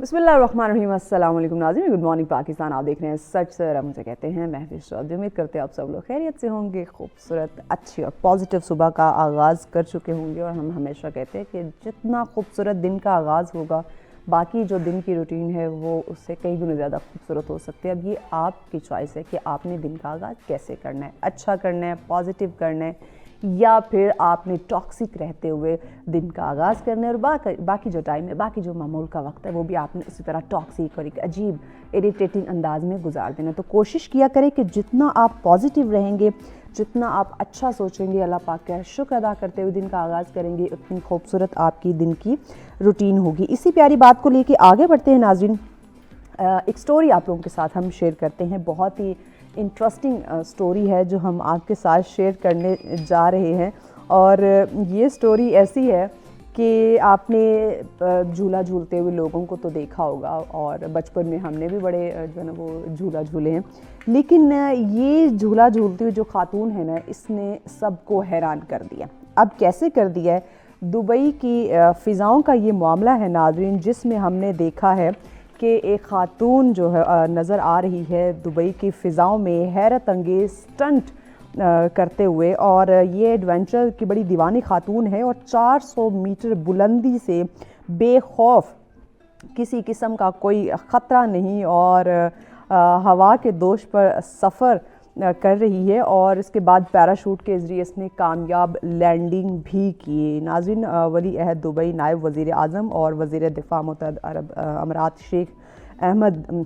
बिस्मिल्लाहिर्रहमानिर्रहीम। अस्सलाम वालेकुम नाज़रीन, गुड मॉर्निंग पाकिस्तान। आप देख रहे हैं सच सर, मुझे कहते हैं महफिज चौधरी। उम्मीद करते हैं आप सब लोग खैरियत से होंगे, खूबसूरत अच्छी और पॉजिटिव सुबह का आगाज़ कर चुके होंगे। और हम हमेशा कहते हैं कि जितना खूबसूरत दिन का आगाज़ होगा, बाकी जो दिन की रूटीन है वो उससे कई गुना ज़्यादा खूबसूरत हो सकती है। अब ये आपकी चॉइस है कि आपने दिन का आगाज़ कैसे करना है, अच्छा करना है, पॉजिटिव करना है, या फिर आपने टॉक्सिक रहते हुए दिन का आगाज़ करना है। और बाकी जो टाइम है, बाकी जो मामूल का वक्त है, वो भी आपने उसी तरह टॉक्सिक और एक अजीब इरिटेटिंग अंदाज में गुजार देना। तो कोशिश किया करें कि जितना आप पॉजिटिव रहेंगे, जितना आप अच्छा सोचेंगे, अल्लाह पाक का शुक्र अदा करते हुए दिन का आगाज़ करेंगे, उतनी खूबसूरत आपकी दिन की रूटीन होगी। इसी प्यारी बात को लेके आगे बढ़ते हैं नाज़रीन। एक स्टोरी आप लोगों के साथ हम शेयर करते हैं। बहुत ही इंटरेस्टिंग स्टोरी है जो हम आपके साथ शेयर करने जा रहे हैं। और ये स्टोरी ऐसी है कि आपने झूला झूलते हुए लोगों को तो देखा होगा, और बचपन में हमने भी बड़े जो है ना वो झूला झूले हैं। लेकिन ये झूला झूलती हुई जो खातून है ना, इसने सबको हैरान कर दिया। अब कैसे कर दिया है? दुबई की फ़िज़ाओं का ये मामला है नाज़रीन, जिसमें हमने देखा है कि एक ख़ातून जो है नज़र आ रही है दुबई की फ़िज़ाओं में हैरत अंगेज़ स्टंट करते हुए। और ये एडवेंचर की बड़ी दीवानी ख़ातून है, और 400 मीटर बुलंदी से बेखौफ, किसी किस्म का कोई ख़तरा नहीं, और हवा के दोष पर सफ़र कर रही है। और इसके बाद पैराशूट के ज़रिए इसने कामयाब लैंडिंग भी की। नाज़रीन, वली अहद दुबई नायब वज़ीर आज़म और वज़ीर दिफ़ा मुत्तहद अरब अमारात शेख अहमद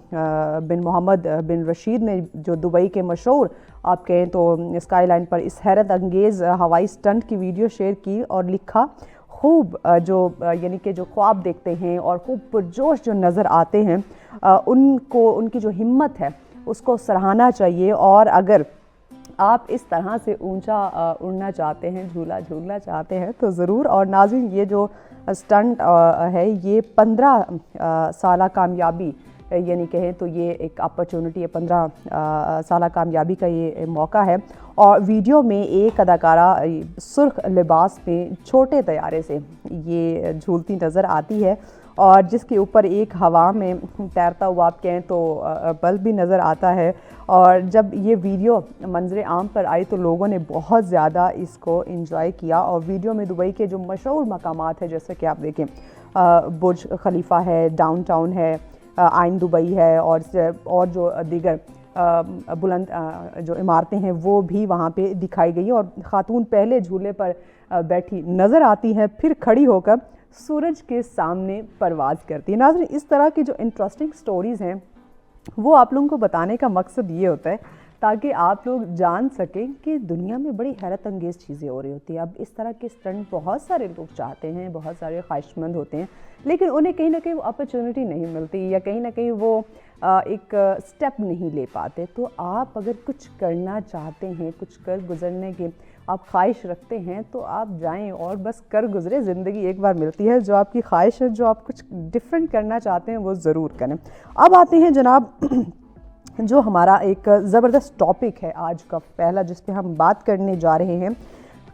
बिन मोहम्मद बिन रशीद ने जो दुबई के मशहूर आप कहें तो स्काई लाइन पर इस हैरत अंगेज़ हवाई स्टंट की वीडियो शेयर की और लिखा, खूब जो यानी कि जो ख्वाब देखते हैं और खूब पुरजोश जो नज़र आते हैं, उनको उनकी जो हिम्मत है उसको सराहना चाहिए। और अगर आप इस तरह से ऊंचा उड़ना चाहते हैं, झूला झूलना चाहते हैं, तो ज़रूर। और नाज़रीन, ये जो स्टंट है ये 15 साला कामयाबी, यानी कहें तो ये एक अपॉर्चुनिटी है, 15 साला कामयाबी का ये मौका है। और वीडियो में एक अदाकारा सुर्ख लिबास में छोटे तैयारे से ये झूलती नज़र आती है, और जिसके ऊपर एक हवा में तैरता हुआ आप कहें तो बल्ब भी नज़र आता है। और जब ये वीडियो मंजर आम पर आई तो लोगों ने बहुत ज़्यादा इसको एंजॉय किया। और वीडियो में दुबई के जो मशहूर मकामात है, जैसे कि आप देखें बुर्ज खलीफा है, डाउनटाउन है, आइन दुबई है, और जो दीगर बुलंद जो इमारतें हैं वो भी वहाँ पे दिखाई गई। और ख़ातून पहले झूले पर बैठी नज़र आती हैं, फिर खड़ी होकर सूरज के सामने परवाज़ करती है। नाज़रीन, इस तरह की जो इंटरेस्टिंग स्टोरीज़ हैं वो आप लोगों को बताने का मकसद ये होता है ताकि आप लोग जान सकें कि दुनिया में बड़ी हैरत अंगेज़ चीज़ें हो रही होती हैं। अब इस तरह के स्टंट बहुत सारे लोग चाहते हैं, बहुत सारे ख्वाहिशमंद होते हैं, लेकिन उन्हें कहीं ना कहीं वो अपॉर्चुनिटी नहीं मिलती, या कहीं ना कहीं वो एक स्टेप नहीं ले पाते। तो आप अगर कुछ करना चाहते हैं, कुछ कर गुजरने की आप ख्वाहिश रखते हैं, तो आप जाएं और बस कर गुजरे। ज़िंदगी एक बार मिलती है, जो आपकी ख्वाहिश है, जो आप कुछ डिफरेंट करना चाहते हैं, वो ज़रूर करें। अब आते हैं जनाब जो हमारा एक ज़बरदस्त टॉपिक है आज का पहला, जिस पे हम बात करने जा रहे हैं।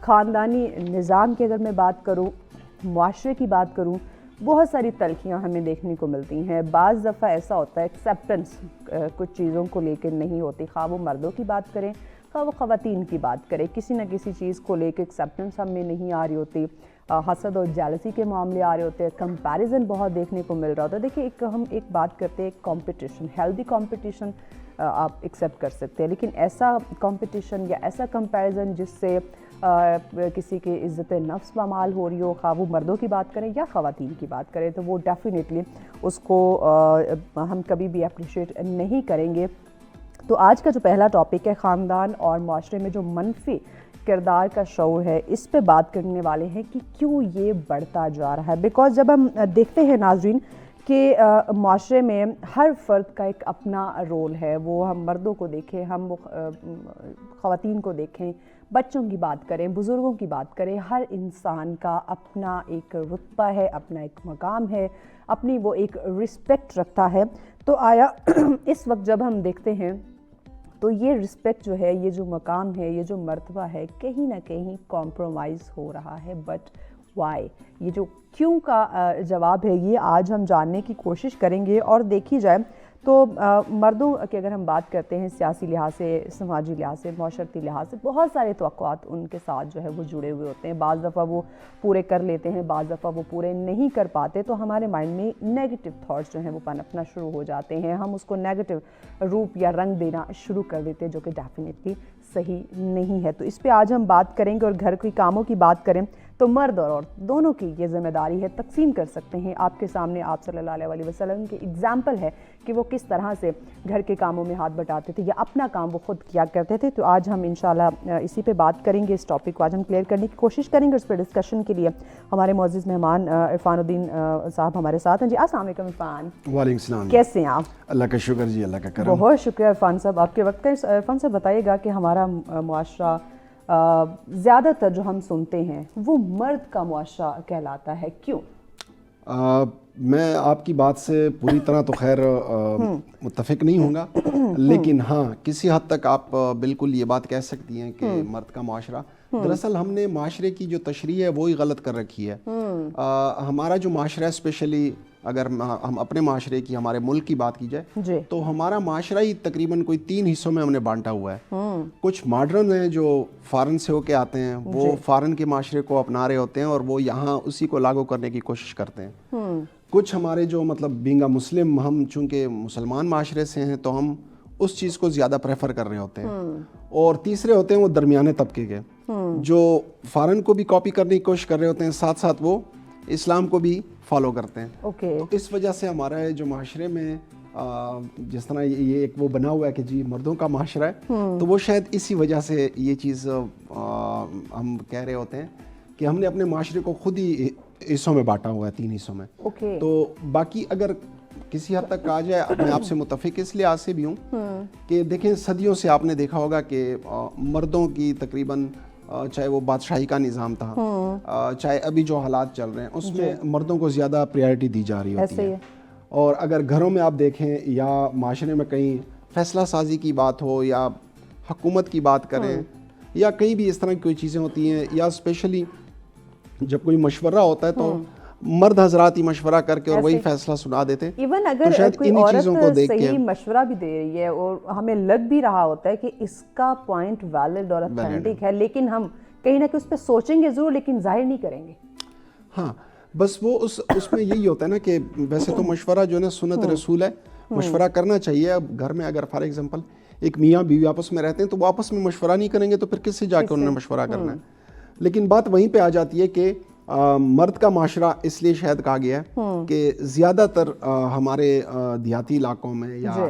ख़ानदानी निज़ाम की अगर मैं बात करूं, मुआशरे की बात करूं, बहुत सारी तलखियां हमें देखने को मिलती हैं। बाज़ दफ़ा ऐसा होता है एक्सेप्टेंस कुछ चीज़ों को लेकर नहीं होती, ख़्वाह वो मर्दों की बात करें, ख़्वाह वो ख़वातीन की बात करें, किसी न किसी चीज़ को लेकर एक्सेप्टेंस हमें नहीं आ रही होती। हसद और जेलसी के मामले आ रहे होते हैं, कंपैरिजन बहुत देखने को मिल रहा होता है। देखिए, हम एक बात करते हैं कंपटीशन, हेल्दी कंपटीशन आप एक्सेप्ट कर सकते हैं, लेकिन ऐसा कंपटीशन या ऐसा कंपैरिजन जिससे किसी की इज़्ज़त नफ्स पामाल हो रही हो, ख़्वाह वो मर्दों की बात करें या ख़वातीन की बात करें, तो वो डेफिनेटली उसको हम कभी भी अप्रिशिएट नहीं करेंगे। तो आज का जो पहला टॉपिक है, ख़ानदान और माशरे में जो मनफी किरदार का शऊर है, इस पे बात करने वाले हैं कि क्यों ये बढ़ता जा रहा है। बिकॉज़ जब हम देखते हैं नाज़रीन कि माशरे में हर फ़र्द का एक अपना रोल है, वो हम मर्दों को देखें, हम ख़वातीन को देखें, बच्चों की बात करें, बुज़ुर्गों की बात करें, हर इंसान का अपना एक रुतबा है, अपना एक मकाम है, अपनी वो एक रिस्पेक्ट रखता है। तो आया इस वक्त जब हम देखते हैं तो ये रिस्पेक्ट जो है, ये जो मकाम है, ये जो मर्तबा है, कहीं ना कहीं कॉम्प्रोमाइज़ हो रहा है। But why. یہ جو کیوں کا جواب ہے یہ آج ہم جاننے کی کوشش کریں گے. اور دیکھی جائے تو مردوں کی اگر ہم بات کرتے ہیں سیاسی لحاظ سے, سماجی لحاظ سے, معاشرتی لحاظ سے بہت سارے توقعات ان کے ساتھ جو ہے وہ جڑے ہوئے ہوتے ہیں. بعض دفعہ وہ پورے کر لیتے ہیں, بعض دفعہ وہ پورے نہیں کر پاتے, تو ہمارے مائنڈ میں نیگیٹو تھاٹس جو ہیں وہ پنپنا شروع ہو جاتے ہیں. ہم اس کو نیگیٹو روپ یا رنگ دینا شروع کر دیتے ہیں, جو کہ ڈیفینیٹلی صحیح نہیں ہے. تو اس پہ آج ہم بات کریں گے. اور گھر کی کاموں کی بات کریں تو مرد اور عورت دونوں کی یہ ذمہ داری ہے, تقسیم کر سکتے ہیں. آپ کے سامنے آپ صلی اللہ علیہ وسلم کی اگزامپل ہے کہ وہ کس طرح سے گھر کے کاموں میں ہاتھ بٹاتے تھے یا اپنا کام وہ خود کیا کرتے تھے. تو آج ہم انشاءاللہ اسی پہ بات کریں گے. اس ٹاپک کو آج ہم کلیئر کرنے کی کوشش کریں گے. اس پہ ڈسکشن کے لیے ہمارے معزز مہمان عرفان الدین صاحب ہمارے ساتھ ہیں. جی السلام علیکم عرفان. وعلیکم السلام. کیسے ہیں آپ؟ اللہ کا شکر جی, اللہ کا کرم. بہت شکریہ عرفان صاحب آپ کے وقت کا. عرفان صاحب بتائیے گا کہ ہمارا معاشرہ زیادہ تر جو ہم سنتے ہیں وہ مرد کا معاشرہ کہلاتا ہے, کیوں؟ میں آپ کی بات سے پوری طرح تو خیر متفق نہیں ہوں گا, لیکن ہاں کسی حد تک آپ بالکل یہ بات کہہ سکتی ہیں کہ مرد کا معاشرہ. دراصل ہم نے معاشرے کی جو تشریح ہے وہی غلط کر رکھی ہے. ہمارا جو معاشرہ ہے, اسپیشلی اگر ہم اپنے معاشرے کی, ہمارے ملک کی بات کی جائے تو ہمارا معاشرہ ہی تقریباً کوئی 3 حصوں میں ہم نے بانٹا ہوا ہے. کچھ ماڈرن ہیں جو فارن سے ہو کے آتے ہیں, وہ فارن کے معاشرے کو اپنا رہے ہوتے ہیں اور وہ یہاں اسی کو لاگو کرنے کی کوشش کرتے ہیں. کچھ ہمارے جو مطلب بینگا مسلم, ہم چونکہ مسلمان معاشرے سے ہیں تو ہم اس چیز کو زیادہ پریفر کر رہے ہوتے ہیں. اور تیسرے ہوتے ہیں وہ درمیانے طبقے کے, جو فارن کو بھی کاپی کرنے کی کوشش کر رہے ہوتے ہیں, ساتھ ساتھ وہ اسلام کو بھی فالو کرتے ہیں. تو اس وجہ سے ہمارا جو معاشرے میں جس طرح یہ ایک وہ بنا ہوا ہے کہ جی مردوں کا معاشرہ ہے, تو وہ شاید اسی وجہ سے یہ چیز ہم کہہ رہے ہوتے ہیں کہ ہم نے اپنے معاشرے کو خود ہی حصوں میں بانٹا ہوا ہے, 3 حصوں میں. تو باقی اگر کسی حد تک کہا جائے, میں آپ سے متفق اس لیے آج سے بھی ہوں کہ دیکھیں صدیوں سے آپ نے دیکھا ہوگا کہ مردوں کی تقریباً چاہے وہ بادشاہی کا نظام تھا, چاہے ابھی جو حالات چل رہے ہیں اس میں مردوں کو زیادہ پریارٹی دی جا رہی ہوتی ہے. اور اگر گھروں میں آپ دیکھیں یا معاشرے میں کہیں فیصلہ سازی کی بات ہو یا حکومت کی بات کریں یا کہیں بھی اس طرح کی کوئی چیزیں ہوتی ہیں, یا اسپیشلی جب کوئی مشورہ ہوتا ہے تو مرد حضرات ہی مشورہ کر کے اور وہی فیصلہ سنا دیتے ہیں. ایون اگر کوئی عورت صحیح مشورہ بھی دے رہی ہے اور ہمیں لگ بھی رہا ہوتا ہے کہ اس کا پوائنٹ ویلڈ اور اتھینٹک ہے, لیکن ہم کہیں نہ کہیں اس پہ سوچیں گے ضرور لیکن ظاہر نہیں کریں گے. ہاں بس وہ اس میں یہی ہوتا ہے نا کہ ویسے تو مشورہ جو ہے نا سنت رسول ہے, مشورہ کرنا چاہیے. اب گھر میں اگر فار ایگزامپل ایک میاں بیوی آپس میں رہتے ہیں تو وہ آپس میں مشورہ نہیں کریں گے تو پھر کس سے جا کے انہوں نے مشورہ کرنا ہے. لیکن بات وہیں پہ آ جاتی ہے کہ مرد کا معاشرہ اس لیے شاید کہا گیا ہے کہ زیادہ تر ہمارے دیہاتی علاقوں میں یا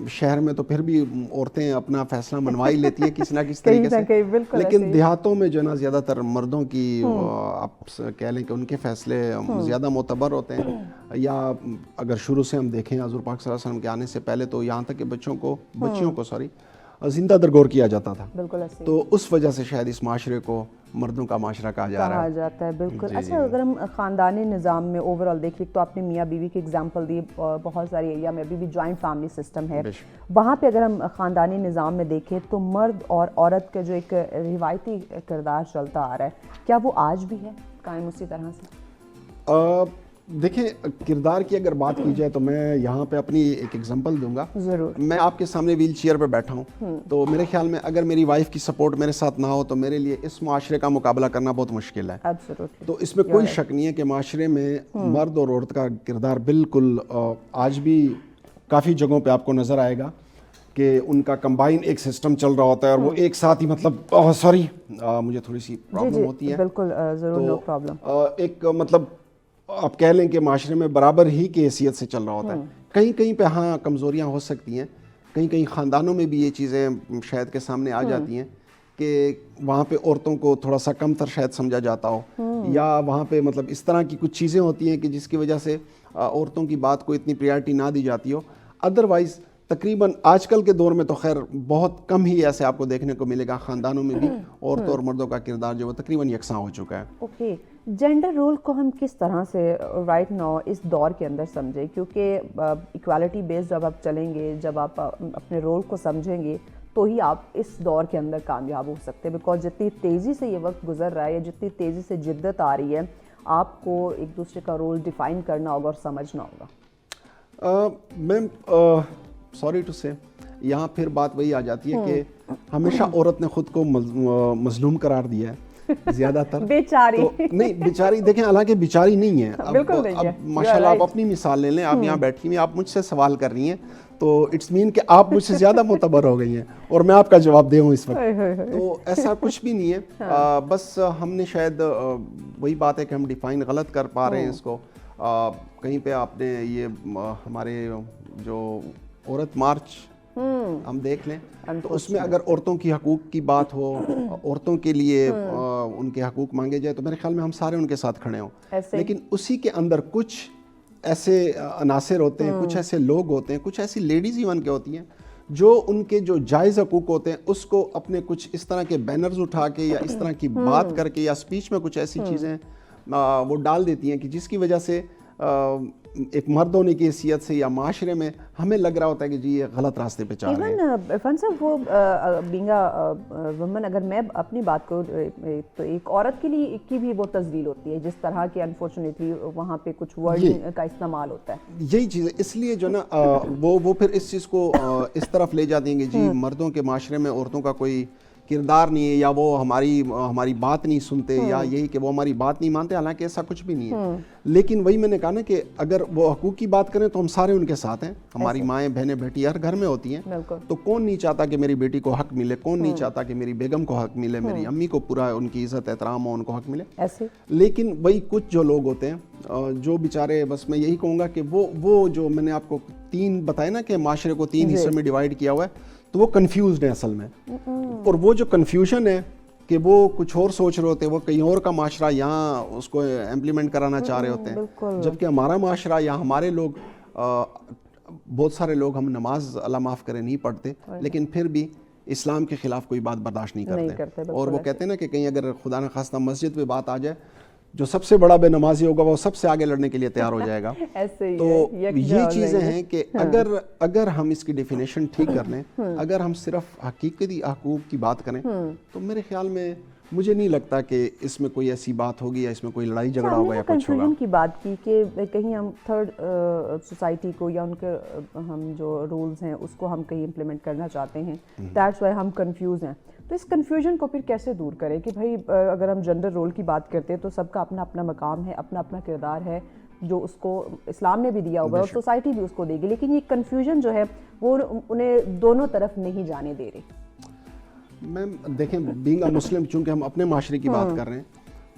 شہر میں تو پھر بھی عورتیں اپنا فیصلہ منوا ہی لیتی ہیں کسی نہ کسی طریقے سے, لیکن دیہاتوں میں جو ہے نا زیادہ تر مردوں کی آپ کہہ لیں کہ ان کے فیصلے زیادہ معتبر ہوتے ہیں. یا اگر شروع سے ہم دیکھیں حضور پاک صلی اللہ علیہ وسلم کے آنے سے پہلے تو یہاں تک کہ بچیوں کو زندہ درگور کیا جاتا تھا. تو اس وجہ سے شاید اس معاشرے کو مردوں کا معاشرہ کہا جاتا ہے. بالکل. اچھا اگر ہم خاندانی نظام میں اوور آل دیکھیں تو آپ نے میاں بیوی کی اگزامپل دی, بہت ساری ایریا میں ابھی بھی جوائنٹ فیملی سسٹم ہے, وہاں پہ اگر ہم خاندانی نظام میں دیکھیں تو مرد اور عورت کا جو ایک روایتی کردار چلتا آ رہا ہے, کیا وہ آج بھی ہے قائم اسی طرح سے؟ دیکھیں کردار کی اگر بات کی جائے تو میں یہاں پہ اپنی ایک ایگزامپل دوں گا. ضرور. میں آپ کے سامنے ویل چیئر پہ بیٹھا ہوں تو میرے خیال میں اگر میری وائف کی سپورٹ میرے ساتھ نہ ہو تو میرے لیے اس معاشرے کا مقابلہ کرنا بہت مشکل ہے. تو اس میں کوئی شک نہیں ہے کہ معاشرے میں مرد اور عورت کا کردار بالکل آج بھی کافی جگہوں پہ آپ کو نظر آئے گا کہ ان کا کمبائن ایک سسٹم چل رہا ہوتا ہے اور وہ ایک ساتھ ہی مطلب سوری مجھے تھوڑی سی پرابلم ہوتی ہے. بالکل ضرور, نو پرابلم. ایک مطلب آپ کہہ لیں کہ معاشرے میں برابر ہی کی حیثیت سے چل رہا ہوتا ہے. کہیں کہیں پہ ہاں کمزوریاں ہو سکتی ہیں, کہیں کہیں خاندانوں میں بھی یہ چیزیں شاید کے سامنے آ جاتی ہیں کہ وہاں پہ عورتوں کو تھوڑا سا کم تر شاید سمجھا جاتا ہو, یا وہاں پہ مطلب اس طرح کی کچھ چیزیں ہوتی ہیں کہ جس کی وجہ سے عورتوں کی بات کو اتنی پریارٹی نہ دی جاتی ہو. ادروائز تقریباً آج کل کے دور میں تو خیر بہت کم ہی ایسے آپ کو دیکھنے کو ملے گا, خاندانوں میں بھی عورتوں اور مردوں کا کردار جو وہ تقریباً یکساں ہو چکا ہے. اوکے, جینڈر رول کو ہم کس طرح سے رائٹ ناؤ اس دور کے اندر سمجھیں, کیونکہ ایکوالٹی بیس جب آپ چلیں گے, جب آپ اپنے رول کو سمجھیں گے تو ہی آپ اس دور کے اندر کامیاب ہو سکتے ہیں. بیکاز جتنی تیزی سے یہ وقت گزر رہا ہے یا جتنی تیزی سے جدت آ رہی ہے, آپ کو ایک دوسرے کا رول ڈیفائن کرنا ہوگا اور سمجھنا ہوگا. میم سوری ٹو سے یہاں پھر بات وہی آ جاتی ہے کہ ہمیشہ عورت نے خود کو مظلوم قرار دیا ہے زیادہ تر. بیچاری نہیں بیچاری دیکھیں, حالانکہ بیچاری نہیں ہے. اب ماشاءاللہ آپ اپنی مثال لے لیں, آپ یہاں بیٹھی ہوئی, آپ مجھ سے سوال کر رہی ہیں تو اٹس مین کہ آپ مجھ سے زیادہ معتبر ہو گئی ہیں اور میں آپ کا جواب دے ہوں اس وقت. تو ایسا کچھ بھی نہیں ہے, بس ہم نے شاید وہی بات ہے کہ ہم ڈیفائن غلط کر پا رہے ہیں اس کو. کہیں پہ آپ نے یہ ہمارے جو عورت مارچ ہم دیکھ لیں تو اس میں اگر عورتوں کی حقوق کی بات ہو, عورتوں کے لیے ان کے حقوق مانگے جائے, تو میرے خیال میں ہم سارے ان کے ساتھ کھڑے ہوں. لیکن اسی کے اندر کچھ ایسے عناصر ہوتے ہیں, کچھ ایسے لوگ ہوتے ہیں, کچھ ایسی لیڈیز ایون کے ہوتی ہیں جو ان کے جو جائز حقوق ہوتے ہیں اس کو اپنے کچھ اس طرح کے بینرز اٹھا کے یا اس طرح کی بات کر کے یا اسپیچ میں کچھ ایسی چیزیں وہ ڈال دیتی ہیں کہ جس کی وجہ سے ایک مرد ہونے کی حیثیت سے یا معاشرے میں ہمیں لگ رہا ہوتا ہے کہ جی یہ غلط راستے پہ چل رہے ہیں. عرفان صاحب, وہ بینگ وومن اگر میں اپنی بات کروں تو ایک عورت کے لیے کی بھی وہ تذلیل ہوتی ہے جس طرح کے انفارچونیٹلی وہاں پہ کچھ ورڈ کا استعمال ہوتا ہے. یہی چیز ہے, اس لیے جو نا وہ پھر اس چیز کو اس طرف لے جاتی ہیں کہ جی مردوں کے معاشرے میں عورتوں کا کوئی کردار نہیں ہے, یا وہ ہماری بات نہیں سنتے, یا یہی کہ وہ ہماری بات نہیں مانتے. حالانکہ ایسا کچھ بھی نہیں ہے. لیکن وہی میں نے کہا نا کہ اگر وہ حقوق کی بات کریں تو ہم سارے ان کے ساتھ ہیں. ہماری مائیں بہنیں بیٹی ہر گھر میں ہوتی ہیں, تو کون نہیں چاہتا کہ میری بیٹی کو حق ملے, کون نہیں چاہتا کہ میری بیگم کو حق ملے, میری امی کو پورا ان کی عزت احترام ہو, ان کو حق ملے. لیکن وہی کچھ جو لوگ ہوتے ہیں جو بیچارے, بس میں یہی کہوں گا کہ وہ جو میں نے آپ کو 3 بتائے نا کہ معاشرے کو 3 حصوں میں ڈیوائیڈ کیا ہوا ہے, تو وہ کنفیوزڈ ہیں اصل میں. اور وہ جو کنفیوژن ہے کہ وہ کچھ اور سوچ رہے ہوتے ہیں, وہ کہیں اور کا معاشرہ یہاں اس کو امپلیمنٹ کرانا چاہ رہے ہوتے ہیں, جبکہ ہمارا معاشرہ یا ہمارے لوگ, بہت سارے لوگ ہم نماز اللہ معاف کرے نہیں پڑھتے, لیکن پھر بھی اسلام کے خلاف کوئی بات برداشت نہیں کرتے. اور وہ کہتے ہیں نا کہ کہیں اگر خدا نہ خواستہ مسجد پہ بات آ جائے, جو سب سے بڑا بے نمازی ہوگا وہ سب سے آگے لڑنے کے لیے تیار ہو جائے گا. تو یہ چیزیں ہیں کہ اگر ہم اس کی ڈیفینیشن ٹھیک کر لیں, اگر ہم صرف حقیقی حقوق کی بات کریں, تو میرے خیال میں مجھے نہیں لگتا کہ اس میں کوئی ایسی بات ہوگی یا اس میں کوئی لڑائی جھگڑا ہوگا یا کچھ ہوگا. کی بات کی کہ کہیں ہم تھرڈ سوسائٹی کو یا ان کے ہم جو رولز ہیں اس کو ہم کہیں امپلیمنٹ کرنا چاہتے ہیں, دیٹس وائی ہم کنفیوز ہیں. تو اس کنفیوژن کو پھر کیسے دور کریں کہ بھائی اگر ہم جنڈر رول کی بات کرتے ہیں تو سب کا اپنا اپنا مقام ہے, اپنا اپنا کردار ہے جو اس کو اسلام نے بھی دیا ہوا ہے اور سوسائٹی بھی اس کو دے گی, لیکن یہ کنفیوژن جو ہے وہ انہیں دونوں طرف نہیں جانے دے رہی. میم دیکھیں, بینگ اے مسلم, چونکہ ہم اپنے معاشرے کی بات کر رہے ہیں,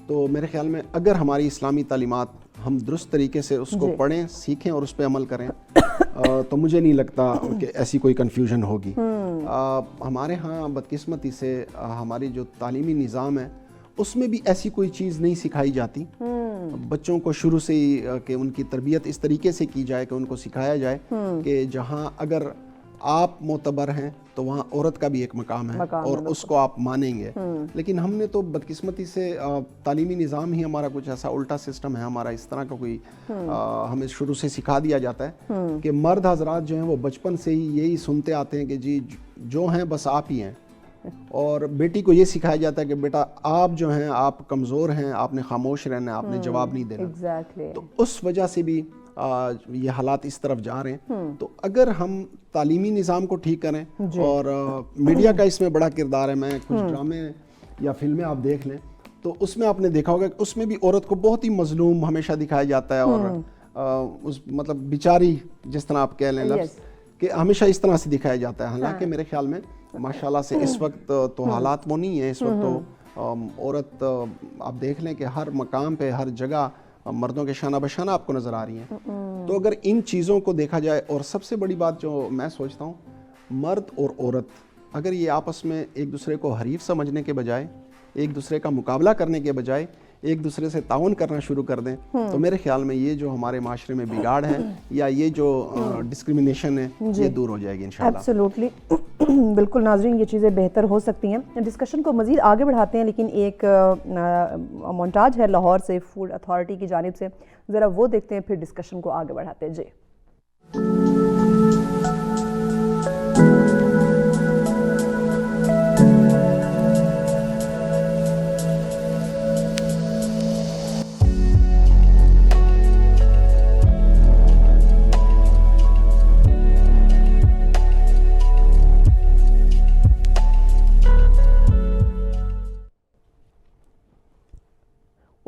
تو میرے خیال میں اگر ہماری اسلامی تعلیمات ہم درست طریقے سے اس کو پڑھیں, سیکھیں اور اس پہ عمل کریں, تو مجھے نہیں لگتا کہ ایسی کوئی کنفیوژن ہوگی. ہمارے ہاں بدقسمتی سے ہماری جو تعلیمی نظام ہے اس میں بھی ایسی کوئی چیز نہیں سکھائی جاتی. بچوں کو شروع سے ہی کہ ان کی تربیت اس طریقے سے کی جائے کہ ان کو سکھایا جائے کہ جہاں اگر آپ معتبر ہیں تو وہاں عورت کا بھی ایک مقام ہے اور اس کو آپ مانیں گے. لیکن ہم نے تو بدقسمتی سے تعلیمی نظام ہی ہمارا کچھ ایسا الٹا سسٹم ہے ہمارا, اس طرح کا کوئی ہمیں شروع سے سکھا دیا جاتا ہے کہ مرد حضرات جو ہیں وہ بچپن سے ہی یہی سنتے آتے ہیں کہ جی جو ہیں بس آپ ہی ہیں, اور بیٹی کو یہ سکھایا جاتا ہے کہ بیٹا آپ جو ہیں آپ کمزور ہیں, آپ نے خاموش رہنا ہے, آپ نے جواب نہیں دینا. تو اس وجہ سے بھی یہ حالات اس طرف جا رہے ہیں. تو اگر ہم تعلیمی نظام کو ٹھیک کریں, اور میڈیا کا اس میں بڑا کردار ہے, میں کچھ ڈرامے یا فلمیں آپ دیکھ لیں تو اس میں آپ نے دیکھا ہوگا کہ اس میں بھی عورت کو بہت ہی مظلوم ہمیشہ دکھایا جاتا ہے, اور اس مطلب بیچاری جس طرح آپ کہہ لیں لفظ کہ ہمیشہ اس طرح سے دکھایا جاتا ہے. حالانکہ میرے خیال میں ماشاءاللہ سے اس وقت تو حالات وہ نہیں ہیں. اس وقت تو عورت آپ دیکھ لیں کہ ہر مقام پہ ہر جگہ مردوں کے شانہ بشانہ آپ کو نظر آ رہی ہیں. تو اگر ان چیزوں کو دیکھا جائے, اور سب سے بڑی بات جو میں سوچتا ہوں, مرد اور عورت اگر یہ آپس میں ایک دوسرے کو حریف سمجھنے کے بجائے, ایک دوسرے کا مقابلہ کرنے کے بجائے ایک دوسرے سے تعاون کرنا شروع کر دیں, تو میرے خیال میں یہ جو ہمارے معاشرے میں بگاڑ ہے یا یہ جو ڈسکریمنیشن ہے یہ دور ہو جائے گی انشاءاللہ. ایبسولوٹلی, بالکل ناظرین, یہ چیزیں بہتر ہو سکتی ہیں. ڈسکشن کو مزید آگے بڑھاتے ہیں, لیکن ایک مونٹاج ہے لاہور سے فوڈ اتھارٹی کی جانب سے, ذرا وہ دیکھتے ہیں, پھر ڈسکشن کو آگے بڑھاتے ہیں. جی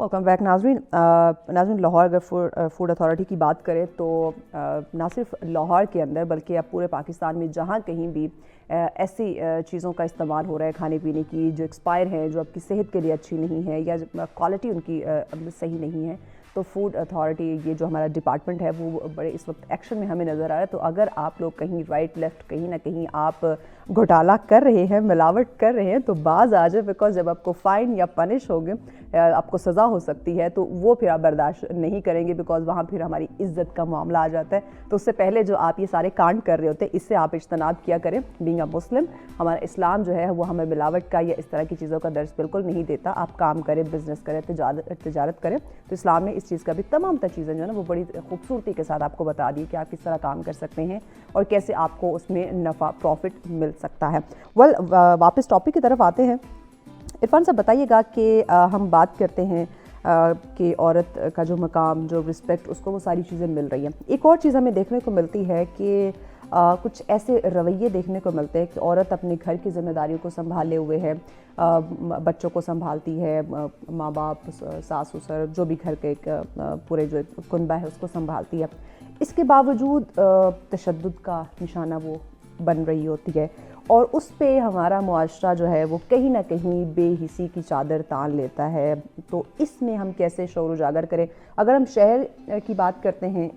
वेलकम बैक नाज़रीन। नाज़रीन, लाहौर अगर फूड अथॉरिटी की बात करें तो ना सिर्फ लाहौर के अंदर बल्कि अब पूरे पाकिस्तान में जहाँ कहीं भी ऐसी चीज़ों का इस्तेमाल हो रहा है खाने पीने की जो एक्सपायर है, जो आपकी सेहत के लिए अच्छी नहीं है या क्वालिटी उनकी सही नहीं है, तो फूड अथॉरिटी ये जो हमारा डिपार्टमेंट है वो बड़े इस वक्त एक्शन में हमें नज़र आ रहा है। तो अगर आप लोग कहीं राइट लेफ़्ट कहीं ना कहीं आप घोटाला कर रहे हैं, मिलावट कर रहे हैं, तो बाज आ जाए, बिकॉज जब आपको फ़ाइन या पनिश होगे, आपको सज़ा हो सकती है, तो वो फिर आप बर्दाश्त नहीं करेंगे, बिकॉज वहाँ फिर हमारी इज़्ज़त का मामला आ जाता है। तो उससे पहले जो आप ये सारे कांड कर रहे होते हैं, इससे आप इज्तनाब किया करें। बीइंग अ मुस्लिम, हमारा इस्लाम जो है वो हमें मिलावट का या इस तरह की चीज़ों का दर्ज बिल्कुल नहीं देता। आप काम करें, बिज़नेस करें, तिजारत करें, तो इस्लाम ने इस चीज़ का भी तमाम तर चीज़ें जो है ना वो बड़ी खूबसूरती के साथ आपको बता दी कि आप किस तरह काम कर सकते हैं और कैसे आपको उसमें नफ़ा प्रॉफिट मिल सकता है। वापस टॉपिक की तरफ आते हैं। इरफान साहब, बताइएगा कि हम बात करते हैं कि औरत का जो मकाम, जो रिस्पेक्ट, उसको वो सारी चीज़ें मिल रही हैं। एक और चीज़ हमें देखने को मिलती है कि कुछ ऐसे रवैये देखने को मिलते हैं कि औरत अपने घर की जिम्मेदारियों को संभाले हुए है, बच्चों को संभालती है, माँ बाप, सास ससुर, जो भी घर के पूरे जो कुनबा है उसको संभालती है। इसके बावजूद तशद्दुद का निशाना वो बन रही होती है और उस पे हमारा मुआशरा जो है वो कहीं ना कहीं बेहिसी की चादर तान लेता है। तो इसमें हम कैसे शौर उजागर करें? अगर हम शहर की बात करते हैं,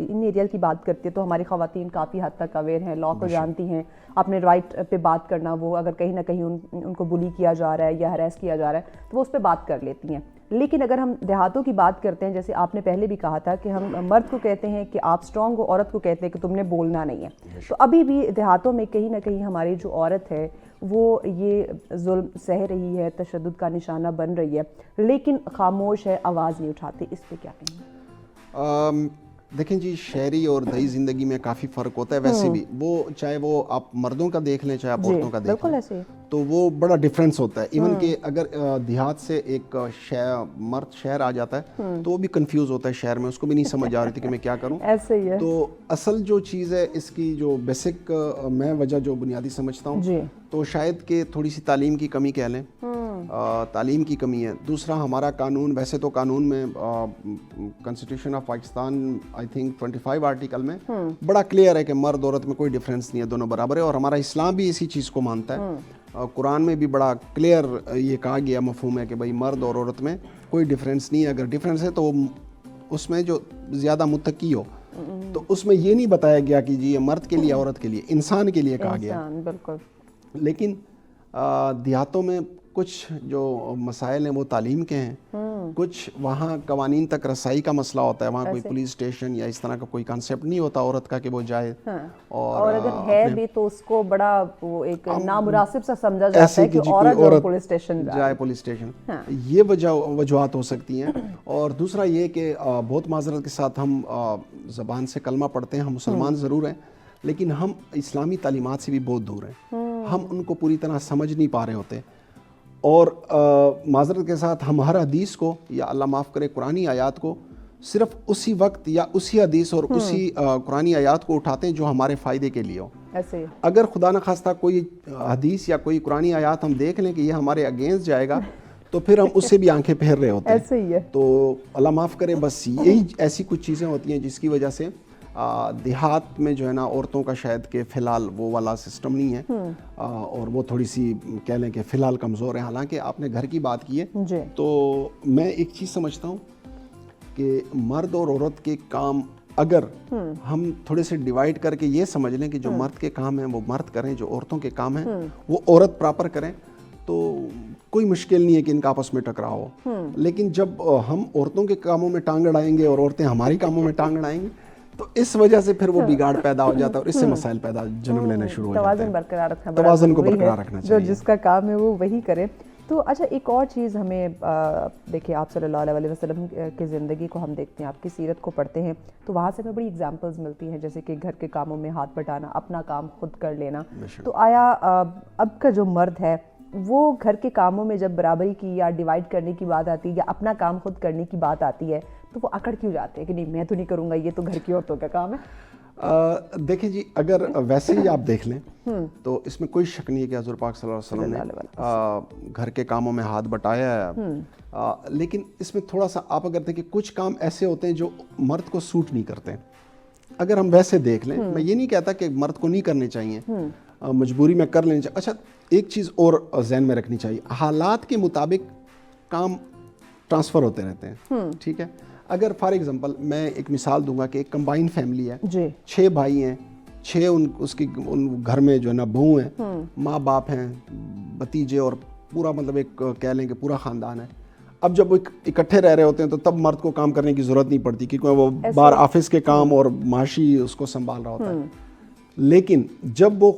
इन एरिया की बात करते हैं, तो हमारी ख़वातीन काफ़ी हद तक अवेयर हैं, लॉ को जानती हैं, अपने राइट पे बात करना, वो अगर कहीं ना कहीं उनको बुली किया जा रहा है या हरास किया जा रहा है तो वो उस पर बात कर लेती हैं। लेकिन अगर हम देहातों की बात करते हैं, जैसे आपने पहले भी कहा था कि हम मर्द को कहते हैं कि आप स्ट्रॉन्ग हो, औरत को कहते हैं कि तुमने बोलना नहीं है। तो अभी भी देहातों में कहीं ना कहीं हमारी जो औरत है वो ये जुल्म सह रही है, तशद्दुद का निशाना बन रही है, लेकिन खामोश है, आवाज़ नहीं उठाती। इस पर क्या कहेंगे? देखें जी, शहरी और दही ज़िंदगी में काफ़ी फ़र्क होता है। वैसे भी वो चाहे वो आप मर्दों का देख लें चाहे आप औरतों का देख लें, तो वो बड़ा डिफरेंस होता है। इवन कि अगर देहात से एक मर्द शहर आ जाता है तो वो भी कंफ्यूज होता है शहर में, उसको भी नहीं समझ आ रही थी कि मैं क्या करूं। ऐसे ही है। तो असल जो चीज़ है इसकी जो बेसिक मैं वजह जो बुनियादी समझता हूँ तो शायद कि थोड़ी सी तालीम की कमी कह लें, तालीम की कमी है। दूसरा, हमारा कानून, वैसे तो कानून में constitution of Pakistan I think 25 article में बड़ा क्लियर है कि मर्द औरत में कोई डिफरेंस नहीं है, दोनों बराबर है। और हमारा इस्लाम भी इसी चीज़ को मानता है। कुरान में भी बड़ा क्लियर ये कहा गया मफहूम है कि भाई मर्द और औरत में कोई डिफरेंस नहीं है। अगर डिफरेंस है तो उसमें जो ज़्यादा मुत्तकी हो, तो उसमें ये नहीं बताया गया कि जी ये मर्द के लिए औरत के लिए, इंसान के लिए कहा गया। बिल्कुल। लेकिन देहातों में कुछ जो मसाइल हैं वो तालीम के हैं, कुछ वहाँ कवानीन तक रसाई का मसला होता है, वहाँ कोई पुलिस स्टेशन या इस तरह का कोई कॉन्सेप्ट नहीं होता औरत का कि वो जाए। और अगर है भी तो उसको बड़ा वो एक नामुनासिब सा समझा जाता है कि औरत पुलिस स्टेशन जाए, पुलिस स्टेशन। ये वजूहात हो सकती हैं। और दूसरा ये कि बहुत माजरत के साथ हम ज़बान से कलमा पढ़ते हैं, हम मुसलमान ज़रूर हैं, लेकिन हम इस्लामी तालीमात से भी बहुत दूर हैं। हम उनको पूरी तरह समझ नहीं पा रहे होते। और माजरत के साथ हम हर हदीस को या अल्लाह माफ़ करे कुरानी आयात को सिर्फ उसी वक्त या उसी हदीस और उसी कुरानी आयात को उठाते हैं जो हमारे फ़ायदे के लिए हो। ऐसे अगर खुदा न खास्ता कोई हदीस या कोई कुरानी आयात हम देख लें कि ये हमारे अगेंस्ट जाएगा तो फिर हम उससे भी आंखें फेर रहे होते हैं। ऐसे ही है। तो अल्लाह माफ़ करे, बस यही ऐसी कुछ चीज़ें होती हैं जिसकी वजह से देहात में जो है ना औरतों का शायद कि फ़िलहाल वो वाला सिस्टम नहीं है, और वो थोड़ी सी कह लें कि फ़िलहाल कमज़ोर है। हालांकि आपने घर की बात की है तो मैं एक चीज़ समझता हूँ कि मर्द और औरत के काम अगर हम थोड़े से डिवाइड करके ये समझ लें कि जो मर्द के काम हैं वो मर्द करें, जो औरतों के काम हैं वो औरत प्रॉपर करें, तो कोई मुश्किल नहीं है कि इनका आपस में टकराव हो। लेकिन जब हम औरतों के कामों में टांग अड़ाएंगे और औरतें हमारी कामों में टांग अड़ाएंगी तो इस वजह से फिर वो बिगाड़ पैदा हो जाता है और इससे मसाइल पैदा जन्म लेना शुरू हो जाते हैं। तवाज़ुन बरकरार रखना, तवाज़ुन को बरकरार रखना चाहिए। जो जिसका काम है वो वही करे। तो अच्छा, एक और चीज़ हमें देखिए, आप सल्लल्लाहु अलैहि वसल्लम की ज़िंदगी को हम देखते हैं, आपकी सीरत को पढ़ते हैं तो वहाँ से हमें बड़ी एग्जांपल्स मिलती हैं, जैसे कि घर के कामों में हाथ बटाना, अपना काम खुद कर लेना। तो आया अब का जो मर्द है वो घर के कामों में जब बराबरी की या डिवाइड करने की बात आती है या अपना काम खुद करने की बात आती है तो वो अकड़ क्यों जाते हैं कि नहीं मैं तो नहीं करूँगा, ये तो घर की औरतों का काम है? देखिए जी, अगर वैसे ही आप देख लें तो इसमें कोई शक नहीं है कि हज़रत पाक सल्लल्लाहु अलैहि वसल्लम ने घर के कामों में हाथ बटाया है। لیکن اس میں تھوڑا سا آپ اگر دیکھیں کچھ کام ایسے ہوتے ہیں جو مرد کو سوٹ نہیں کرتے. اگر ہم ویسے دیکھ لیں, میں یہ نہیں کہتا کہ مرد کو نہیں کرنے چاہیے, مجبوری میں کر لینی چاہیے. اچھا ایک چیز اور ذہن میں رکھنی چاہیے, حالات کے مطابق کام ٹرانسفر ہوتے رہتے ہیں, ٹھیک ہے. اگر فار ایگزامپل میں ایک مثال دوں گا کہ ایک کمبائن فیملی ہے, 6 بھائی ہیں, 6 ان گھر میں جو ہے نا بہو ہیں, ماں باپ ہیں, بھتیجے, اور پورا مطلب ایک کہہ لیں کہ پورا خاندان ہے. اب جب وہ اکٹھے رہ رہے ہوتے ہیں تو تب مرد کو کام کرنے کی ضرورت نہیں پڑتی کیونکہ وہ باہر آفس کے کام اور معاشی اس کو سنبھال رہا ہوتا ہے. لیکن جب وہ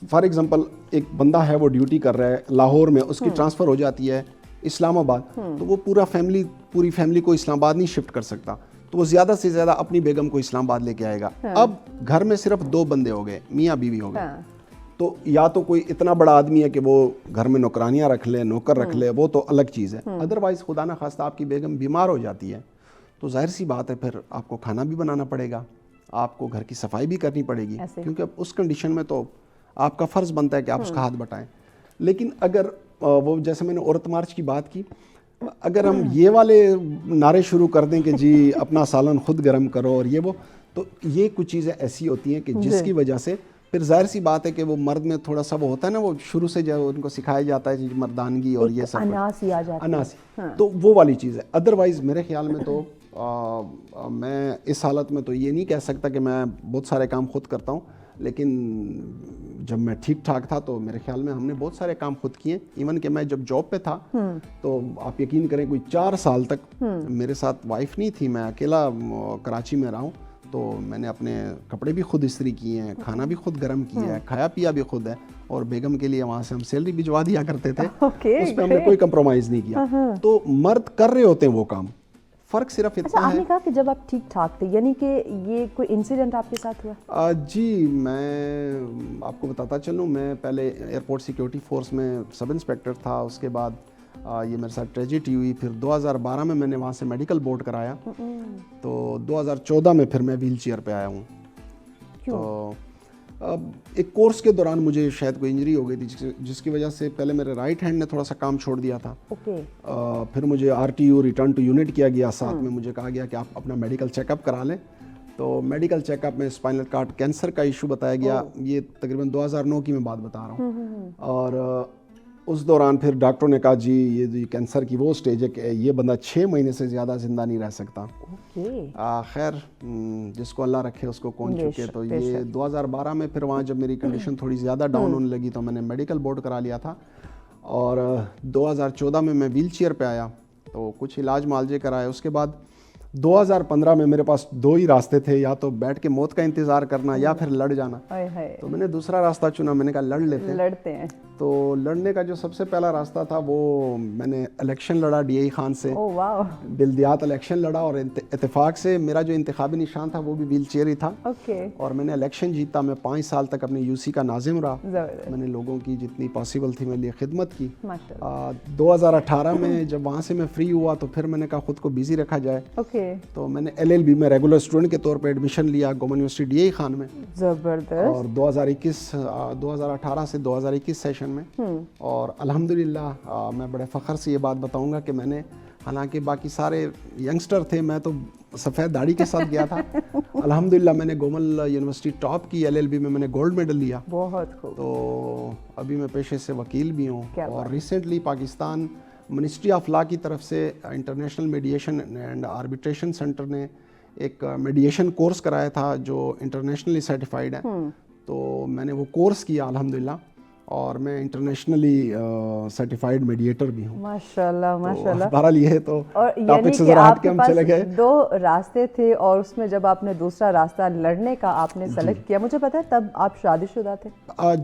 فار ایگزامپل ایک بندہ ہے وہ ڈیوٹی کر رہا ہے لاہور میں, اس کی ٹرانسفر ہو جاتی ہے اسلام آباد, تو وہ پوری فیملی کو اسلام آباد نہیں شفٹ کر سکتا, تو وہ زیادہ سے زیادہ اپنی بیگم کو اسلام آباد لے کے آئے گا. اب گھر میں صرف 2 بندے ہو گئے, میاں بیوی ہو گئے, تو یا تو کوئی اتنا بڑا آدمی ہے کہ وہ گھر میں نوکرانیاں رکھ لے, نوکر رکھ لے, وہ تو الگ چیز ہے. ادروائز خدا نہ خواستہ آپ کی بیگم بیمار ہو جاتی ہے تو ظاہر سی بات ہے پھر آپ کو کھانا بھی بنانا پڑے گا, آپ کو گھر کی صفائی بھی کرنی پڑے گی, کیونکہ اب اس کنڈیشن میں تو آپ کا فرض بنتا ہے کہ آپ اس کا ہاتھ بٹائیں. لیکن اگر وہ جیسے میں نے عورت مارچ کی بات کی, اگر ہم یہ والے نعرے شروع کر دیں کہ جی اپنا سالن خود گرم کرو اور یہ وہ, تو یہ کچھ چیزیں ایسی ہوتی ہیں کہ جس کی وجہ سے پھر ظاہر سی بات ہے کہ وہ مرد میں تھوڑا سا وہ ہوتا ہے نا, وہ شروع سے جو ان کو سکھایا جاتا ہے مردانگی اور یہ سب اناسی, تو وہ والی چیز ہے. ادروائز میرے خیال میں تو میں اس حالت میں تو یہ نہیں کہہ سکتا کہ میں بہت سارے کام خود کرتا ہوں, لیکن جب میں ٹھیک ٹھاک تھا تو میرے خیال میں ہم نے بہت سارے کام خود کیے. ایون کہ میں جب جاب پہ تھا تو آپ یقین کریں کوئی 4 سال تک میرے ساتھ وائف نہیں تھی, میں اکیلا کراچی میں رہا ہوں, تو میں نے اپنے کپڑے بھی خود استری کیے ہیں, کھانا بھی خود گرم کیا ہے, کھایا پیا بھی خود ہے, اور بیگم کے لیے وہاں سے ہم سیلری بھجوا دیا کرتے تھے, اس پہ ہم نے کوئی کمپرومائز نہیں کیا. تو مرد کر رہے ہوتے ہیں وہ کام, فرق صرف اتنا ہے. آپ نے کہا کہ جب آپ ٹھیک ٹھاک تھے, یعنی کہ یہ کوئی انسیڈنٹ آپ کے ساتھ ہوا؟ جی میں آپ کو بتاتا چلوں, میں پہلے ایئرپورٹ سیکیورٹی فورس میں سب انسپیکٹر تھا, اس کے بعد یہ میرے ساتھ ٹریجڈی ہوئی. پھر 2012 میں نے وہاں سے میڈیکل بورڈ کرایا, تو 2014 میں پھر میں ویل چیئر پہ آیا ہوں. تو ایک کورس کے دوران مجھے شاید کوئی انجری ہو گئی تھی جس کی وجہ سے پہلے میرے رائٹ ہینڈ نے تھوڑا سا کام چھوڑ دیا تھا. پھر مجھے RTU ریٹرن ٹو یونٹ کیا گیا, ساتھ میں مجھے کہا گیا کہ آپ اپنا میڈیکل چیک اپ کرا لیں. تو میڈیکل چیک اپ میں اسپائنل کارڈ کینسر کا ایشو بتایا گیا. یہ تقریباً 2009 کی میں بات بتا رہا ہوں. اور اس دوران پھر ڈاکٹروں نے کہا جی یہ کینسر کی وہ اسٹیج ہے کہ یہ بندہ 6 مہینے سے زیادہ زندہ نہیں رہ سکتا. خیر جس کو اللہ رکھے اس کو کون چکے. تو یہ 2012 میں پھر وہاں جب میری کنڈیشن تھوڑی زیادہ ڈاؤن ہونے لگی تو میں نے میڈیکل بورڈ کرا لیا تھا, اور 2014 میں ویل چیئر پہ آیا, تو کچھ علاج معالجے کرائے. اس کے بعد 2015 میں میرے پاس 2 ہی راستے تھے, یا تو بیٹھ کے موت کا انتظار کرنا یا پھر لڑ جانا. تو میں نے دوسرا راستہ چنا, میں نے کہا لڑتے ہیں. تو لڑنے کا جو سب سے پہلا راستہ تھا وہ میں نے الیکشن لڑا DI خان سے, بلدیات الیکشن لڑا, اور اتفاق سے میرا جو انتخابی نشان تھا وہ بھی ویل چیئر ہی تھا, اور میں نے الیکشن جیتا. میں 5 سال تک اپنے UC کا ناظم رہا, میں نے لوگوں کی جتنی پاسبل تھی میرے لیے خدمت کی. 2018 میں جب وہاں سے میں فری ہوا تو پھر میں نے کہا خود کو بیزی رکھا جائے, تو میں نے LLB میں ریگولر اسٹوڈنٹ کے طور پہ ایڈمیشن لیا گورنمنٹ یونیورسٹی DI خان میں. زبردست. اور 2018 سے 2021 سیشن میں, اور الحمدللہ میں بڑے فخر سے یہ بات بتاؤں گا کہ میں نے, حالانکہ باقی سارے ینگسٹر تھے, میں تو سفید داڑھی کے ساتھ گیا تھا, الحمدللہ میں نے گومل یونیورسٹی ٹاپ کی, LLB میں نے گولڈ میڈل لیا. بہت خوب. تو ابھی میں پیشے سے وکیل بھی ہوں, اور recently Pakistan ministry of law کی طرف سے international mediation and arbitration centre نے ایک میڈیشن کورس کرایا تھا جو انٹرنیشنلی سرٹیفائیڈ ہے. تو میں نے وہ کورس کیا الحمدللہ, اور میں انٹرنیشنلی سرٹیفائیڈ میڈیٹر بھی ہوں. ماشاءاللہ ماشاءاللہ. بہرحال یہ تو ٹاپک سے ذرا ہٹ کے ہم چلے گئے. 2 راستے تھے, اور اس میں جب آپ نے دوسرا راستہ لڑنے کا آپ نے سلیکٹ کیا, مجھے پتا ہے تب آپ شادی شدہ تھے؟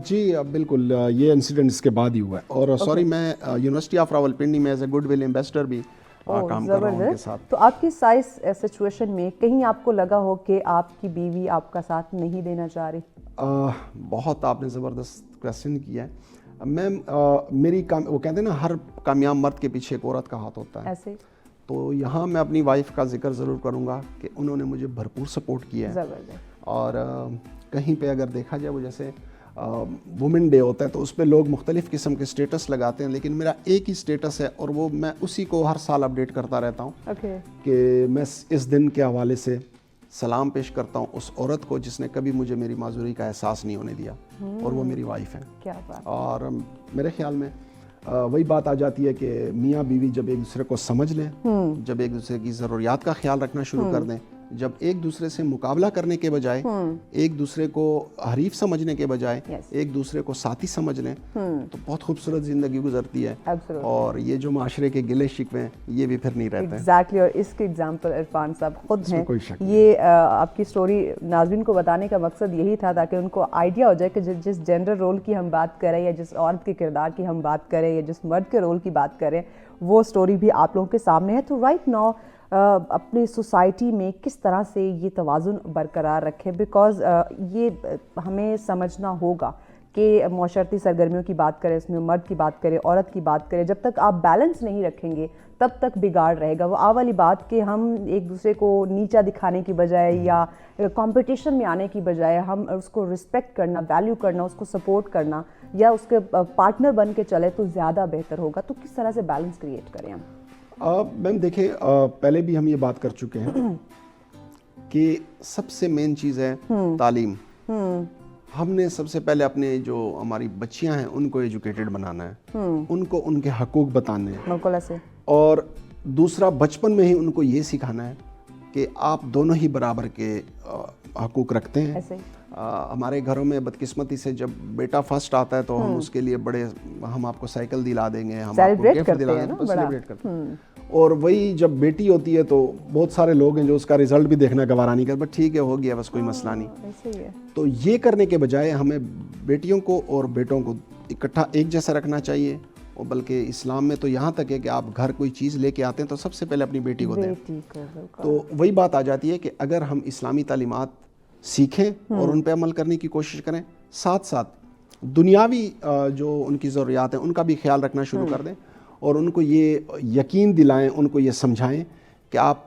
جی بالکل, یہ انسیڈنٹ اس کے بعد ہی ہوا ہے. اور سوری, میں یونیورسٹی آف راولپنڈی میں as a good will ambassador بھی کام کر رہا ہوں ان کے ساتھ. تو آپ کی سائز سچویشن میں کہیں آپ کو لگا ہو کہ آپ کی بیوی آپ کا ساتھ نہیں دینا چاہ رہی؟ بہت آپ نے زبردست کویسچن کیا ہے. میں میری وہ کہتے ہیں نا ہر کامیاب مرد کے پیچھے ایک عورت کا ہاتھ ہوتا ہے, ایسے. تو یہاں میں اپنی وائف کا ذکر ضرور کروں گا کہ انہوں نے مجھے بھرپور سپورٹ کیا ہے. اور کہیں پہ اگر دیکھا جائے, وہ جیسے وومن ڈے ہوتا ہے تو اس پہ لوگ مختلف قسم کے اسٹیٹس لگاتے ہیں, لیکن میرا ایک ہی اسٹیٹس ہے اور وہ میں اسی کو ہر سال اپڈیٹ کرتا رہتا ہوں کہ میں اس دن کے حوالے سے سلام پیش کرتا ہوں اس عورت کو جس نے کبھی مجھے میری معذوری کا احساس نہیں ہونے دیا, اور وہ میری وائف ہے. اور میرے خیال میں وہی بات آ جاتی ہے کہ میاں بیوی جب ایک دوسرے کو سمجھ لیں, جب ایک دوسرے کی ضروریات کا خیال رکھنا شروع کر دیں, جب ایک دوسرے سے مقابلہ کرنے کے بجائے ایک دوسرے کو حریف سمجھنے کے بجائے ایک دوسرے کو ساتھی سمجھ لیں, تو بہت خوبصورت زندگی گزرتی ہے. اور یہ جو معاشرے کے گلے شکوے ہیں یہ بھی پھر نہیں رہتے. ایگزیکٹلی, اور اس کے ایگزامپل عرفان صاحب خود ہیں. یہ آپ کی سٹوری ناظرین کو بتانے کا مقصد یہی تھا تاکہ ان کو آئیڈیا ہو جائے کہ جس جینڈر رول کی ہم بات کریں یا جس عورت کے کردار کی ہم بات کریں یا جس مرد کے رول کی بات کریں, وہ سٹوری بھی آپ لوگوں کے سامنے ہے. تو رائٹ ناؤ اپنی سوسائٹی میں کس طرح سے یہ توازن برقرار رکھے, بیکاز یہ ہمیں سمجھنا ہوگا کہ معاشرتی سرگرمیوں کی بات کریں, اس میں مرد کی بات کریں, عورت کی بات کریں, جب تک آپ بیلنس نہیں رکھیں گے تب تک بگاڑ رہے گا. وہ والی بات کہ ہم ایک دوسرے کو نیچا دکھانے کی بجائے یا کمپٹیشن میں آنے کی بجائے ہم اس کو رسپیکٹ کرنا, ویلیو کرنا, اس کو سپورٹ کرنا یا اس کے پارٹنر بن کے چلے تو زیادہ بہتر ہوگا. تو کس طرح سے بیلنس کریٹ کریں ہم؟ میم دیکھیں, پہلے بھی ہم یہ بات کر چکے ہیں کہ سب سے مین چیز ہے تعلیم. ہم نے سب سے پہلے اپنے جو ہماری بچیاں ہیں ان کو ایجوکیٹڈ بنانا ہے, ان کو ان کے حقوق بتانے ہیں, بالکل ایسے. اور دوسرا بچپن میں ہی ان کو یہ سکھانا ہے کہ آپ دونوں ہی برابر کے حقوق رکھتے ہیں. ہمارے گھروں میں بدقسمتی سے جب بیٹا فرسٹ آتا ہے تو ہم اس کے لیے بڑے, ہم آپ کو سائیکل دلا دیں گے, ہم آپ کو گفٹ دلا دیں گے, سیلیبریٹ کرتے ہیں. اور وہی جب بیٹی ہوتی ہے تو بہت سارے لوگ ہیں جو اس کا رزلٹ بھی دیکھنا گوارا نہیں کرتے, بس ٹھیک ہے ہو گیا بس کوئی مسئلہ نہیں. تو یہ کرنے کے بجائے ہمیں بیٹیوں کو اور بیٹوں کو اکٹھا ایک جیسا رکھنا چاہیے. اور بلکہ اسلام میں تو یہاں تک ہے کہ آپ گھر کوئی چیز لے کے آتے ہیں تو سب سے پہلے اپنی بیٹی کو دیں. تو وہی بات آ جاتی ہے کہ اگر ہم اسلامی تعلیمات سیکھیں اور ان پہ عمل کرنے کی کوشش کریں, ساتھ ساتھ دنیاوی جو ان کی ضروریات ہیں ان کا بھی خیال رکھنا شروع کر دیں, اور ان کو یہ یقین دلائیں, ان کو یہ سمجھائیں کہ آپ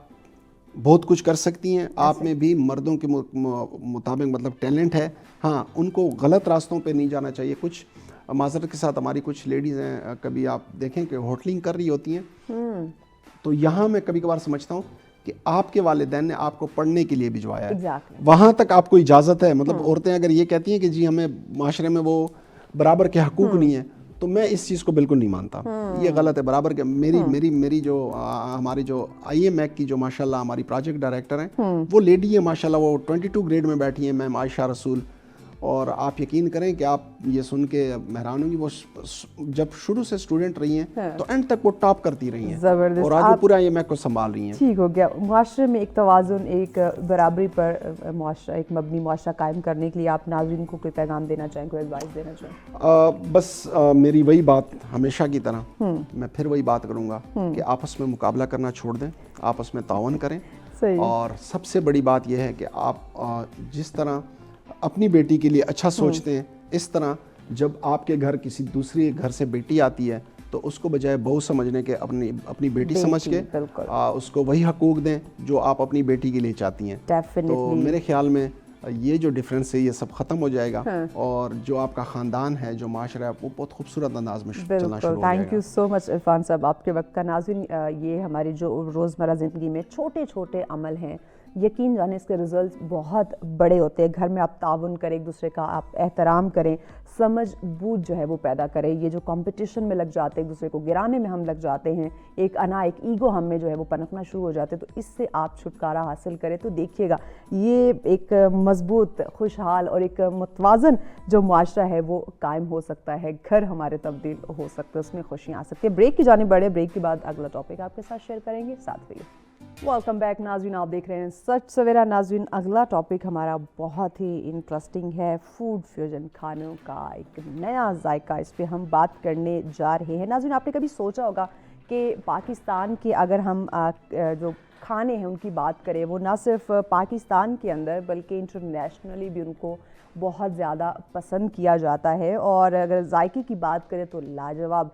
بہت کچھ کر سکتی ہیں, آپ میں بھی مردوں کے مطابق مطلب ٹیلنٹ ہے. ہاں, ان کو غلط راستوں پہ نہیں جانا چاہیے. کچھ معذرت کے ساتھ ہماری کچھ لیڈیز ہیں, کبھی آپ دیکھیں کہ ہوٹلنگ کر رہی ہوتی ہیں, تو یہاں میں کبھی کبھار سمجھتا ہوں کہ آپ کے والدین نے آپ کو پڑھنے کے لیے بھجوایا ہے, وہاں تک آپ کو اجازت ہے. مطلب عورتیں اگر یہ کہتی ہیں کہ جی ہمیں معاشرے میں وہ برابر کے حقوق نہیں ہیں, تو میں اس چیز کو بالکل نہیں مانتا, یہ غلط ہے. برابر کے میری جو ہماری جو آئی ایم ایک کی جو ماشاءاللہ ہماری پروجیکٹ ڈائریکٹر ہیں, وہ لیڈی ہے ماشاءاللہ, وہ 22 گریڈ میں بیٹھی ہیں, میم عائشہ رسول. اور آپ یقین کریں کہ آپ یہ سن کے حیران ہوں گی, وہ جب شروع سے اسٹوڈنٹ رہی ہیں تو اینڈ تک وہ ٹاپ کرتی رہی ہیں, اور آج وہ پورا یہ میک کو سنبھال رہی ہیں. ٹھیک ہو گیا. معاشرے میں ایک توازن, ایک برابری پر معاشرہ, ایک مبنی معاشرہ قائم کرنے کے لیے آپ ناظرین کو کوئی پیغام دینا چاہیں, کوئی ایڈوائس دینا چاہیں؟ بس میری وہی بات ہمیشہ کی طرح میں پھر وہی بات کروں گا کہ آپس میں مقابلہ کرنا چھوڑ دیں, آپس میں تعاون کریں. اور سب سے بڑی بات یہ ہے کہ آپ جس طرح اپنی بیٹی کے لیے اچھا سوچتے ہیں, اس طرح جب آپ کے گھر کسی دوسری گھر سے بیٹی آتی ہے تو اس کو بجائے بہو سمجھنے کے اپنی بیٹی سمجھ کے اس کو وہی حقوق دیں جو آپ اپنی بیٹی کے لیے چاہتی ہیں. تو میرے خیال میں یہ جو ڈفرینس ہے یہ سب ختم ہو جائے گا, اور جو آپ کا خاندان ہے, جو معاشرہ ہے, وہ بہت خوبصورت انداز میں چلنا شروع ہو جائے گا. تھینک یو سو مچ عرفان صاحب آپ کے وقت کا. ناظرین, یہ ہماری جو روزمرہ زندگی میں چھوٹے چھوٹے عمل ہیں, یقین جانے اس کے رزلٹس بہت بڑے ہوتے ہیں. گھر میں آپ تعاون کریں, ایک دوسرے کا آپ احترام کریں, سمجھ بوجھ جو ہے وہ پیدا کریں. یہ جو کمپٹیشن میں لگ جاتے ہیں, ایک دوسرے کو گرانے میں ہم لگ جاتے ہیں, ایک ایک ایگو ہم میں جو ہے وہ پنپنا شروع ہو جاتے ہیں, تو اس سے آپ چھٹکارا حاصل کریں. تو دیکھیے گا یہ ایک مضبوط, خوشحال اور ایک متوازن جو معاشرہ ہے وہ قائم ہو سکتا ہے. گھر ہمارے تبدیل ہو سکتے ہیں, اس میں خوشیاں آ سکتی ہیں. بریک کی جانب بڑھے, بریک کے بعد اگلا ٹاپک آپ کے ساتھ شیئر کریں گے, ساتھ رہیے. ویلکم بیک ناظرین, آپ دیکھ رہے ہیں سچ سویرا. ناظرین, اگلا ٹاپک ہمارا بہت ہی انٹرسٹنگ ہے, فوڈ فیوژن, کھانوں کا ایک نیا ذائقہ, اس پہ ہم بات کرنے جا رہے ہیں. ناظرین, آپ نے کبھی سوچا ہوگا کہ پاکستان کے اگر ہم جو کھانے ہیں ان کی بات کریں, وہ نہ صرف پاکستان کے اندر بلکہ انٹرنیشنلی بھی ان کو بہت زیادہ پسند کیا جاتا ہے. اور اگر ذائقے کی بات کریں تو لاجواب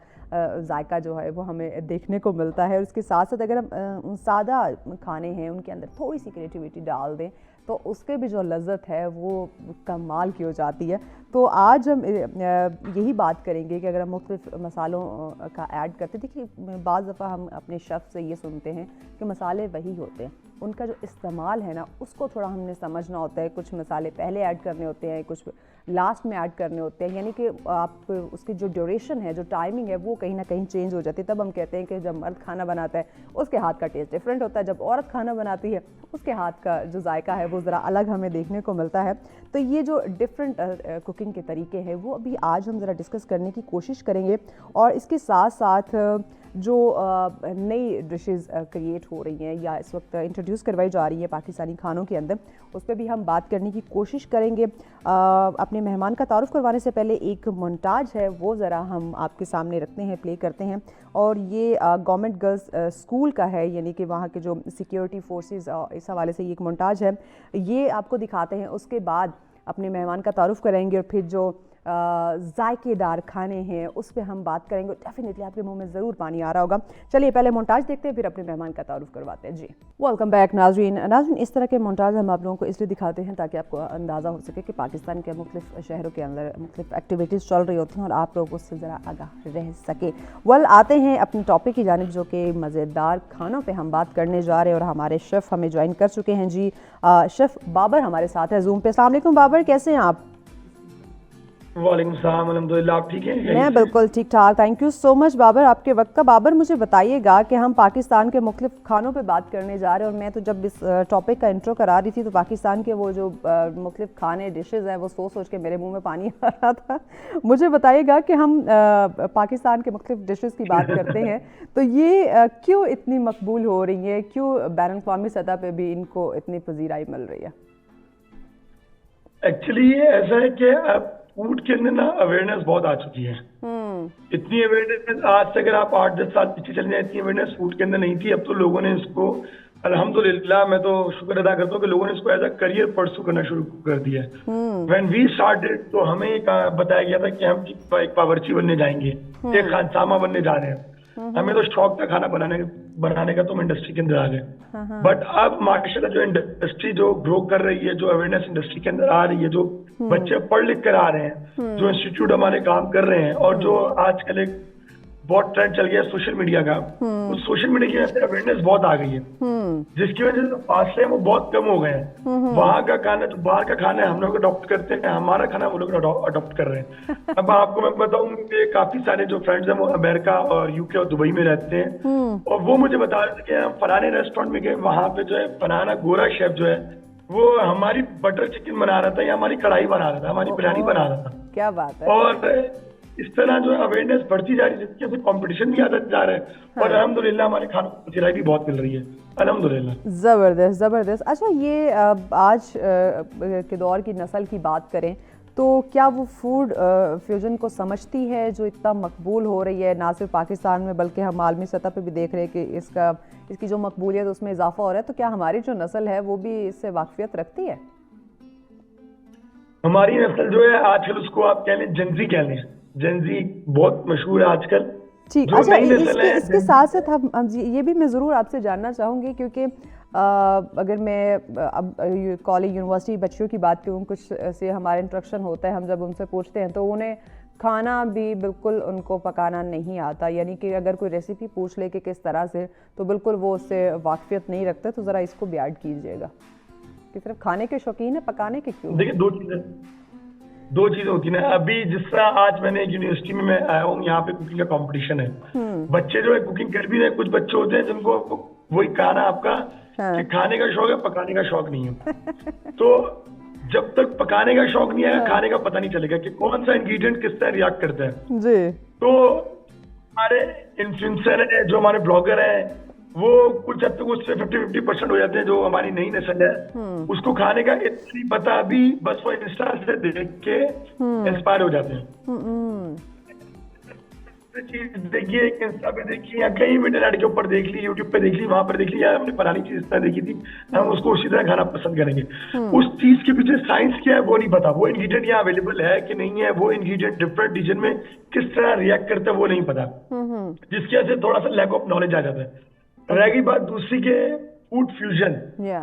ذائقہ جو ہے وہ ہمیں دیکھنے کو ملتا ہے. اور اس کے ساتھ ساتھ اگر ہم سادہ کھانے ہیں ان کے اندر تھوڑی سی کریٹیوٹی ڈال دیں تو اس کے بھی جو لذت ہے وہ کمال کی ہو جاتی ہے. تو آج ہم یہی بات کریں گے کہ اگر ہم مختلف مسالوں کا ایڈ کرتے ہیں. دیکھیے بعض دفعہ ہم اپنے شیف سے یہ سنتے ہیں کہ مسالے وہی ہوتے ہیں, ان کا جو استعمال ہے نا اس کو تھوڑا ہم نے سمجھنا ہوتا ہے. کچھ مسالے پہلے ایڈ کرنے ہوتے ہیں, کچھ لاسٹ میں ایڈ کرنے ہوتے ہیں, یعنی کہ آپ اس کی جو ڈیوریشن ہے, جو ٹائمنگ ہے وہ کہیں نہ کہیں چینج ہو جاتی ہے. تب ہم کہتے ہیں کہ جب مرد کھانا بناتا ہے اس کے ہاتھ کا ٹیسٹ ڈفرینٹ ہوتا ہے, جب عورت کھانا بناتی ہے اس کے ہاتھ کا جو ذائقہ ہے وہ ذرا الگ ہمیں دیکھنے کو ملتا ہے. تو یہ جو ڈفرینٹ کوکنگ کے طریقے ہیں وہ ابھی آج ہم ذرا ڈسکس کرنے کی کوشش کریں گے, اور اس کے ساتھ ساتھ جو نئی ڈشز کریٹ ہو رہی ہیں یا اس وقت انٹروڈیوس کروائی جا رہی ہیں پاکستانی کھانوں کے اندر, اس پہ بھی ہم بات کرنے کی کوشش کریں گے. اپنے مہمان کا تعارف کروانے سے پہلے ایک مونٹاج ہے وہ ذرا ہم آپ کے سامنے رکھتے ہیں, پلے کرتے ہیں, اور یہ گورنمنٹ گرلز اسکول کا ہے, یعنی کہ وہاں کے جو سیکیورٹی فورسز, اس حوالے سے یہ ایک مونٹاج ہے, یہ آپ کو دکھاتے ہیں. اس کے بعد اپنے مہمان کا تعارف کریں گے اور پھر جو ذائقے دار کھانے ہیں اس پہ ہم بات کریں گے. ڈیفینیٹلی آپ کے منہ میں ضرور پانی آ رہا ہوگا. چلیے پہلے مونٹاج دیکھتے ہیں, پھر اپنے مہمان کا تعارف کرواتے ہیں. جی ویلکم بیک ناظرین. اس طرح کے مونٹاج ہم آپ لوگوں کو اس لیے دکھاتے ہیں تاکہ آپ کو اندازہ ہو سکے کہ پاکستان کے مختلف شہروں کے اندر مختلف ایکٹیویٹیز چل رہی ہوتی ہیں اور آپ لوگوں سے ذرا آگاہ رہ سکے. آتے ہیں اپنی ٹاپک کی جانب, جو کہ مزیدار کھانوں پہ ہم بات کرنے جا رہے ہیں, اور ہمارے شیف ہمیں جوائن کر چکے ہیں. جی شیف بابر ہمارے ساتھ ہے زوم پہ. السلام علیکم بابر, کیسے ہیں آپ؟ وعلیکم السلام, الحمدللہ, آپ ٹھیک ہیں؟ میں بالکل ٹھیک ٹھاک, تھینک یو سو مچ بابر آپ کے وقت کا. بابر مجھے بتائیے گا کہ ہم پاکستان کے مختلف کھانوں پہ بات کرنے جا رہے ہیں, اور میں تو جب اس ٹاپک کا انٹرو کرا رہی تھی تو پاکستان کے وہ جو مختلف کھانے ڈشز ہیں وہ سوچ کے میرے منہ میں پانی آ رہا تھا. مجھے بتائیے گا کہ ہم پاکستان کے مختلف ڈشز کی بات کرتے ہیں تو یہ کیوں اتنی مقبول ہو رہی ہیں, کیوں بین الاقوامی سطح پہ بھی ان کو اتنی پذیرائی مل رہی ہے؟ ایکچولی یہ ایسا ہے کہ اب فوڈ کے اندر نا اویئرنیس بہت آ چکی ہے. اتنی اویئرنیس آج سے اگر آپ 8-10 سال پیچھے چلے جائیں, اتنی اویئرنیس فوڈ کے اندر نہیں تھی. اب تو لوگوں نے اس کو الحمدللہ, میں تو شکر ادا کرتا ہوں کہ لوگوں نے اس کو ایز اے کریئر پرسو کرنا شروع کر دیا ہے. وین وی اسٹارٹڈ تو ہمیں بتایا گیا تھا کہ ہم ایک باورچی بننے جائیں گے, ایک خانسامہ بننے جا رہے ہیں. ہمیں تو شوق تھا کھانا بنانے کا, تو ہم انڈسٹری کے اندر آ گئے. بٹ اب ماشاءاللہ جو انڈسٹری جو گرو کر رہی ہے, جو اویئرنیس انڈسٹری کے اندر آ رہی ہے, جو بچے پڑھ لکھ کر آ رہے ہیں, جو انسٹیٹیوٹ ہمارے کام کر رہے ہیں, اور جو آج کل ایک بہت ٹرینڈ چل گیا ہے سوشل میڈیا کا, اس سوشل میڈیا کی وجہ سے اویئرنیس بہت آ گئی ہے, جس کی وجہ سے فاصلے وہ بہت کم ہو گئے ہیں. وہاں کا کھانا جو باہر کا کھانا ہے ہم لوگ اڈاپٹ کرتے ہیں, ہمارا کھانا وہ لوگ اڈاپٹ کر رہے ہیں. اب آپ کو میں بتاؤں کہ کافی سارے جو فرینڈز ہیں وہ امریکہ اور یو کے اور دبئی میں رہتے ہیں, اور وہ مجھے بتا رہے تھے کہ ہم فلانے ریسٹورینٹ میں گئے, وہاں پہ جو ہے فلانا گورا شیف جو ہے وہ ہماری بٹر چکن بنا رہا تھا, یا ہماری کڑھائی بنا رہا تھا, ہماری بریانی بنا رہا تھا. کیا بات ہے. اور اس طرح جو اویئرنیس بڑھتی جا رہی ہے, جس کی وجہ سے کمپٹیشن بھی آتا جا رہا ہے, اور الحمدللہ ہمارے کھانوں کو پذیرائی بھی بہت مل رہی ہے الحمدللہ. زبردست زبردست. اچھا یہ آج کے دور کی نسل کی بات کریں تو کیا وہ فوڈ فیوژن کو سمجھتی ہے جو اتنا مقبول ہو رہی ہے, نہ صرف پاکستان میں بلکہ ہم عالمی سطح پہ بھی دیکھ رہے ہیں کہ اس کی جو مقبولیت اس میں اضافہ ہو رہا ہے, تو کیا ہماری جو نسل ہے وہ بھی اس سے واقفیت رکھتی ہے؟ ہماری نسل جو ہے آج کل اس کو آپ کہہ لیں جنزی کہہ لیں, جنزی بہت مشہور ہے آج کل. ٹھیک, اچھا اس کے ساتھ ساتھ ہم یہ بھی میں ضرور آپ سے جاننا چاہوں گی, کیونکہ اگر میں اب کالج یونیورسٹی بچیوں کی بات کروں, کچھ سے ہمارا انٹریکشن ہوتا ہے, ہم جب ان سے پوچھتے ہیں تو انہیں کھانا بھی بالکل ان کو پکانا نہیں آتا, یعنی کہ اگر کوئی ریسیپی پوچھ لے کہ کس طرح سے تو بالکل وہ اس سے واقفیت نہیں رکھتے. تو ذرا اس کو بھی ایڈ کیجیے گا کہ صرف کھانے کے شوقین ہے, پکانے کے کیوں؟ دیکھیں دو چیزیں ہوتی ہیں. ابھی جس طرح آج میں نے یونیورسٹی میں آیا ہوں, یہاں پہ کوکنگ کا کمپٹیشن ہے, بچے جو ہے کوکنگ کر بھی رہے ہیں, کچھ بچے ہوتے ہیں جن کو وہی کھانا آپ کا کہ کھانے کا شوق ہے, پکانے کا شوق نہیں ہے. تو جب تک پکانے کا شوق نہیں آئے کھانے کا پتہ نہیں چلے گا کہ کون سا انگریڈینٹ کس طرح ریاکٹ کرتا ہے. جی تو ہمارے انفلوئنسر ہیں, جو ہمارے بلاگر ہیں, وہ کچھ حد تک اس سے 50% ہو جاتے ہیں. جو ہماری نئی نسل ہے اس کو کھانے کا اتنی پتا بھی, بس وہ انسٹا سے دیکھ کے انسپائر ہو جاتے ہیں. چیز دیکھیے, انسٹا پہ دیکھی, یا کہیں بھی انٹرنیٹ کے اوپر دیکھ لی, یوٹیوب پہ دیکھ لی, وہاں پر دیکھ لی, یا ہم نے پرانی چیز اس طرح دیکھی تھی, ہم اس کو اسی طرح کھانا پسند کریں گے. اس چیز کے پیچھے سائنس کیا ہے وہ نہیں پتا, وہ انگریڈینٹ یہاں اویلیبل ہے کہ نہیں ہے, وہ انگریڈینٹ ڈفرنٹ ریجن میں کس طرح ریئیکٹ کرتا ہے وہ نہیں پتا, جس کی وجہ سے تھوڑا سا لیک آف نالج آ جاتا ہے. رہ گئی بات دوسری کے فوڈ فیوژن.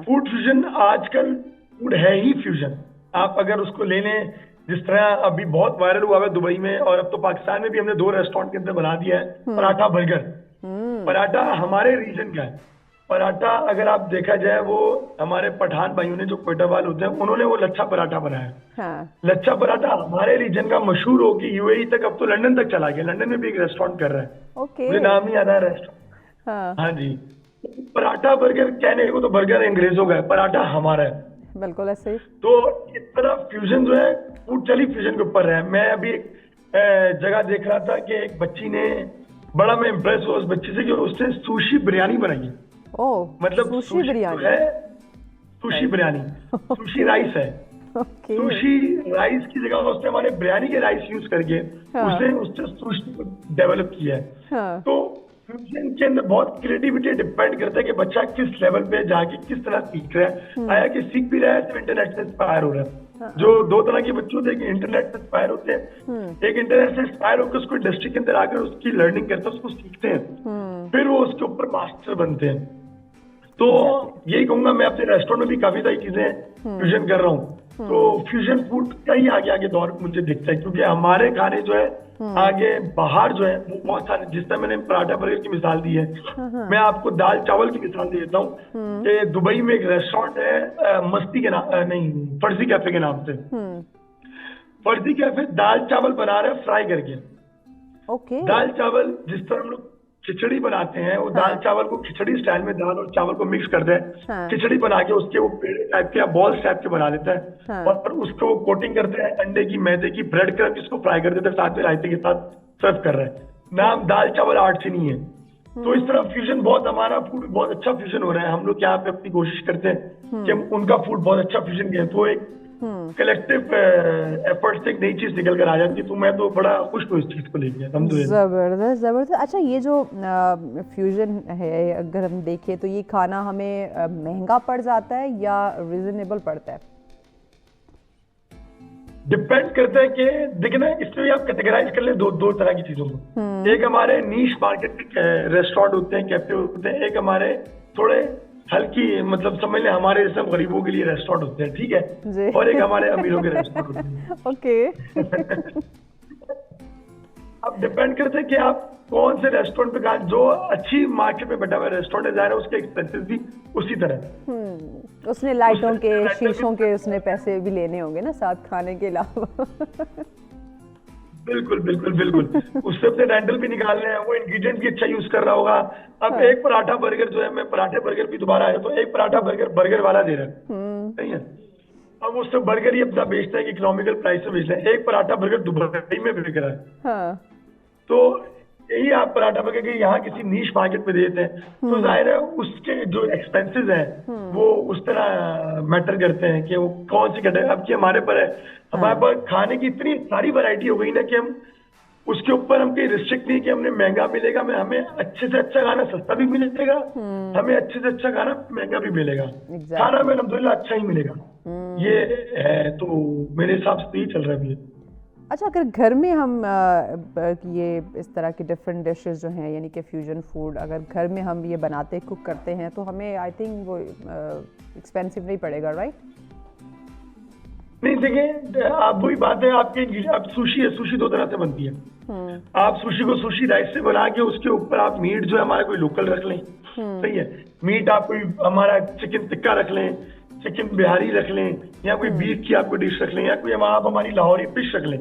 فوڈ فیوژن آج کل फूड है ही फ्यूजन। आप अगर उसको ले लें, जिस तरह अभी बहुत वायरल हुआ है दुबई में, और अब तो पाकिस्तान में भी हमने 2 रेस्टोरेंट के अंदर बना दिया है पराठा बर्गर। पराठा हमारे रीजन का है। पराठा अगर आप देखा जाए, वो हमारे पठान भाइयों ने जो कोयटा वाले होते हैं, उन्होंने वो लच्छा पराठा बनाया। हाँ, लच्छा पराठा हमारे रीजन का मशहूर हो कि यूएई तक, अब तो लंदन तक चला गया। लंदन में भी एक रेस्टोरेंट कर रहा है, ओके, मुझे नाम नहीं याद है रेस्टोरेंट। हाँ, हाँ जी। पराठा बर्गर कहने को तो बर्गर अंग्रेजों का है, पराठा हमारा है। बिल्कुल ऐसे ही। तो इस तरह फ्यूजन जो है, फूड चली फ्यूजन के ऊपर है। मैं अभी एक जगह देख रहा था कि एक बच्ची ने, बड़ा मैं इम्प्रेस हुआ उस बच्ची से कि उसने सुशी बिरयानी बनाई है। ओह, मतलब सुशी बिरयानी है, सुशी बिरयानी, सुशी राइस है। ओके, सुशी राइस की जगह उसने हमारे बिरयानी के राइस यूज करके हाँ। उसने सुशी को डेवलप किया है। हाँ, तो फ्यूजन के अंदर बहुत क्रिएटिविटी डिपेंड करता है कि बच्चा किस लेवल पे जाके किस तरह सीख रहा है। आया कि सीख भी रहा है तो इंटरनेट से इंस्पायर हो रहा है। जो 2 तरह के बच्चे होते हैं, कि इंटरनेट से इंस्पायर होते हैं, एक इंटरनेट से इंस्पायर होकर उसको इंडस्ट्री के अंदर आकर उसकी लर्निंग करते हैं, उसको सीखते हैं, फिर वो उसके ऊपर मास्टर बनते हैं। तो यही कहूंगा, मैं अपने रेस्टोरेंट में भी काफी सारी चीजें फ्यूजन कर रहा हूँ। तो फ्यूजन फूड का ही आगे आगे दौर मुझे दिखता है, क्योंकि हमारे खाने जो है आगे बाहर जो है वो बहुत सारे, जिस तरह मैंने पराठा बर्गर की मिसाल दी है, मैं आपको दाल चावल की मिसाल दे देता हूँ कि दुबई में एक रेस्टोरेंट है, मस्ती के नाम, नहीं, फर्जी कैफे के नाम से। फर्जी कैफे दाल चावल बना रहे हैं फ्राई करके। ओके, दाल चावल जिस तरह हम लोग खिचड़ी बनाते हैं, वो दाल चावल को खिचड़ी स्टाइल में दाल और चावल को मिक्स कर दे, हाँ। खिचड़ी बना के उसके वो पेड़े टाइप के या बॉल्स टाइप के बना देता है, हाँ। और उसको कोटिंग करते हैं अंडे की, मैदे की, ब्रेड क्रम्ब, इसको फ्राई कर देते हैं, साथ में रायते के साथ सर्व कर रहे हैं। नाम दाल चावल आर्ट से नहीं है। तो इस तरह फ्यूजन बहुत, हमारा फूड बहुत अच्छा फ्यूजन हो रहा है। हम लोग यहाँ पे अपनी कोशिश करते हैं कि हम उनका फूड बहुत अच्छा फ्यूजन करें, तो एक कलेक्टिव एफर्ट से एक नई चीज निकल कर आ जाती है। तो मैं तो बड़ा खुश हूँ इस चीज को लेकर। जबरदस्त जबरदस्त। अच्छा, ये जो फ्यूजन है, अगर हम देखें तो ये खाना हमें महंगा पड़ जाता है या रिजनेबल पड़ता है? डिपेंड करता है कि देखिए ना, इसमें भी आप कैटेगराइज कर ले दो तरह की चीजों को। एक हमारे नीश मार्केट रेस्टोरेंट होते हैं, कैफे होते हैं। एक हमारे थोड़े हल्की, मतलब समझ लें हमारे जैसे गरीबों के लिए रेस्टोरेंट होते हैं, ठीक है, और एक हमारे अमीरों के रेस्टोरेंट होते हैं। ओके, अब डिपेंड करता है कि आप कौन से रेस्टोरेंट पे खाएं। जो अच्छी मार्केट में बैठा हुआ रेस्टोरेंट है, उसके एक्सपेंसेस भी उसी तरह। उसने लाइटों के, शीशों के उसने पैसे भी लेने होंगे ना साथ, खाने के अलावा। बिल्कुल बिल्कुल बिल्कुल, उससे अपने रेंटल भी निकालने हैं, वो इंग्रेडिएंट भी अच्छा यूज कर रहा होगा। अब एक पराठा बर्गर जो है, मैं पराठे बर्गर भी दोबारा आया, तो एक पराठा बर्गर वाला दे रहा है, सही है। अब उससे बर्गर ही अपना बेचता है कि इकोनॉमिकल प्राइस में बेचता है। एक पराठा बर्गर दुबई में बिक रहा है। हाँ, तो यही आप पराठा बर्गर के यहाँ किसी नीश मार्केट में देते हैं, तो जाहिर है उसके जो एक्सपेंसेस हैं वो उस तरह मैटर करते हैं कि वो कौन सी कैटेगरी। अब कि हमारे पर है, हमारे पास खाने की इतनी सारी वैरायटी हो गई ना कि हम उसके ऊपर हम कहीं रिस्ट्रिक्ट नहीं कि हमने महंगा मिलेगा, हमें अच्छे से अच्छा खाना सस्ता भी मिलेगा, हमें अच्छे से अच्छा खाना महंगा भी मिलेगा। खाना में अल्हम्दुलिल्लाह अच्छा ही मिलेगा, ये है। तो मेरे हिसाब से यही चल रहा है अभी। अच्छा, अगर घर में हम ये इस तरह की डिफरेंट डिशेस जो हैं, यानी कि फ्यूजन फूड, अगर घर में हम ये बनाते कुक करते हैं तो हमें आई थिंक वो एक्सपेंसिव नहीं पड़ेगा, राइट? नहीं, देखिए आप वही बात है, आपके अब सुशी है, सुशी 2 तरह से बनती है। आप सुशी को सुशी राइस से बना के उसके ऊपर आप मीट जो है हमारा कोई लोकल रख लें, सही है। मीट आप कोई हमारा चिकन टिक्का रख लें, चिकन बिहारी रख लें, या कोई बीफ की आपको डिश रख लें, या कोई आप हमारी लाहौरी फिश रख लें,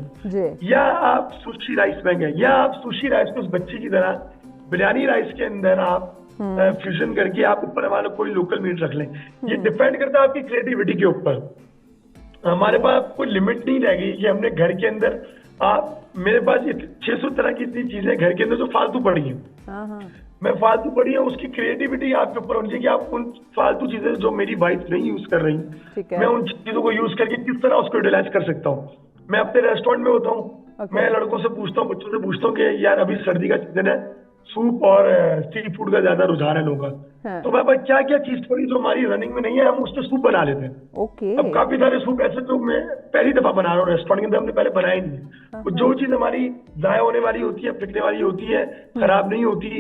या आप सुशी राइस में गए, या आप सुशी राइस को उस बच्ची की तरह बिरयानी राइस के अंदर आप फ्यूजन करके आप ऊपर हमारा कोई लोकल मीट रख लें। ये डिपेंड करता है आपकी क्रिएटिविटी के ऊपर। हमारे पास कोई लिमिट नहीं रह गई कि हमने घर के अंदर, आप मेरे पास 600 तरह की इतनी चीजें घर के अंदर जो फालतू पड़ी हैं, मैं फालतू पड़ी है, उसकी क्रिएटिविटी आपके ऊपर होनी चाहिए कि आप उन फालतू चीजें जो मेरी वाइफ नहीं यूज कर रही, मैं उन चीजों को यूज करके किस तरह उसको यूटिलाइज कर सकता हूँ। मैं अपने रेस्टोरेंट में होता हूँ, मैं लड़कों से पूछता हूँ, बच्चों से पूछता हूँ कि यार अभी सर्दी का सीजन है, सूप और सी फूड का ज्यादा रुझान है लोगों का, तो भाई क्या क्या चीज पड़ी जो हमारी रनिंग में नहीं है, हम उससे सूप बना लेते हैं। अब काफी सारे सूप ऐसे जो मैं पहली दफा बना रहा हूँ रेस्टोरेंट के अंदर, हमने पहले बनाया नहीं। तो जो चीज हमारी जाया होने वाली होती है, फिकने वाली होती है, खराब नहीं होती,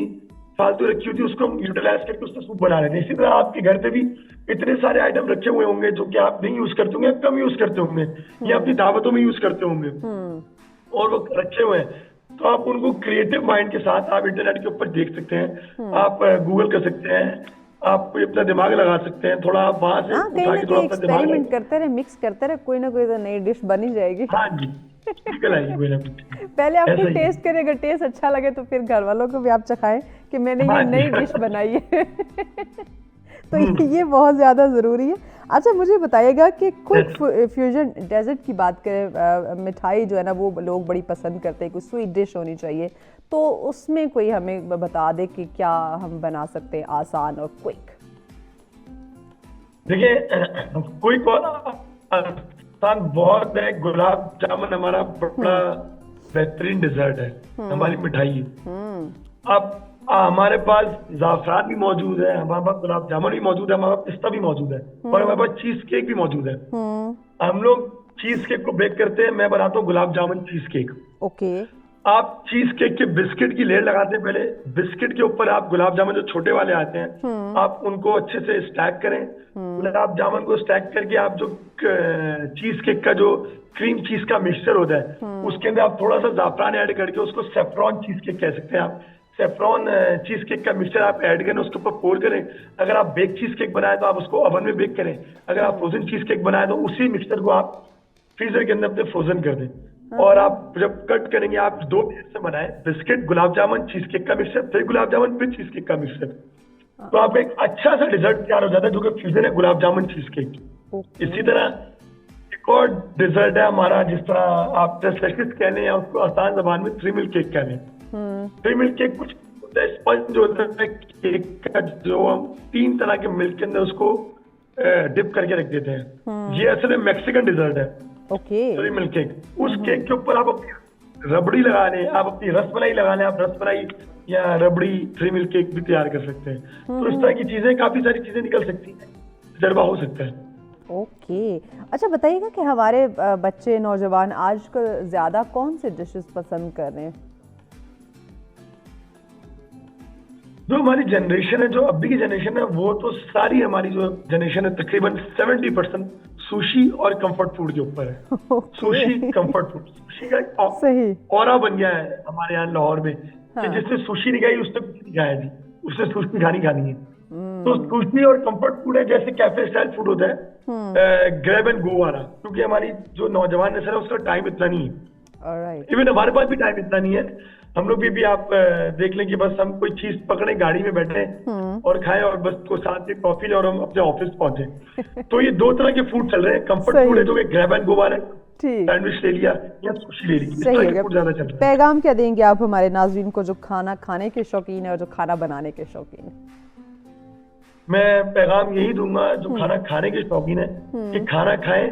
फालतू रखी होती है उसको हम यूटिलाइज करके उससे सूप बना लेते हैं। इसी तरह आपके घर पे भी इतने सारे आइटम रखे हुए होंगे जो कि आप नहीं यूज करते होंगे, कम यूज करते होंगे या अपनी दावतों में यूज करते होंगे और वो रखे हुए हैं, तो आप उनको क्रिएटिव माइंड के साथ आप इंटरनेट के ऊपर देख सकते हैं, आप गूगल कर सकते हैं, आप कोई अपना दिमाग लगा सकते हैं, थोड़ा आप वहां से हाँ, कहीं उठा ना के कहीं थोड़ा अपना दिमाग एक्सपेरिमेंट करते रहे, मिक्स करते रहे, कोई ना कोई तो नई डिश बनी जाएगी। हाँ जी, निकल आएगी कोई ना कोई। पहले ऐसा आपको ही है। टेस्ट करें, अगर टेस्ट अच्छा लगे तो फिर घर वालों को भी आप चखाएं कि मैंने ये हाँ जी, नई डिश बनाई है। तो ये बहुत ज़्यादा ज़रूरी है। अच्छा मुझे बताइएगा कि क्विक फ्यूजन डेजर्ट की बात करें, मिठाई जो है ना वो लोग बड़ी पसंद करते हैं, कोई स्वीट डिश होनी चाहिए, तो उसमें कोई हमें बता दे कि क्या हम बना सकते हैं आसान और क्विक। देखिए कोई आसान बहुत है, गुलाब जामुन हमारा बड़ा बेहतरीन डिजर्ट है, हमारी मिठाई है। अब हमारे पास ज़ाफ़रान भी मौजूद है, हमारे पास गुलाब जामुन भी मौजूद है, हमारे पास पिस्ता भी मौजूद है और हमारे पास चीज केक भी मौजूद है। हम लोग चीज केक को बेक करते हैं, मैं बनाता हूँ gulab jamun cheese cake. Okay. आप चीज केक के बिस्किट की लेयर लगाते हैं, पहले बिस्किट के ऊपर आप गुलाब जामुन जो छोटे वाले आते हैं आप उनको अच्छे से स्टैक करें। गुलाब जामुन को स्टैक करके आप जो चीज केक का जो क्रीम चीज का मिक्सचर होता है उसके अंदर आप थोड़ा सा ज़ाफ़रान ऐड करके उसको सेफ्रॉन चीज केक कह सकते हैं आप। सेफ्रॉन चीज केक का मिक्सचर आप ऐड करें, उसके ऊपर पोर करें। अगर आप बेक चीज केक बनाए तो आप उसको ओवन में बेक करें, अगर आप फ्रोजन चीज केक बनाए तो उसी मिक्सचर को आप फ्रीजर के अंदर अपने फ्रोजन कर दें। और आप जब कट करेंगे आप 2 लेयर से बनाएं, biscuit, gulab jamun, cheese cake का मिक्सचर, फिर गुलाब जामुन, फिर चीज केक का मिक्सचर, तो आपका एक अच्छा सा डिजर्ट तैयार हो जाता है जो कि फ्यूजन है गुलाब जामुन चीज केक। इसी तरह एक और डिजर्ट है हमारा, जिस तरह आप स्पेशलिस्ट कह लें या उसको आसान जबान में 3 मिल्क केक कह लें। 3 मिल्क केक कुछ स्पंज जो होता है केक का, जो हम 3 तरह के मिल्क के अंदर उसको डिप करके रख देते हैं। ये असल में मैक्सिकन डिजर्ट है। ओके। 3 मिल्क केक, उस केक के ऊपर आप अपनी रबड़ी लगा लें, आप अपनी रसमलाई लगा लें, आप रसमलाई या रबड़ी 3 मिल्क केक भी तैयार कर सकते हैं। तो इस तरह की चीजें, काफी सारी चीजें निकल सकती हैं, तजर्बा हो सकता है। ओके। अच्छा बताइएगा कि हमारे बच्चे नौजवान आजकल ज़्यादा कौन से डिशेस पसंद कर रहे हैं? जो हमारी जनरेशन है, जो अभी की जनरेशन है, वो तो सारी हमारी जो जनरेशन है तकरीबन 70% सुशी और कंफर्ट फूड के ऊपर है। सुशी, कंफर्ट फूड, सुशी का सही ऑरा बन गया है हमारे यहाँ लाहौर में कि जिसने सुशी नहीं खाई उसने कुछ नहीं खाया जी, उसने सुशी खानी है। तो सुशी और कंफर्ट फूड है, जैसे कैफे स्टाइल फूड होता है, ग्रैब एंड गो वाला, क्योंकि हमारी जो नौजवान नस्ल है उसका टाइम इतना नहीं है। ऑलराइट। इवन हमारे पास भी टाइम इतना नहीं है। हम लोग भी आप देख लें कि बस हम कोई चीज पकड़े, गाड़ी में बैठे और खाएं और बस को साथ में कॉफी और हम अपने ऑफिस पहुंचे। तो ये 2 तरह के फूड चल रहे हैं। कंफर्ट फूड है जो कि ग्रैब एंड गो वाला है, ठीक, सैंडविच ले लिया या सुशी ले ली, इस सही तरह के है। फूड ज्यादा चल रहे हैं। पैगाम क्या देंगे आप हमारे नाज़रीन को जो खाना खाने के शौकीन है और जो खाना बनाने के शौकीन है? मैं पैगाम यही दूंगा जो खाना खाने के शौकीन है कि खाना खाएं,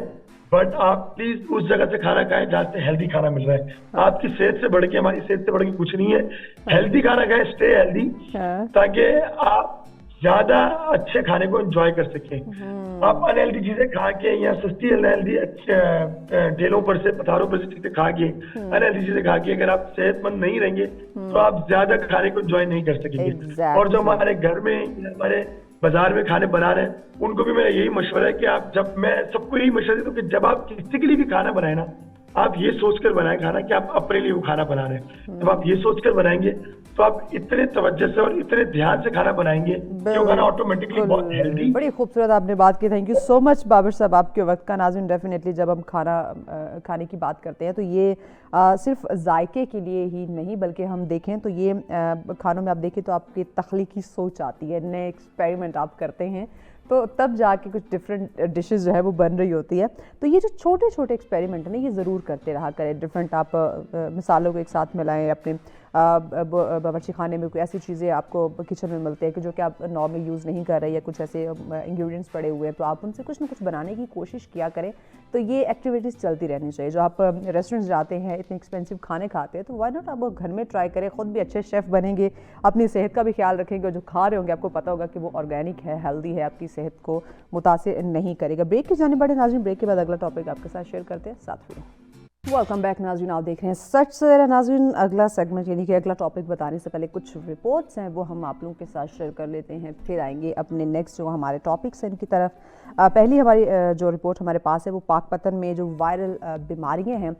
बट आप प्लीज उस जगह से खाना खाएं जहाँ से हेल्दी खाना मिल रहा है। आपकी सेहत से बढ़ के, हमारी सेहत से बढ़ के कुछ नहीं है। हेल्दी खाना खाएं, स्टे हेल्दी, ताकि आप ज्यादा अच्छे खाने को एंजॉय कर सकें। आप अनहेल्दी चीजें खा के या सस्ती अनहेल्दी ठेलों पर से, पथारों पर से चीजें खा के, अनहेल्दी चीजें खा के अगर आप सेहतमंद नहीं रहेंगे तो आप ज्यादा खाने को एंजॉय नहीं कर सकेंगे। और जो हमारे घर में, हमारे बाजार में खाने बना रहे हैं, उनको भी मेरा यही मशवरा है कि आप, जब मैं सबको यही मशवरा देता हूँ कि जब आप किसी के लिए भी खाना बनाए ना, आप ये सोचकर बनाएं खाना कि आप अपने लिए वो खाना बना रहे हैं। जब आप ये सोचकर बनाएंगे तो आप इतने तवज्जो से और इतने ध्यान से खाना बनाएंगे कि वो खाना ऑटोमेटिकली बहुत हेल्दी। बड़ी खूबसूरत आपने बात की, thank you so much Babar साहब आपके वक्त का। नाज़रीन डेफिनेटली जब हम खाने की बात करते हैं तो ये सिर्फ जायके के लिए ही नहीं, बल्कि हम देखें तो ये खानों में आप देखें तो आपकी तख्लीकी सोच आती है, नए एक्सपेरिमेंट आप करते हैं, तो तब जाके कुछ डिफरेंट डिशेस जो है वो बन रही होती है। तो ये जो छोटे छोटे एक्सपेरिमेंट हैं ना, ये ज़रूर करते रहा करें। डिफरेंट आप मिसालों को एक साथ मिलाएं। अपने बावर्ची खाने में कोई ऐसी चीज़ें आपको किचन में मिलती है कि जो कि आप नॉर्मल यूज़ नहीं कर रहे, या कुछ ऐसे इंग्रेडिएंट्स पड़े हुए हैं, तो आप उनसे कुछ ना कुछ बनाने की कोशिश किया करें। तो ये एक्टिविटीज़ चलती रहनी चाहिए। जो आप रेस्टोरेंट्स जाते हैं, इतने एक्सपेंसिव खाने खाते हैं, तो वाई नॉट आप वो घर में ट्राई करें। ख़ुद भी अच्छे शेफ़ बनेंगे, अपनी सेहत का भी ख्याल रखेंगे, और जो खा रहे होंगे आपको पता होगा कि वो ऑर्गेनिक है, हेल्दी है, आपकी सेहत को मुतासिर नहीं करेगा। ब्रेक की जाने बढ़े नाज़रीन, ब्रेक के बाद अगला टॉपिक आपके साथ शेयर करते हैं, साथ में। वेलकम बैक नाज़रीन, आप देख रहे हैं सच सवेरा। नाज़रीन, अगला सेगमेंट यानी कि अगला टॉपिक बताने से पहले कुछ रिपोर्ट्स हैं वो हम आप लोगों के साथ शेयर कर लेते हैं, फिर आएंगे अपने नेक्स्ट जो हमारे टॉपिक्स हैं इनकी तरफ। पहली हमारी जो रिपोर्ट हमारे पास है वो पाकपतन में जो वायरल बीमारियाँ हैं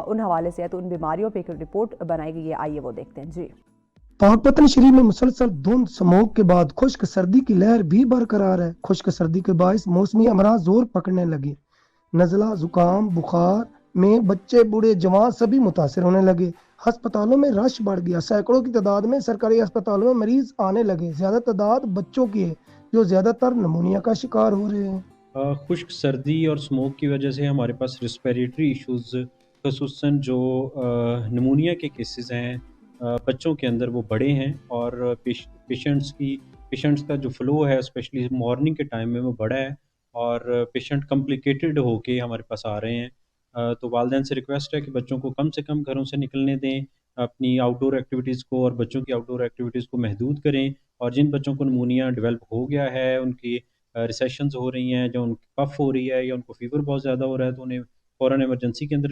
उन हवाले से है, तो उन बीमारियों पर एक रिपोर्ट बनाई गई है, आइए वो देखते हैं जी। पाकपतन शरीफ में मुसलसल धुंध स्मोक के बाद खुश्क सर्दी की लहर भी बरकरार है। खुश्क सर्दी के बायस मौसमी अमराज जोर पकड़ने लगे। नज़ला, जुकाम, बुखार में बच्चे, बूढ़े, जवान सभी मुतासिर होने लगे। अस्पतालों में रश बढ़ गया। सैकड़ों की तादाद में सरकारी अस्पतालों में मरीज आने लगे। ज्यादा तादाद बच्चों की है जो ज्यादातर नमूनिया का शिकार हो रहे हैं। खुश्क सर्दी और स्मोक की वजह से हमारे पास रिस्पिरेटरी इश्यूज़, ख़ुसूसन जो नमूनिया के केसेस हैं बच्चों के अंदर वो बड़े हैं, और पेशेंट्स का जो फ़्लो है स्पेशली मॉर्निंग के टाइम में वो बड़ा है, और पेशेंट कॉम्प्लिकेटेड होके हमारे पास आ रहे हैं। तो वालिदैन से रिक्वेस्ट है कि बच्चों को कम से कम घरों से निकलने दें, अपनी आउटडोर एक्टिविटीज़ को और बच्चों की आउटडोर एक्टिविटीज़ को महदूद करें, और जिन बच्चों को नमूनिया डेवलप हो गया है, उनकी रिसेशंस हो रही हैं, जो उनकी कफ़ हो रही है या उनको फ़ीवर बहुत ज़्यादा हो रहा है, तो उन्हें फ़ौरन इमरजेंसी के अंदर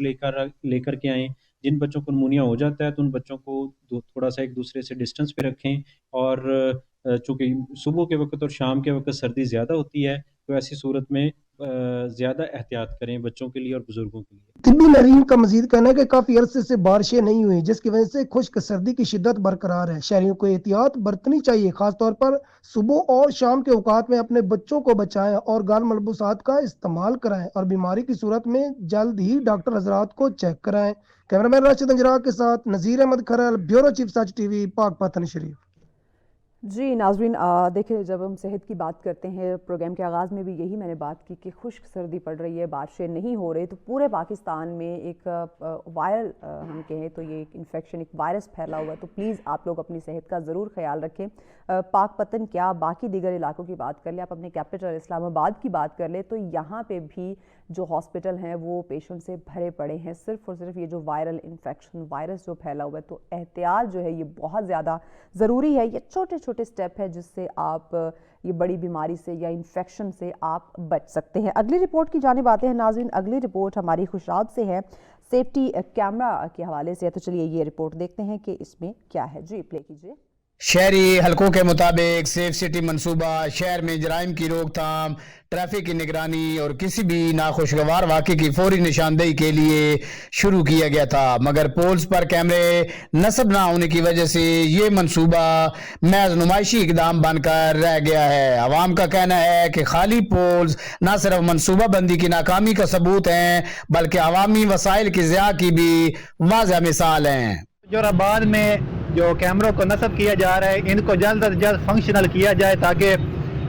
लेकर के आएँ। जिन बच्चों को नमूनिया हो जाता है तो उन बच्चों को थोड़ा सा एक दूसरे से डिस्टेंस पे रखें, और चूँकि सुबह के वक्त और शाम के वक्त सर्दी ज़्यादा होती है, तो ऐसी सूरत में ज़्यादा एहतियात करें बच्चों के लिए और बुज़ुर्गों के लिए। तिब्बी माहिरीन का मजीद कहना है कि काफी अरसे से बारिशें नहीं हुई, जिसकी वजह से खुश्क सर्दी की शिद्दत बरकरार है। शहरियों को एहतियात बरतनी चाहिए, खासतौर पर सुबह और शाम के औकात में अपने बच्चों को बचाएं और गर्म मलबूसात का इस्तेमाल कराएं, और बीमारी की सूरत में जल्द ही डॉक्टर हजरात को चेक कराएं। कैमरामैन राशिद अंजरा के साथ नज़ीर अहमद खरल, ब्यूरो चीफ सच टीवी, पाकपतन शरीफ। जी नाज़रीन, देखिए जब हम सेहत की बात करते हैं, प्रोग्राम के आगाज़ में भी यही मैंने बात की कि खुश्क सर्दी पड़ रही है, बारिशें नहीं हो रही, तो पूरे पाकिस्तान में एक वायरल हम कहें तो ये एक इन्फेक्शन, एक वायरस फैला हुआ है। तो प्लीज़ आप लोग अपनी सेहत का ज़रूर ख्याल रखें। पाकपतन क्या, बाकी दीगर इलाकों की बात कर ले, आप अपने कैपिटल इस्लामाबाद की बात कर ले, तो यहाँ पे भी जो हॉस्पिटल हैं वो पेशेंट से भरे पड़े हैं, सिर्फ और सिर्फ ये जो वायरल इन्फेक्शन, वायरस जो फैला हुआ है। तो एहतियात जो है ये बहुत ज़्यादा ज़रूरी है। ये छोटे छोटे स्टेप है जिससे आप ये बड़ी बीमारी से या इन्फेक्शन से आप बच सकते हैं। अगली रिपोर्ट की जानिब आते हैं नाज़रीन। अगली रिपोर्ट हमारी खुशाब से है, सेफ्टी कैमरा के हवाले से है। तो चलिए ये रिपोर्ट देखते हैं कि इसमें क्या है। जी प्ले कीजिए। शहरी हलकों के मुताबिक सेफ सिटी मंसूबा शहर में जराइम की रोकथाम, ट्रैफिक की निगरानी और किसी भी नाखुशगवार वाक़े की फौरी निशानदेही के लिए शुरू किया गया था, मगर पोल्स पर कैमरे नस्ब ना होने की वजह से ये मंसूबा महज नुमाइशी इकदाम बनकर रह गया है। अवाम का कहना है कि खाली पोल्स न सिर्फ मंसूबा बंदी की नाकामी का सबूत हैं, बल्कि अवामी वसाइल की ज़िया की भी वाज़ह मिसाल हैं। जोराबाद में जो कैमरों को नस्ब किया जा रहा है, इनको जल्द अज जल्द फंक्शनल किया जाए ताकि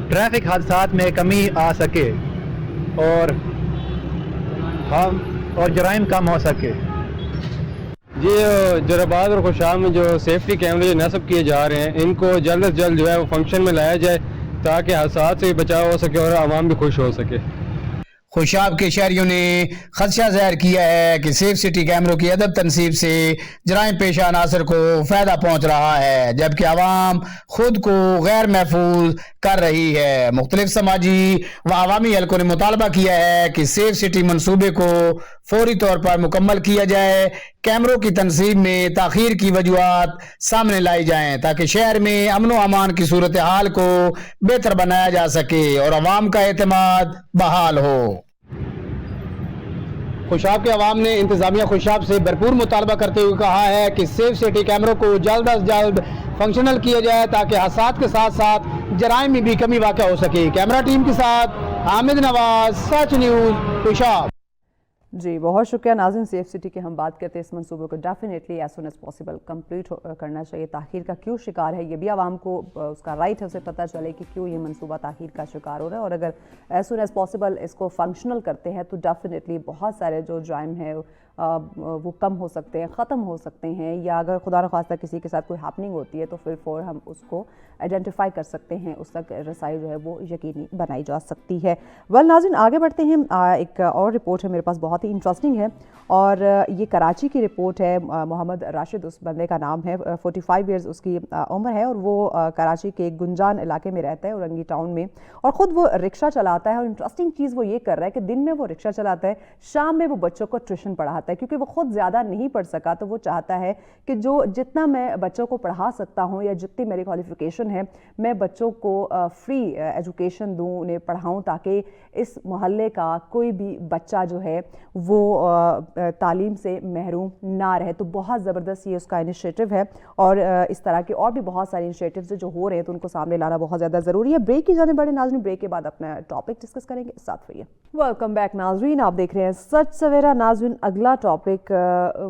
ट्रैफिक हादसात में कमी आ सके और जराइम कम हो सके। जी जोराबाद और खुशाब में जो सेफ्टी कैमरे जो नस्ब किए जा रहे हैं, इनको जल्द अज जल्द जो है वो फंक्शन में लाया जाए ताकि हादसात से बचाव हो सके और आवाम भी खुश हो सके। खुशाब के शहरियों ने खदशा ज़ाहिर किया है कि सेफ सिटी कैमरों की अदब तनसीब से जराइम पेशा अनासर को फ़ायदा पहुँच रहा है, जबकि आवाम खुद को गैर महफूज कर रही है। मुख्तलिफ समाजी व अवामी हलकों ने मुतालबा किया है कि सेफ सिटी मनसूबे को फौरी तौर पर मुकम्मल किया जाए, कैमरों की तनसीब में ताखीर की वजूहात सामने लाई जाएं ताकि शहर में अमन व अमान की सूरत हाल को बेहतर बनाया जा सके और अवाम का एतमाद बहाल हो। खुशाब के अवाम ने इंतजामिया खुशाब से भरपूर मुतालबा करते हुए कहा है कि सेफ सिटी कैमरों को जल्द अज जल्द फंक्शनल किया जाए ताकि हादसात के साथ साथ जराइम में भी कमी वाक़ हो सके। कैमरा टीम के साथ हामिद नवाज, सच न्यूज़, खुशाब। जी बहुत शुक्रिया नाज़रीन। सेफ सिटी की हम बात करते हैं, इस मनसूबे को definitely as soon as possible complete करना चाहिए। ताख़ीर का क्यों शिकार है ये भी आवाम को उसका राइट है, उसे पता चले कि क्यों ये मनसूबा ताख़ीर का शिकार हो रहा है, और अगर एज सुन एज पॉसिबल इसको फंक्शनल करते हैं तो डेफिनेटली बहुत सारे जो जराइम है वो कम हो सकते हैं, ख़त्म हो सकते हैं, या अगर खुदा न खास्ता किसी के साथ कोई हैपनिंग होती है तो फिर हम उसको आइडेंटिफाई कर सकते हैं, उस तक रसाई जो है वो यकीनी बनाई जा सकती है। वेल नाज़रीन आगे बढ़ते हैं। एक और रिपोर्ट है मेरे पास बहुत बहुत ही इंटरेस्टिंग है और ये कराची की रिपोर्ट है। मोहम्मद राशिद उस बंदे का नाम है, 45 इयर्स उसकी उम्र है और वो कराची के गुंजान इलाके में रहता है, औरंगी टाउन में, और ख़ुद वो रिक्शा चलाता है। और इंटरेस्टिंग चीज़ वो ये कर रहा है कि दिन में वो रिक्शा चलाता है, शाम में वो बच्चों को ट्यूशन पढ़ाता है, क्योंकि वो ख़ुद ज़्यादा नहीं पढ़ सका तो वो चाहता है कि जो जितना मैं बच्चों को पढ़ा सकता हूँ या जितनी मेरी क्वालिफ़िकेशन है मैं बच्चों को फ्री एजुकेशन दूँ, उन्हें पढ़ाऊँ, ताकि इस मोहल्ले का कोई भी बच्चा जो है वो तालीम से महरूम ना रहे। तो बहुत ज़बरदस्त ये उसका इनिशिएटिव है और इस तरह के और भी बहुत सारे इनिशिएटिव्स जो हो रहे हैं तो उनको सामने लाना बहुत ज़्यादा ज़रूरी है। ब्रेक की जाने बड़े नाज़रीन, ब्रेक के बाद अपना टॉपिक डिस्कस करेंगे, साथ रहिए। वेलकम बैक नाज़रीन, आप देख रहे हैं सच सवेरा। नाज़रीन, अगला टॉपिक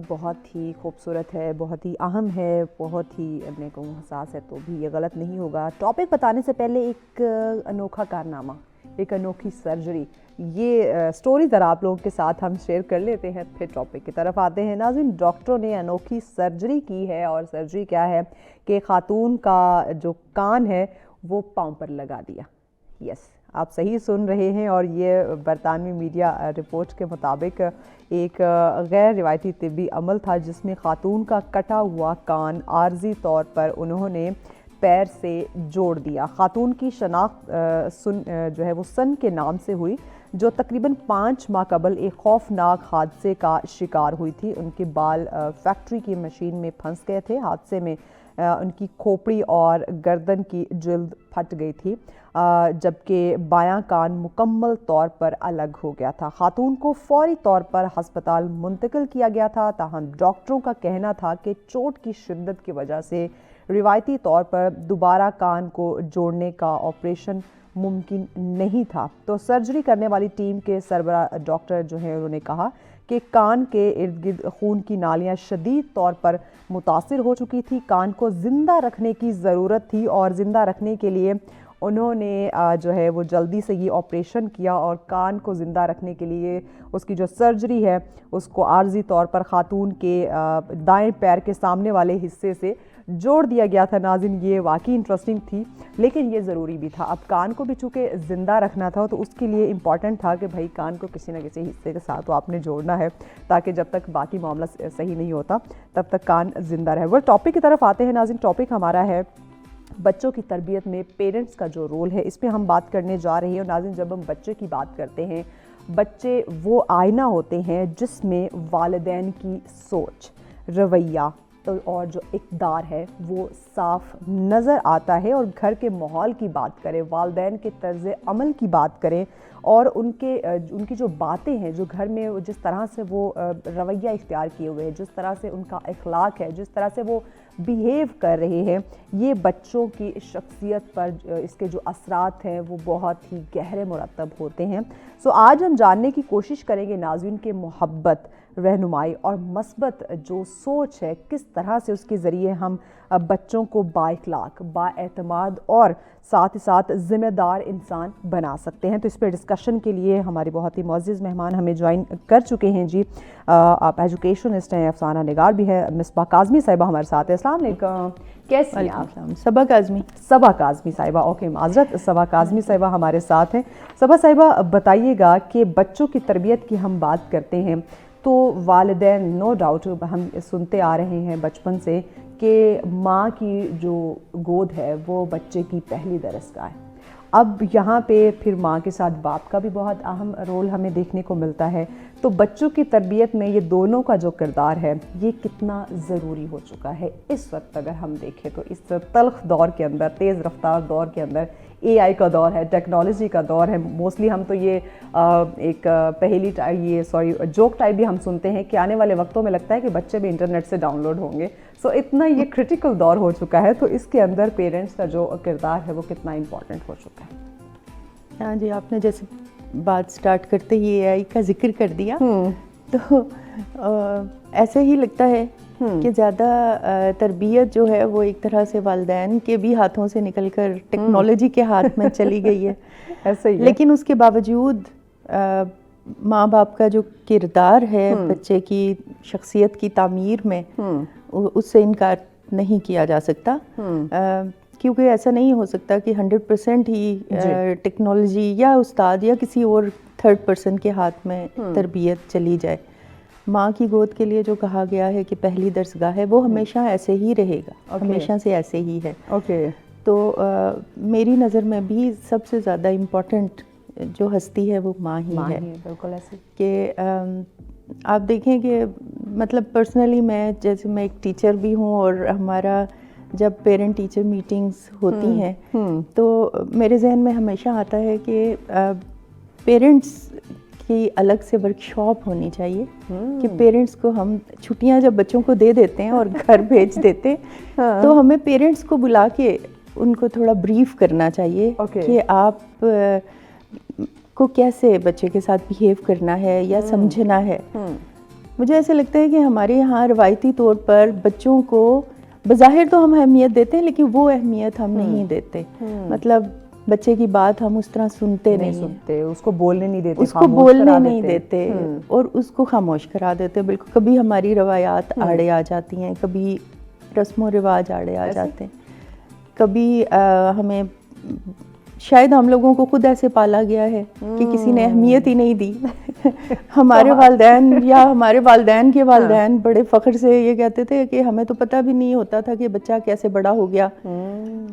बहुत ही खूबसूरत है, बहुत ही अहम है, बहुत ही अपने को हसास है, तो भी ये गलत नहीं होगा। टॉपिक बताने से पहले एक अनोखा कारनामा, एक अनोखी सर्जरी, ये स्टोरी ज़रा आप लोगों के साथ हम शेयर कर लेते हैं, फिर टॉपिक की तरफ आते हैं। नाज़रीन, डॉक्टरों ने अनोखी सर्जरी की है और सर्जरी क्या है कि खातून का जो कान है वो पाँव पर लगा दिया। यस, आप सही सुन रहे हैं और ये बरतानवी मीडिया रिपोर्ट के मुताबिक एक गैर रिवायती तिब्बी अमल था जिसमें खातून का कटा हुआ कान आर्जी तौर पर उन्होंने पैर से जोड़ दिया। खातून की शनाख्त जो है वो सन के नाम से हुई, जो तकरीबन 5 माह कबल एक खौफनाक हादसे का शिकार हुई थी। उनके बाल फैक्ट्री की मशीन में फंस गए थे। हादसे में उनकी खोपड़ी और गर्दन की जिल्द फट गई थी, जबकि बायां कान मुकम्मल तौर पर अलग हो गया था। खातून को फौरी तौर पर हस्पताल मुंतकिल किया गया था, ताहम डॉक्टरों का कहना था कि चोट की शिद्दत की वजह से रिवायती तौर पर दोबारा कान को जोड़ने का ऑपरेशन मुमकिन नहीं था। तो सर्जरी करने वाली टीम के सरबरा डॉक्टर जो है उन्होंने कहा कि कान के इर्द गिर्द खून की नालियां शदीद तौर पर मुतासिर हो चुकी थी। कान को ज़िंदा रखने की ज़रूरत थी और ज़िंदा रखने के लिए उन्होंने जो है वो जल्दी से ये ऑपरेशन किया और कान को ज़िंदा रखने के लिए उसकी जो सर्जरी है उसको आर्जी तौर पर खातून के दाएं पैर के सामने वाले हिस्से से जोड़ दिया गया था। नाज़रीन, ये वाकई इंटरेस्टिंग थी, लेकिन ये ज़रूरी भी था। अब कान को भी चूँकि ज़िंदा रखना था तो उसके लिए इम्पॉर्टेंट था कि भाई कान को किसी न किसी हिस्से के साथ तो आपने जोड़ना है, ताकि जब तक बाकी मामला सही नहीं होता तब तक कान ज़िंदा रहे। वो टॉपिक की तरफ आते हैं नाज़रीन। टॉपिक हमारा है बच्चों की तरबियत में पेरेंट्स का जो रोल है, इस पर हम बात करने जा रहे हैं। और नाज़रीन, जब हम बच्चे की बात करते हैं, बच्चे वो आईना होते हैं जिसमें वालिदैन की सोच, रवैया तो और जो इक़दार है वो साफ नज़र आता है। और घर के माहौल की बात करें, वालिदैन के तर्ज़ अमल की बात करें और उनकी जो बातें हैं, जो घर में जिस तरह से वो रवैया इख्तियार किए हुए हैं, जिस तरह से उनका अखलाक है, जिस तरह से वो बिहेव कर रहे हैं, ये बच्चों की शख्सियत पर इसके जो असरात हैं वो बहुत ही गहरे मुरतब होते हैं। सो आज हम जानने की कोशिश करेंगे नाज़रीन के मोहब्बत, रहनुमाई और मस्बत जो सोच है, किस तरह से उसके ज़रिए हम बच्चों को बाइखलाक, बाएतमाद और साथ ही साथ ज़िम्मेदार इंसान बना सकते हैं। तो इस पर डिस्कशन के लिए हमारे बहुत ही मुअज़्ज़िज़ मेहमान हमें ज्वाइन कर चुके हैं जी। आप एजुकेशनिस्ट हैं, अफसाना निगार भी है, मिसबा काज़मी साहिबा हमारे साथ है। अस्सलाम वालेकुम, कैसी हैं आप? सबा काज़मी साहिबा, ओके, माज़रत, सबा काज़मी साहिबा हमारे साथ हैं। सबा साहिबा, बताइएगा कि बच्चों की तरबियत की हम बात करते हैं तो वालिदैन, नो डाउट हम सुनते आ रहे हैं बचपन से कि माँ की जो गोद है वो बच्चे की पहली दरसगाह है। अब यहाँ पे फिर माँ के साथ बाप का भी बहुत अहम रोल हमें देखने को मिलता है। तो बच्चों की तरबियत में ये दोनों का जो किरदार है ये कितना ज़रूरी हो चुका है इस वक्त अगर हम देखें तो। इस तल्ख दौर के अंदर, तेज़ रफ्तार दौर के अंदर, AI का दौर है, टेक्नोलॉजी का दौर है। मोस्टली हम तो ये जोक टाइप भी हम सुनते हैं कि आने वाले वक्तों में लगता है कि बच्चे भी इंटरनेट से डाउनलोड होंगे। सो इतना ये क्रिटिकल दौर हो चुका है, तो इसके अंदर पेरेंट्स का जो किरदार है वो कितना इम्पोर्टेंट हो चुका है। हाँ जी, आपने जैसे बात स्टार्ट करते ही AI का जिक्र कर दिया तो ऐसे ही लगता है कि ज़्यादा तरबियत जो है वो एक तरह से वालिदैन के भी हाथों से निकलकर टेक्नोलॉजी के हाथ में चली गई है। ऐसे ही है। लेकिन उसके बावजूद माँ बाप का जो किरदार है बच्चे की शख्सियत की तामीर में, उससे इनकार नहीं किया जा सकता। क्योंकि ऐसा नहीं हो सकता कि 100% ही टेक्नोलॉजी या उस्ताद या किसी और تھرڈ پرسن کے ہاتھ میں تربیت چلی جائے. ماں کی گود کے لیے جو کہا گیا ہے کہ پہلی درسگاہ ہے، وہ ہمیشہ ایسے ہی رہے گا، ہمیشہ سے ایسے ہی ہے. اوکے. تو میری نظر میں بھی سب سے زیادہ امپورٹنٹ جو ہستی ہے وہ ماں ہی ہے. بالکل ایسے کہ آپ دیکھیں کہ مطلب پرسنلی میں جیسے میں ایک ٹیچر بھی ہوں، اور ہمارا جب پیرنٹ ٹیچر میٹنگز ہوتی ہیں تو میرے ذہن میں ہمیشہ آتا ہے کہ پیرنٹس کی الگ سے ورک شاپ ہونی چاہیے کہ پیرنٹس کو ہم چھٹیاں جب بچوں کو دے دیتے ہیں اور گھر بھیج دیتے ہیں تو ہمیں پیرنٹس کو بلا کے ان کو تھوڑا بریف کرنا چاہیے کہ آپ کو کیسے بچے کے ساتھ بیہیو کرنا ہے یا سمجھنا ہے. مجھے ایسے لگتا ہے کہ ہمارے یہاں روایتی طور پر بچوں کو بظاہر تو ہم اہمیت دیتے ہیں، لیکن وہ اہمیت ہم نہیں دیتے. مطلب بچے کی بات ہم اس طرح سنتے نہیں ہیں، اس کو بولنے نہیں دیتے، اس کو بولنے نہیں دیتے اور اس کو خاموش کرا دیتے. بالکل کبھی ہماری روایات آڑے آ جاتی ہیں، کبھی رسم و رواج آڑے آ جاتے ہیں، کبھی ہمیں شاید ہم لوگوں کو خود ایسے پالا گیا ہے کہ کسی نے اہمیت ہی نہیں دی. ہمارے والدین یا ہمارے والدین کے والدین بڑے فخر سے یہ کہتے تھے کہ ہمیں تو پتہ بھی نہیں ہوتا تھا کہ بچہ کیسے بڑا ہو گیا،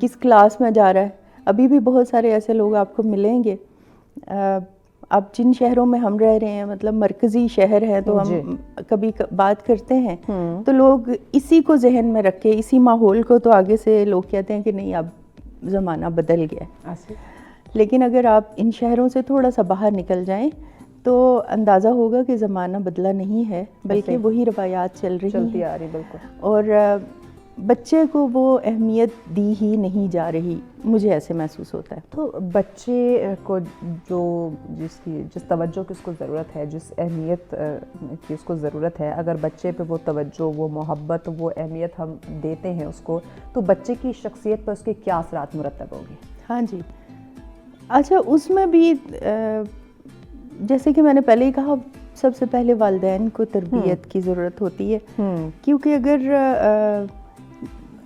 کس کلاس میں جا رہا ہے. ابھی بھی بہت سارے ایسے لوگ آپ کو ملیں گے. اب جن شہروں میں ہم رہ رہے ہیں مطلب مرکزی شہر ہے تو ہم کبھی بات کرتے ہیں تو لوگ اسی کو ذہن میں رکھ کے اسی ماحول کو تو آگے سے لوگ کہتے ہیں کہ نہیں اب زمانہ بدل گیا ہے. لیکن اگر آپ ان شہروں سے تھوڑا سا باہر نکل جائیں تو اندازہ ہوگا کہ زمانہ بدلا نہیں ہے، بلکہ وہی روایات چلتی آ رہی. بالکل. اور بچے کو وہ اہمیت دی ہی نہیں جا رہی، مجھے ایسے محسوس ہوتا ہے. تو بچے کو جس توجہ کی اس کو ضرورت ہے، جس اہمیت کی اس کو ضرورت ہے، اگر بچے پہ وہ توجہ، وہ محبت، وہ اہمیت ہم دیتے ہیں اس کو، تو بچے کی شخصیت پر اس کے کیا اثرات مرتب ہوں گے؟ ہاں جی. اچھا، اس میں بھی جیسے کہ میں نے پہلے ہی کہا، سب سے پہلے والدین کو تربیت کی ضرورت ہوتی ہے، کیونکہ اگر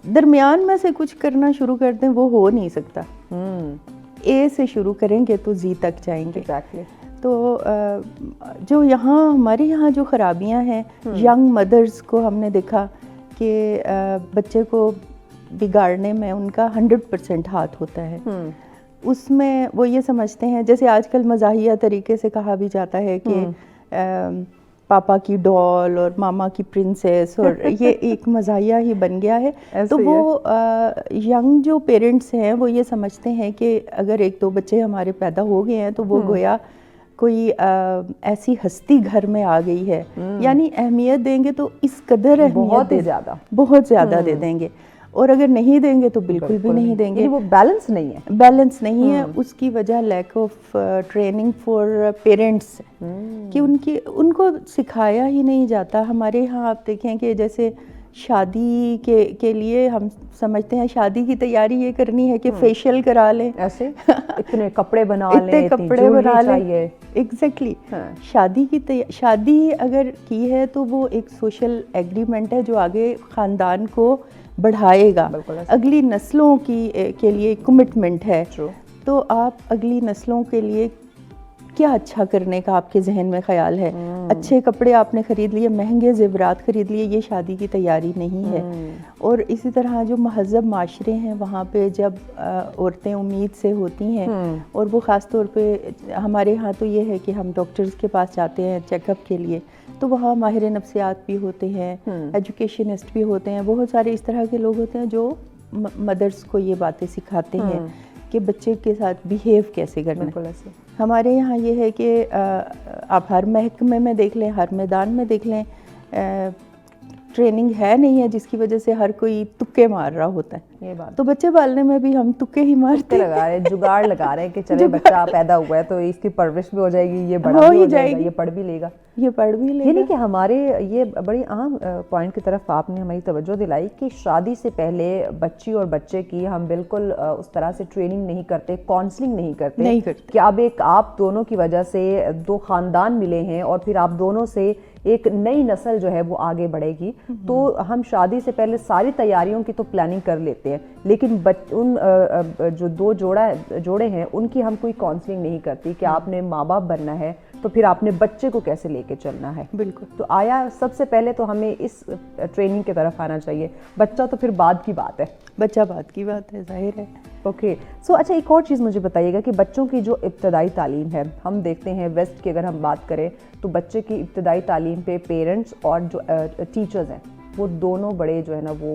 درمیان میں سے کچھ کرنا شروع کر دیں وہ ہو نہیں سکتا. اے سے شروع کریں گے تو زی تک جائیں گے. تو جو یہاں ہمارے یہاں جو خرابیاں ہیں، ینگ مدرز کو ہم نے دیکھا کہ بچے کو بگاڑنے میں ان کا 100% ہاتھ ہوتا ہے. اس میں وہ یہ سمجھتے ہیں، جیسے آج کل مزاحیہ طریقے سے کہا بھی جاتا ہے کہ پاپا کی ڈال اور ماما کی پرنسس، اور یہ ایک مزاحیہ ہی بن گیا ہے. تو وہ ینگ جو پیرنٹس ہیں وہ یہ سمجھتے ہیں کہ اگر ایک دو بچے ہمارے پیدا ہو گئے ہیں تو وہ گویا کوئی ایسی ہستی گھر میں آ گئی ہے، یعنی اہمیت دیں گے تو اس قدر اہمیت بہت زیادہ دے دیں گے، اور اگر نہیں دیں گے تو بالکل بھی نہیں دیں گے. وہ بیلنس نہیں ہے. اس کی وجہ lack of training for parents, کہ ان کو سکھایا ہی نہیں جاتا. ہمارے یہاں آپ دیکھیں کہ جیسے شادی کے لیے ہم سمجھتے ہیں شادی کی تیاری یہ کرنی ہے کہ فیشیل کرا لیں، ایسے اتنے کپڑے بنا لیں. ایگزیکٹلی. شادی اگر کی ہے تو وہ ایک سوشل ایگریمنٹ ہے جو آگے خاندان کو بڑھائے گا، اگلی نسلوں کے لیے کمٹمنٹ ہے. تو آپ اگلی نسلوں کے لیے کیا اچھا کرنے کا آپ کے ذہن میں خیال ہے؟ اچھے کپڑے آپ نے خرید لیے، مہنگے زیورات خرید لیے، یہ شادی کی تیاری نہیں ہے. اور اسی طرح جو مہذب معاشرے ہیں وہاں پہ جب عورتیں امید سے ہوتی ہیں، اور وہ خاص طور پہ ہمارے ہاں تو یہ ہے کہ ہم ڈاکٹرز کے پاس جاتے ہیں چیک اپ کے لیے، تو وہاں ماہر نفسیات بھی ہوتے ہیں، ایجوکیشنسٹ بھی ہوتے ہیں، بہت سارے اس طرح کے لوگ ہوتے ہیں جو مدرس کو یہ باتیں سکھاتے ہیں کہ بچے کے ساتھ بیہیو کیسے کرنا. ہمارے یہاں یہ ہے کہ آپ ہر محکمے میں دیکھ لیں، ہر میدان میں دیکھ لیں، ٹریننگ ہے نہیں ہے، جس کی وجہ سے ہر کوئی تکے مار رہا ہوتا ہے. تو بچے پالنے میں بھی ہم تکے ہی مارتے لگا رہے ہیں، جگاڑ لگا رہے ہیں کہ چلے بچہ پیدا ہوا ہے تو اس کی پرورش بھی ہو جائے گی، یہ بڑا بھی ہو جائے گا، یہ پڑھ بھی لے گا. یعنی کہ ہمارے یہ بڑی اہم پوائنٹ کی طرف آپ نے ہماری توجہ دلائی کہ شادی سے پہلے بچی اور بچے کی ہم بالکل اس طرح سے ٹریننگ نہیں کرتے، کاؤنسلنگ نہیں کرتے کہ اب ایک آپ دونوں کی وجہ سے دو خاندان ملے ہیں اور پھر آپ دونوں سے ایک نئی نسل جو ہے وہ آگے بڑھے گی. تو ہم شادی سے پہلے ساری تیاریوں کی تو پلاننگ کر لیتے देते हैं, लेकिन उन जो दो जोड़े हैं उनकी हम कोई काउंसलिंग नहीं करती कि आपने माँ बाप बनना है तो फिर आपने बच्चे को कैसे लेके चलना है। बिल्कुल। तो आया सबसे पहले तो हमें इस ट्रेनिंग की तरफ आना चाहिए, बच्चा तो फिर बाद की बात है। बच्चा बात की बात है, जाहिर है। ओके सो अच्छा, एक और चीज़ मुझे बताइएगा कि बच्चों की जो इब्तदाई तालीम है, हम देखते हैं वेस्ट की अगर हम बात करें तो बच्चे की इब्तदाई तालीम पे पेरेंट्स और जो टीचर्स हैं वो दोनों बड़े जो है ना वो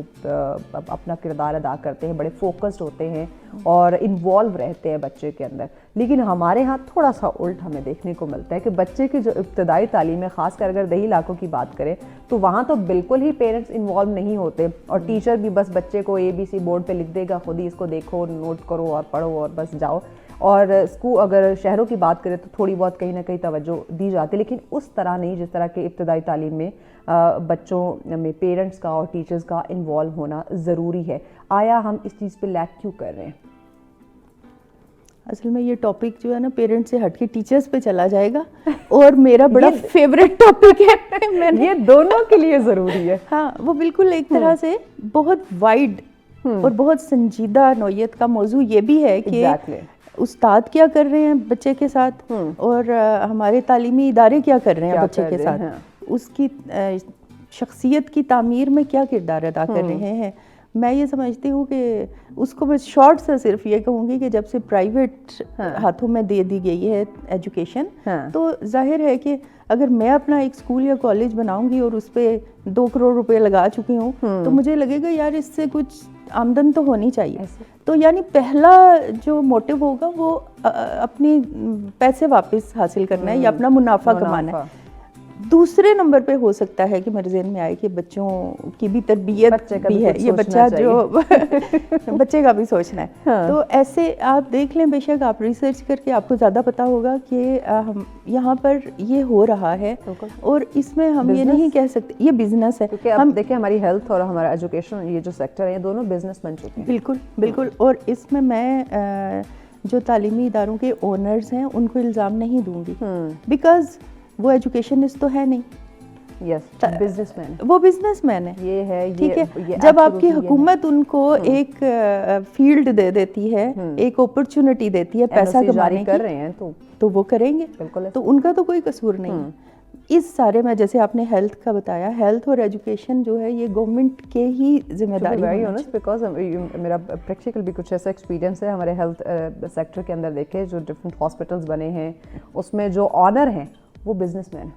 अपना किरदार अदा करते हैं, बड़े फोकस्ड होते हैं और इन्वॉल्व रहते हैं बच्चे के अंदर। लेकिन हमारे यहाँ थोड़ा सा उल्ट हमें देखने को मिलता है कि बच्चे की जो इब्तदाई तालीम है, ख़ासकर अगर दही इलाकों की बात करें तो वहाँ तो बिल्कुल ही पेरेंट्स इन्वॉल्व नहीं होते और टीचर भी बस बच्चे को ABC बोर्ड पे लिख देगा, खुद ही इसको देखो, नोट करो और पढ़ो और बस जाओ। और स्कूल अगर शहरों की बात करें तो थोड़ी बहुत कहीं ना कहीं तवज्जो दी जाती है, लेकिन उस तरह नहीं जिस तरह के इब्तदाई तालीम में बच्चों में पेरेंट्स का और टीचर्स का इन्वॉल्व होना ज़रूरी है। आया हम इस चीज़ पे लैक क्यों कर रहे हैं? असल में ये टॉपिक जो है ना पेरेंट्स से हट के टीचर्स पे चला जाएगा और मेरा बड़ा फेवरेट टॉपिक है। ये दोनों के लिए ज़रूरी है। हाँ, वो बिल्कुल एक तरह से बहुत वाइड और बहुत संजीदा नौयत का मौजू ये भी है कि उस्ताद क्या कर रहे हैं बच्चे के साथ और हमारे तालीमी इदारे क्या कर रहे हैं बच्चे के साथ, उसकी शख्सियत की तामीर में क्या किरदार अदा कर रहे हैं। मैं ये समझती हूँ कि उसको मैं शॉर्ट से सिर्फ ये कहूँगी कि जब से प्राइवेट हाथों में दे दी गई है एजुकेशन, तो जाहिर है कि अगर मैं अपना एक स्कूल या कॉलेज बनाऊंगी और उस पर 2 करोड़ रुपए लगा चुकी हूँ तो मुझे लगेगा यार इससे कुछ आमदन तो होनी चाहिए। तो यानी पहला जो मोटिव होगा वो अपनी पैसे वापस हासिल करना है या अपना मुनाफा कमाना है। दूसरे नंबर पे हो सकता है कि मेरे ज़हन में आए कि बच्चों की भी तरबियत भी है, ये बच्चा जो बच्चे का भी सोचना है। तो ऐसे आप देख लें, बेशक आप रिसर्च करके आपको ज़्यादा पता होगा कि हम यहाँ पर ये हो रहा है और इसमें हम ये नहीं कह सकते ये बिजनेस है। क्योंकि हम देखें हमारी हेल्थ और हमारा एजुकेशन ये जो सेक्टर है ये दोनों बिजनेस बन चुके हैं। बिल्कुल बिल्कुल। और इसमें मैं जो तालीमी इदारों के ओनर्स हैं उनको इल्ज़ाम नहीं दूंगी, बिकॉज वो एजुकेशनिस्ट तो है नहीं, बिजनेसमैन है, वो बिजनेसमैन है। ये है ठीक है। जब आपकी हुकूमत उनको एक फील्ड दे देती है, एक अपॉर्चुनिटी देती है पैसा कमाने कर रहे हैं तो वो करेंगे, तो उनका तो कोई कसूर नहीं। इस सारे में जैसे आपने हेल्थ का बताया, हेल्थ और एजुकेशन जो है ये गवर्नमेंट के ही जिम्मेदारी है। बिकॉज मेरा प्रैक्टिकल भी कुछ ऐसा एक्सपीरियंस है हमारे हेल्थ सेक्टर के अंदर। देखे जो डिफरेंट हॉस्पिटल्स बने हैं उसमें जो ऑनर हैं वो बिजनेसमैन है,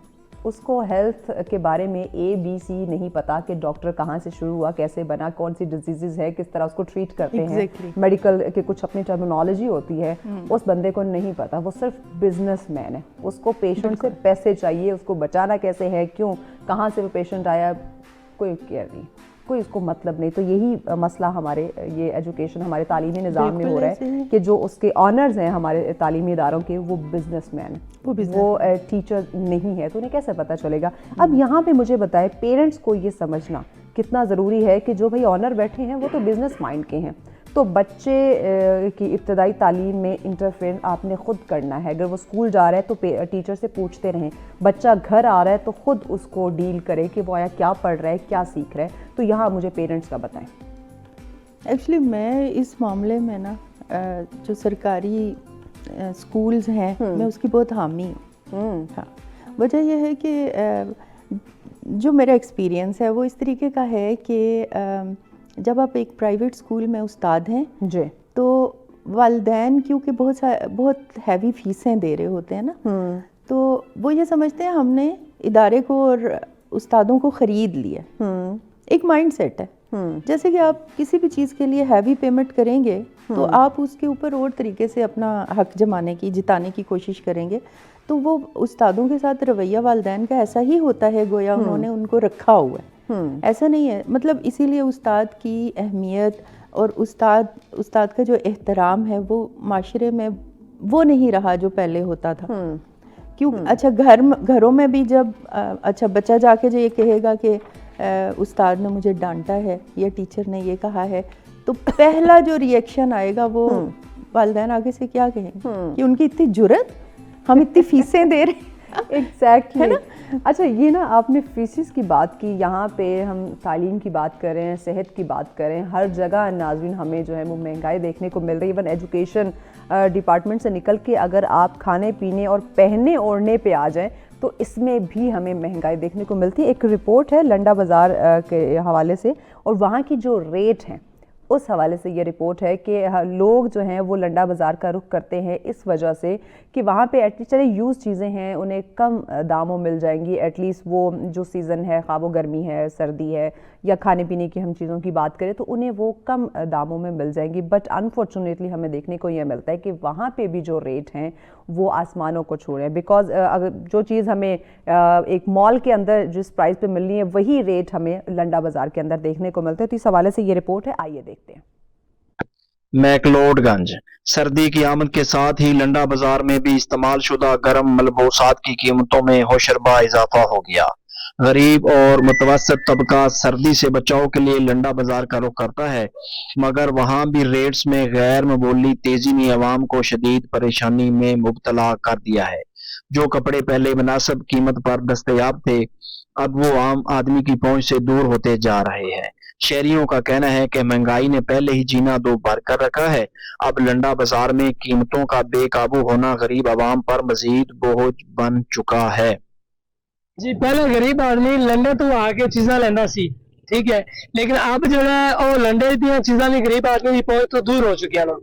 उसको हेल्थ के बारे में ABC नहीं पता कि डॉक्टर कहाँ से शुरू हुआ, कैसे बना, कौन सी डिजीज़ है, किस तरह उसको ट्रीट करते हैं, मेडिकल के कुछ अपनी टर्मिनोलॉजी होती है, उस बंदे को नहीं पता। वो सिर्फ बिजनेसमैन है, उसको पेशेंट से पैसे चाहिए, उसको बचाना कैसे है, क्यों, कहाँ से वो पेशेंट आया, कोई केयर नहीं, कोई उसको मतलब नहीं। तो यही मसला हमारे ये एजुकेशन हमारे तालीमी निज़ाम में हो रहा है कि जो उसके ऑनर्स हैं हमारे तालीमी इदारों के वो बिजनेसमैन, वो टीचर नहीं है, तो उन्हें कैसे पता चलेगा। अब यहाँ पे मुझे बताएं पेरेंट्स को ये समझना कितना ज़रूरी है कि जो भाई ऑनर बैठे हैं वो तो बिजनेस माइंड के हैं, तो बच्चे की इब्तदाई तालीम में इंटरफेयर आपने ख़ुद करना है। अगर वो स्कूल जा रहा है तो टीचर से पूछते रहें, बच्चा घर आ रहा है तो ख़ुद उसको डील करें कि वो आया क्या पढ़ रहा है, क्या सीख रहा है। तो यहाँ मुझे पेरेंट्स का बताएं। एक्चुअली मैं इस मामले में ना जो सरकारी स्कूल्स हैं मैं उसकी बहुत हामी हूँ। हाँ, वजह यह है कि जो मेरा एक्सपीरियंस है वो इस तरीके का है कि जब आप एक प्राइवेट स्कूल में उस्ताद हैं जी, तो वालिदैन क्योंकि बहुत हैवी फीसें दे रहे होते हैं ना, तो वो ये समझते हैं हमने इदारे को और उस्तादों को ख़रीद लिया। एक माइंड सेट है, जैसे कि आप किसी भी चीज़ के लिए हैवी पेमेंट करेंगे तो आप उसके ऊपर और तरीके से अपना हक जिताने की कोशिश करेंगे। तो वो उस्तादों के साथ रवैया वालिदैन का ऐसा ही होता है, गोया उन्होंने उनको रखा हुआ है। ऐसा नहीं है, मतलब इसीलिए उस्ताद की अहमियत और उस्ताद का जो एहतराम है वो माशरे में वो नहीं रहा जो पहले होता था। क्यों? अच्छा, घरों में भी जब अच्छा बच्चा जाके जो ये कहेगा कि उस्ताद ने मुझे डांटा है या टीचर ने ये कहा है, तो पहला जो रिएक्शन आएगा वो वालिदैन आगे से क्या कहेंगे कि उनकी इतनी जुर्रत, हम इतनी फीसें दे रहे हैं। एग्जैक्टली, اچھا یہ نا آپ نے فیسز کی بات کی, یہاں پہ ہم تعلیم کی بات کریں, صحت کی بات کریں, ہر جگہ ناظرین ہمیں جو ہے وہ مہنگائی دیکھنے کو مل رہی ہے. ایون ایجوکیشن ڈپارٹمنٹ سے نکل کے اگر آپ کھانے پینے اور پہننے اوڑھنے پہ آ جائیں تو اس میں بھی ہمیں مہنگائی دیکھنے کو ملتی ہے. ایک رپورٹ ہے لنڈا بازار کے حوالے سے, اور وہاں کی جو ریٹ ہیں اس حوالے سے یہ رپورٹ ہے کہ لوگ جو ہیں وہ لنڈا بازار کا رخ کرتے ہیں اس وجہ سے کہ وہاں پہ ایٹ لیسٹ چلے یوز چیزیں ہیں انہیں کم داموں مل جائیں گی. ایٹ لیسٹ وہ جو سیزن ہے, خواہ وہ گرمی ہے, سردی ہے, یا کھانے پینے کی ہم چیزوں کی بات کریں تو انہیں وہ کم داموں میں مل جائیں گی. بٹ انفارچونیٹلی ہمیں دیکھنے کو یہ ملتا ہے کہ وہاں پہ بھی جو ریٹ ہیں وہ آسمانوں کو چھو رہے ہیں. بیکاز اگر جو چیز ہمیں ایک مال کے اندر جس پرائز پہ ملنی ہے وہی ریٹ ہمیں لنڈا بازار کے اندر دیکھنے کو ملتے ہیں. تو اس حوالے سے یہ رپورٹ ہے, آئیے دیکھتے ہیں. میکلوڈ گنج. سردی کی آمد کے ساتھ ہی لنڈا بازار میں بھی استعمال شدہ گرم ملبوسات کی قیمتوں میں ہوشربا اضافہ ہو گیا. غریب اور متوسط طبقہ سردی سے بچاؤ کے لیے لنڈا بازار کا رخ کرتا ہے, مگر وہاں بھی ریٹس میں غیر معمولی تیزی نے عوام کو شدید پریشانی میں مبتلا کر دیا ہے. جو کپڑے پہلے مناسب قیمت پر دستیاب تھے اب وہ عام آدمی کی پہنچ سے دور ہوتے جا رہے ہیں. شہریوں کا کہنا ہے کہ مہنگائی نے پہلے ہی جینا دو بھر کر رکھا ہے. اب لنڈا بازار میں قیمتوں کا بے قابو ہونا غریب عوام پر مزید بوجھ بن چکا ہے. جی پہلے غریب آدمی لنڈے تو آ کے چیزاں لینا سی, ٹھیک ہے, لیکن اب جو ہے وہ لنڈے دیا چیزاں بھی غریب آدمی کی پہنچ تو دور ہو چکی ہے نا.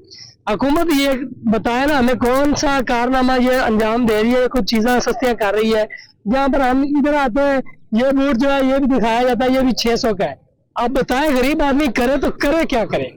حکومت یہ بتایا نا ہمیں کون سا کارنامہ یہ انجام دے رہی ہے, کچھ چیزاں سستیاں کر رہی ہے. جہاں پر ہم ادھر آتے ہیں یہ بوٹ جو ہے یہ بھی دکھایا جاتا ہے یہ بھی 600 کا ہے. آپ بتائیں غریب آدمی کرے تو کرے کیا کرے.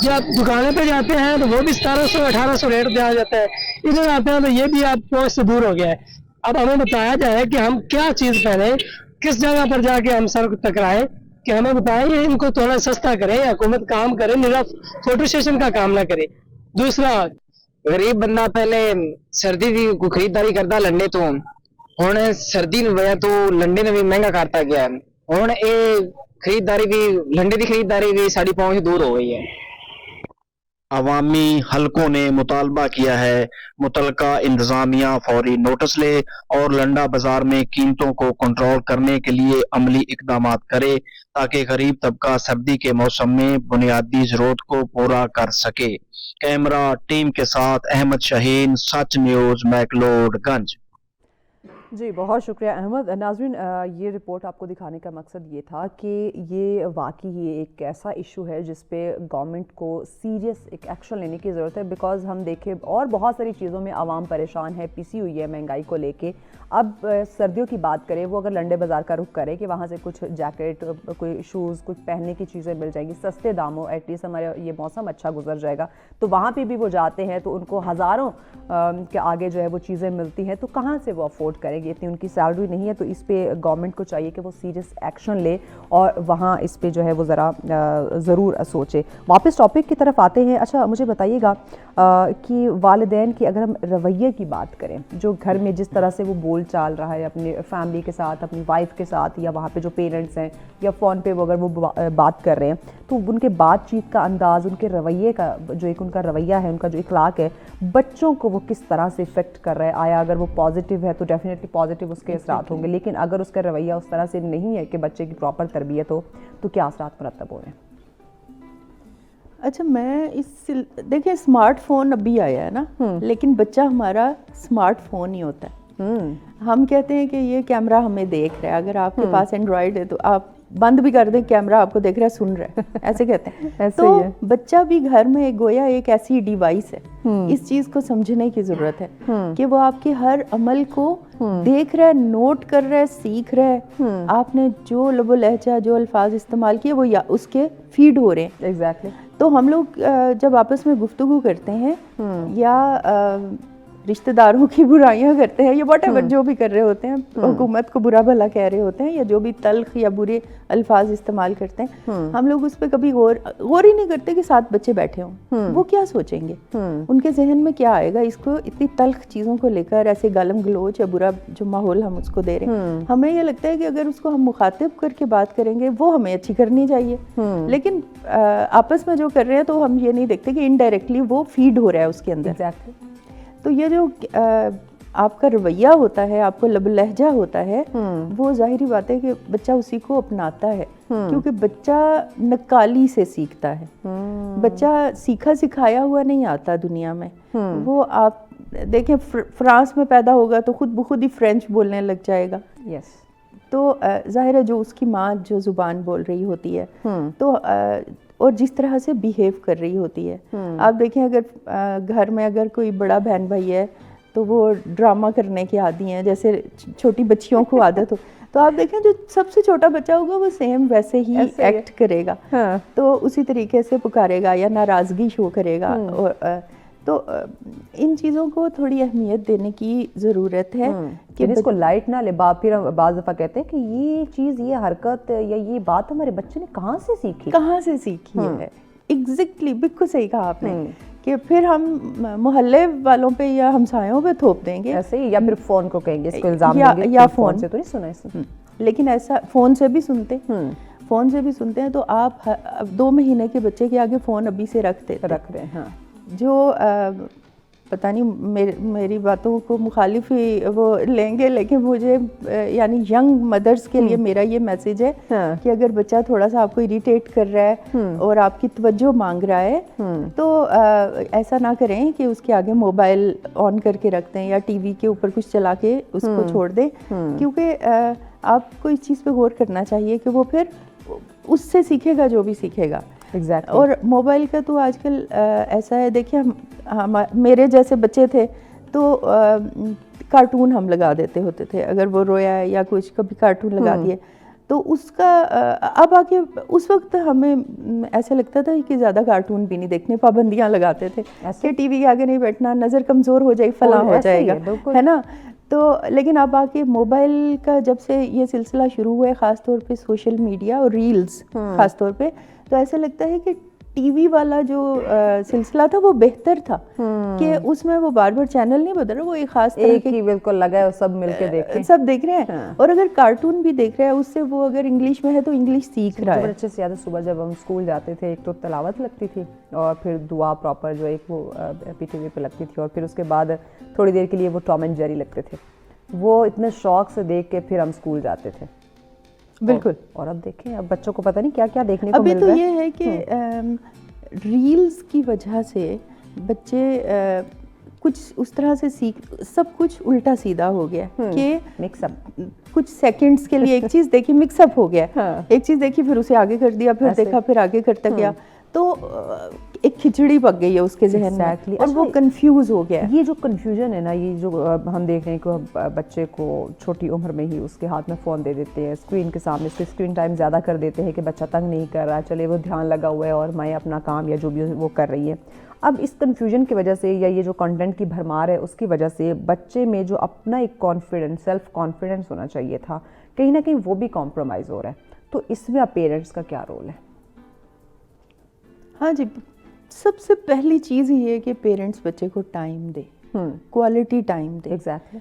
جب دکانیں پہ جاتے ہیں تو وہ بھی 1700-1800 ریٹ دیا جاتا ہے, ادھر آتے ہیں تو یہ بھی آپ پہنچ سے دور ہو گیا ہے. اب ہمیں بتایا جائے کہ ہم کیا چیز پہنیں, کس جگہ پر جا کے ہم سر کو ٹکرائیں, کہ ہمیں بتائیں یہ ان کو تھوڑا سستا کرے, حکومت کام کرے, میرا فوٹو اسٹیشن کا کام نہ کرے. دوسرا غریب بندہ پہلے سردی کی خریداری کرتا لنڈے تو, ہوں سردی وجہ تو لنڈے نے بھی مہنگا کرتا گیا. ہوں یہ خریداری بھی لنڈے کی خریداری بھی ساری پہنچ دور ہو گئی ہے. عوامی حلقوں نے مطالبہ کیا ہے متعلقہ انتظامیہ فوری نوٹس لے اور لنڈا بازار میں قیمتوں کو کنٹرول کرنے کے لیے عملی اقدامات کرے تاکہ غریب طبقہ سردی کے موسم میں بنیادی ضرورت کو پورا کر سکے. کیمرہ ٹیم کے ساتھ احمد شاہین, سچ نیوز, میکلوڈ گنج. جی بہت شکریہ احمد. ناظرین یہ رپورٹ آپ کو دکھانے کا مقصد یہ تھا کہ یہ واقعی یہ ایک ایسا ایشو ہے جس پہ گورنمنٹ کو سیریس ایک ایکشن لینے کی ضرورت ہے. بیکاز ہم دیکھیں اور بہت ساری چیزوں میں عوام پریشان ہے, پیسی ہوئی ہے مہنگائی کو لے کے. اب سردیوں کی بات کریں, وہ اگر لنڈے بازار کا رخ کرے کہ وہاں سے کچھ جیکٹ, کوئی شوز, کچھ پہننے کی چیزیں مل جائیں گی سستے داموں, ایٹ لیسٹ ہمارا یہ موسم اچھا گزر جائے گا. تو وہاں پہ بھی وہ جاتے ہیں تو ان کو ہزاروں کے آگے جو ہے وہ چیزیں ملتی ہیں, تو کہاں سے وہ افورڈ کریں گے, اتنی ان کی سیلری نہیں ہے. تو اس پہ گورنمنٹ کو چاہیے کہ وہ سیریس ایکشن لے اور وہاں اس پہ جو ہے وہ ذرا ضرور سوچے. واپس ٹاپک کی طرف آتے ہیں. اچھا مجھے بتائیے گا کہ والدین کی اگر ہم رویے کی بات کریں, جو گھر میں جس طرح سے وہ بول چال رہا ہے اپنے فیملی کے ساتھ, اپنی وائف کے ساتھ, یا وہاں پہ جو پیرنٹس ہیں یا فون پہ وہ اگر وہ بات کر رہے ہیں, تو ان کے بات چیت کا انداز, ان کے رویے کا جو ایک ان کا رویہ ہے, ان کا جو اخلاق ہے, بچوں کو وہ کس طرح سے افیکٹ کر رہا ہے. آیا اگر وہ پازیٹیو ہے تو ڈیفینیٹلی پازیٹیو اس کے اثرات ہوں گے, لیکن اگر اس کا رویہ اس طرح سے نہیں ہے کہ بچے کی پراپر تربیت ہو تو کیا اثرات مرتب ہو رہے ہیں؟ اچھا میں دیکھیں اسمارٹ فون ابھی آیا ہے نا, لیکن بچہ ہمارا اسمارٹ فون ہی ہوتا ہے. ہم کہتے ہیں کہ یہ کیمرہ ہمیں دیکھ رہا ہے, اگر آپ کے پاس اینڈرائڈ ہے تو آپ بند بھی کر دیں, کیمرہ آپ کو دیکھ رہا ہے, سن رہا ہے, ایسے کہتے ہیں. تو بچہ بھی گھر میں گویا ایک ایسی ڈیوائس ہے, اس چیز کو سمجھنے کی ضرورت ہے کہ وہ آپ کے ہر عمل کو دیکھ رہا ہے, نوٹ کر رہا ہے, سیکھ رہا ہے. آپ نے جو لب و لہجہ, جو الفاظ استعمال کیے وہ اس کے فیڈ ہو رہے ہیں. ایگزیکٹلی. تو ہم لوگ جب آپس میں گفتگو کرتے ہیں یا رشتہ داروں کی برائیاں کرتے ہیں یا واٹ ایور جو بھی کر رہے ہوتے ہیں, حکومت کو برا بھلا کہہ رہے ہوتے ہیں یا جو بھی تلخ یا برے الفاظ استعمال کرتے ہیں, ہم لوگ اس پہ کبھی غور ہی نہیں کرتے کہ ساتھ بچے بیٹھے ہوں, وہ کیا سوچیں گے, ان کے ذہن میں کیا آئے گا اس کو اتنی تلخ چیزوں کو لے کر, ایسے گالم گلوچ یا برا جو ماحول ہم اس کو دے رہے ہیں. ہمیں یہ لگتا ہے کہ اگر اس کو ہم مخاطب کر کے بات کریں گے وہ ہمیں اچھی کرنی چاہیے, لیکن آپس میں جو کر رہے ہیں تو ہم یہ نہیں دیکھتے کہ انڈائریکٹلی وہ فیڈ ہو رہا ہے اس کے اندر. تو یہ جو آپ کا رویہ ہوتا ہے, آپ کو لب لہجہ ہوتا ہے, وہ ظاہری بات ہے کہ بچہ اسی کو اپناتا ہے, کیونکہ بچہ نکالی سے سیکھتا ہے. بچہ سیکھا سکھایا ہوا نہیں آتا دنیا میں. وہ آپ دیکھیں فرانس میں پیدا ہوگا تو خود بخود ہی فرینچ بولنے لگ جائے گا. تو ظاہر ہے جو اس کی ماں جو زبان بول رہی ہوتی ہے تو اور جس طرح سے بیہیو کر رہی ہوتی ہے. آپ دیکھیں اگر گھر میں اگر کوئی بڑا بہن بھائی ہے تو وہ ڈرامہ کرنے کے عادی ہیں, جیسے چھوٹی بچیوں کو عادت ہو, تو آپ دیکھیں جو سب سے چھوٹا بچہ ہوگا وہ سیم ویسے ہی ایکٹ کرے گا, تو اسی طریقے سے پکارے گا یا ناراضگی شو کرے گا. تو ان چیزوں کو تھوڑی اہمیت دینے کی ضرورت ہے کہ اس کو لائٹ نہ لے. باپ پھر بعض دفعہ کہتے ہیں کہ یہ چیز, یہ حرکت یا یہ بات ہمارے بچے نے کہاں سے سیکھی ہے. ایگزیکٹلی, بالکل صحیح کہا آپ نے, کہ پھر ہم محلے والوں پہ یا ہمسایوں پہ تھوپ دیں گے ایسے ہی, یا پھر فون کو کہیں گے, اس کو الزام دیں گے یا فون سے تو نہیں سنا اس نے. لیکن ایسا فون سے بھی سنتے ہیں تو آپ 2 مہینے کے بچے کے آگے فون ابھی سے رکھ رہے ہیں. جو پتہ نہیں میری باتوں کو مخالف ہی وہ لیں گے, لیکن مجھے یعنی ینگ مدرس کے لیے میرا یہ میسیج ہے کہ اگر بچہ تھوڑا سا آپ کو اریٹیٹ کر رہا ہے اور آپ کی توجہ مانگ رہا ہے تو ایسا نہ کریں کہ اس کے آگے موبائل آن کر کے رکھ دیں یا ٹی وی کے اوپر کچھ چلا کے اس کو چھوڑ دیں, کیونکہ آپ کو اس چیز پہ غور کرنا چاہیے کہ وہ پھر اس سے سیکھے گا جو بھی سیکھے گا. اور موبائل کا تو آج کل ایسا ہے, دیکھیے میرے جیسے بچے تھے تو کارٹون ہم لگا دیتے ہوتے تھے, اگر وہ رویا ہے یا کچھ کبھی کارٹون لگا دیے تو اس کا اب آگے اس وقت ہمیں ایسا لگتا تھا کہ زیادہ کارٹون بھی نہیں دیکھنے, پابندیاں لگاتے تھے کہ ٹی وی کے آگے نہیں بیٹھنا, نظر کمزور ہو جائے, فلاں ہو جائے گا, ہے نا. تو لیکن اب آ کے موبائل کا جب سے یہ سلسلہ شروع ہوا ہے, خاص طور پہ سوشل میڈیا اور ریلز خاص طور پہ, تو ایسا لگتا ہے کہ ٹی وی والا جو سلسلہ تھا وہ بہتر تھا, کہ اس میں وہ بار بار چینل نہیں بدل رہا, وہ ایک خاص طرح کی بالکل لگا ہے, سب مل کے دیکھ رہے ہیں. اور اگر کارٹون بھی دیکھ رہے ہیں اس سے وہ اگر انگلش میں ہے تو انگلش سیکھ رہا ہے. اچھے سے زیادہ صبح جب ہم اسکول جاتے تھے, ایک تو تلاوت لگتی تھی اور پھر دعا پراپر جو ایک وہ پی ٹی وی پہ لگتی تھی, اور پھر اس کے بعد تھوڑی دیر کے لیے وہ ٹام اینڈ جیری لگتے تھے. وہ اتنے شوق سے دیکھ کے پھر ہم اسکول جاتے تھے. بالکل. اور اب دیکھیں اب بچوں کو پتہ نہیں کیا کیا دیکھنے کو مل رہا ہے. ابھی تو یہ ہے کہ ریلز کی وجہ سے بچے کچھ اس طرح سے سب کچھ الٹا سیدھا ہو گیا کہ مکس اپ, کچھ سیکنڈز کے لیے ایک چیز دیکھی مکس اپ ہو گیا, ایک چیز دیکھی پھر اسے آگے کر دیا, پھر دیکھا پھر آگے کرتا گیا, تو ایک کھچڑی پک گئی ہے اس کے ذہن میں اور وہ کنفیوز ہو گیا. یہ جو کنفیوژن ہے نا, یہ جو ہم دیکھ رہے ہیں کہ بچے کو چھوٹی عمر میں ہی اس کے ہاتھ میں فون دے دیتے ہیں, اسکرین کے سامنے اس کے اسکرین ٹائم زیادہ کر دیتے ہیں کہ بچہ تنگ نہیں کر رہا, چلے وہ دھیان لگا ہوا ہے اور میں اپنا کام یا جو بھی وہ کر رہی ہے. اب اس کنفیوژن کی وجہ سے یا یہ جو کنٹینٹ کی بھرمار ہے اس کی وجہ سے بچے میں جو اپنا ایک کانفیڈنس, سیلف کانفیڈنس ہونا چاہیے تھا, کہیں نہ کہیں وہ بھی کمپرومائز ہو رہا ہے. تو اس میں اب پیرنٹس کا کیا رول ہے؟ ہاں جی, سب سے پہلی چیز یہ ہے کہ پیرنٹس بچے کو ٹائم دے, کوالٹی ٹائم دے. ایگزیکٹلی.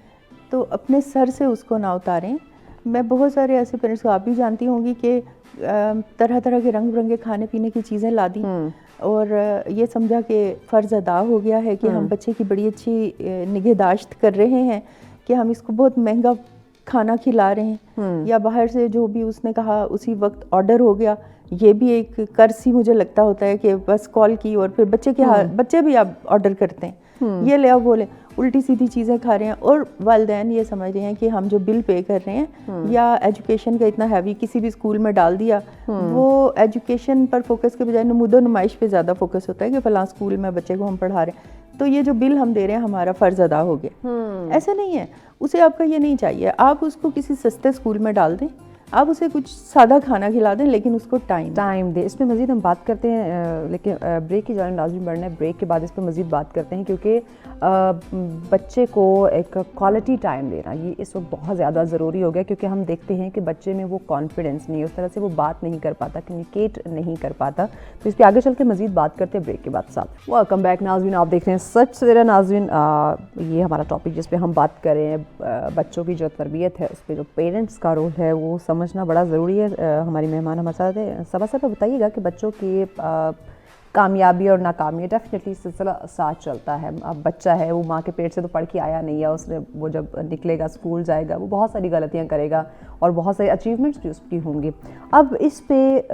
تو اپنے سر سے اس کو نہ اتاریں. میں بہت سارے ایسے پیرنٹس کو, آپ بھی جانتی ہوں گی, کہ طرح طرح کے رنگ برنگے کھانے پینے کی چیزیں لا دیں اور یہ سمجھا کہ فرض ادا ہو گیا ہے کہ ہم بچے کی بڑی اچھی نگہداشت کر رہے ہیں, کہ ہم اس کو بہت مہنگا کھانا کھلا رہے ہیں, یا باہر سے جو بھی اس نے کہا اسی وقت آرڈر ہو گیا. یہ بھی ایک قرض ہی مجھے لگتا ہوتا ہے کہ بس کال کی اور پھر بچے بھی اب آرڈر کرتے ہیں, یہ لے آؤ وہ لے, الٹی سیدھی چیزیں کھا رہے ہیں. اور والدین یہ سمجھ رہے ہیں کہ ہم جو بل پے کر رہے ہیں یا ایجوکیشن کا اتنا ہیوی کسی بھی اسکول میں ڈال دیا, وہ ایجوکیشن پر فوکس کے بجائے نمود و نمائش پہ زیادہ فوکس ہوتا ہے کہ فلاں اسکول میں بچے کو ہم پڑھا رہے ہیں, تو یہ جو بل ہم دے رہے ہیں ہمارا فرض ادا ہو گیا. ایسا نہیں ہے, اسے آپ کا یہ نہیں چاہیے. آپ اس کو کسی سستے اسکول میں ڈال دیں, آپ اسے کچھ سادہ کھانا کھلا دیں, لیکن اس کو ٹائم دیں. اس پہ مزید ہم بات کرتے ہیں, لیکن بریک کی جانب لازمی بڑھنا ہے. بریک کے بعد اس پہ مزید بات کرتے ہیں, کیونکہ بچے کو ایک کوالٹی ٹائم دینا یہ اس وقت بہت زیادہ ضروری ہو گیا, کیونکہ ہم دیکھتے ہیں کہ بچے میں وہ کانفیڈنس نہیں ہے, اس طرح سے وہ بات نہیں کر پاتا, کمیونیکیٹ نہیں کر پاتا. تو اس پہ آگے چل کے مزید بات کرتے ہیں بریک کے بعد. ساتھ ویلکم بیک ناظرین, آپ دیکھ رہے ہیں سچ سویرا. ناظرین, یہ ہمارا ٹاپک جس پہ ہم بات کر رہے ہیں بچوں کی جو تربیت ہے اس پہ جو پیرنٹس کا رول ہے وہ سمجھنا بڑا ضروری ہے. ہماری مہمان ہمارے ساتھ ہے. صبا صاحب بتائیے گا کہ بچوں کی कामयाबी और नाकामी डेफिनेटली सिलसिला साथ चलता है. अब बच्चा है, वो माँ के पेट से तो पढ़ के आया नहीं है, उसने वो जब निकलेगा स्कूल जाएगा वो बहुत सारी गलतियाँ करेगा और बहुत सारी अचीवमेंट्स भी उसकी होंगी. अब इस पे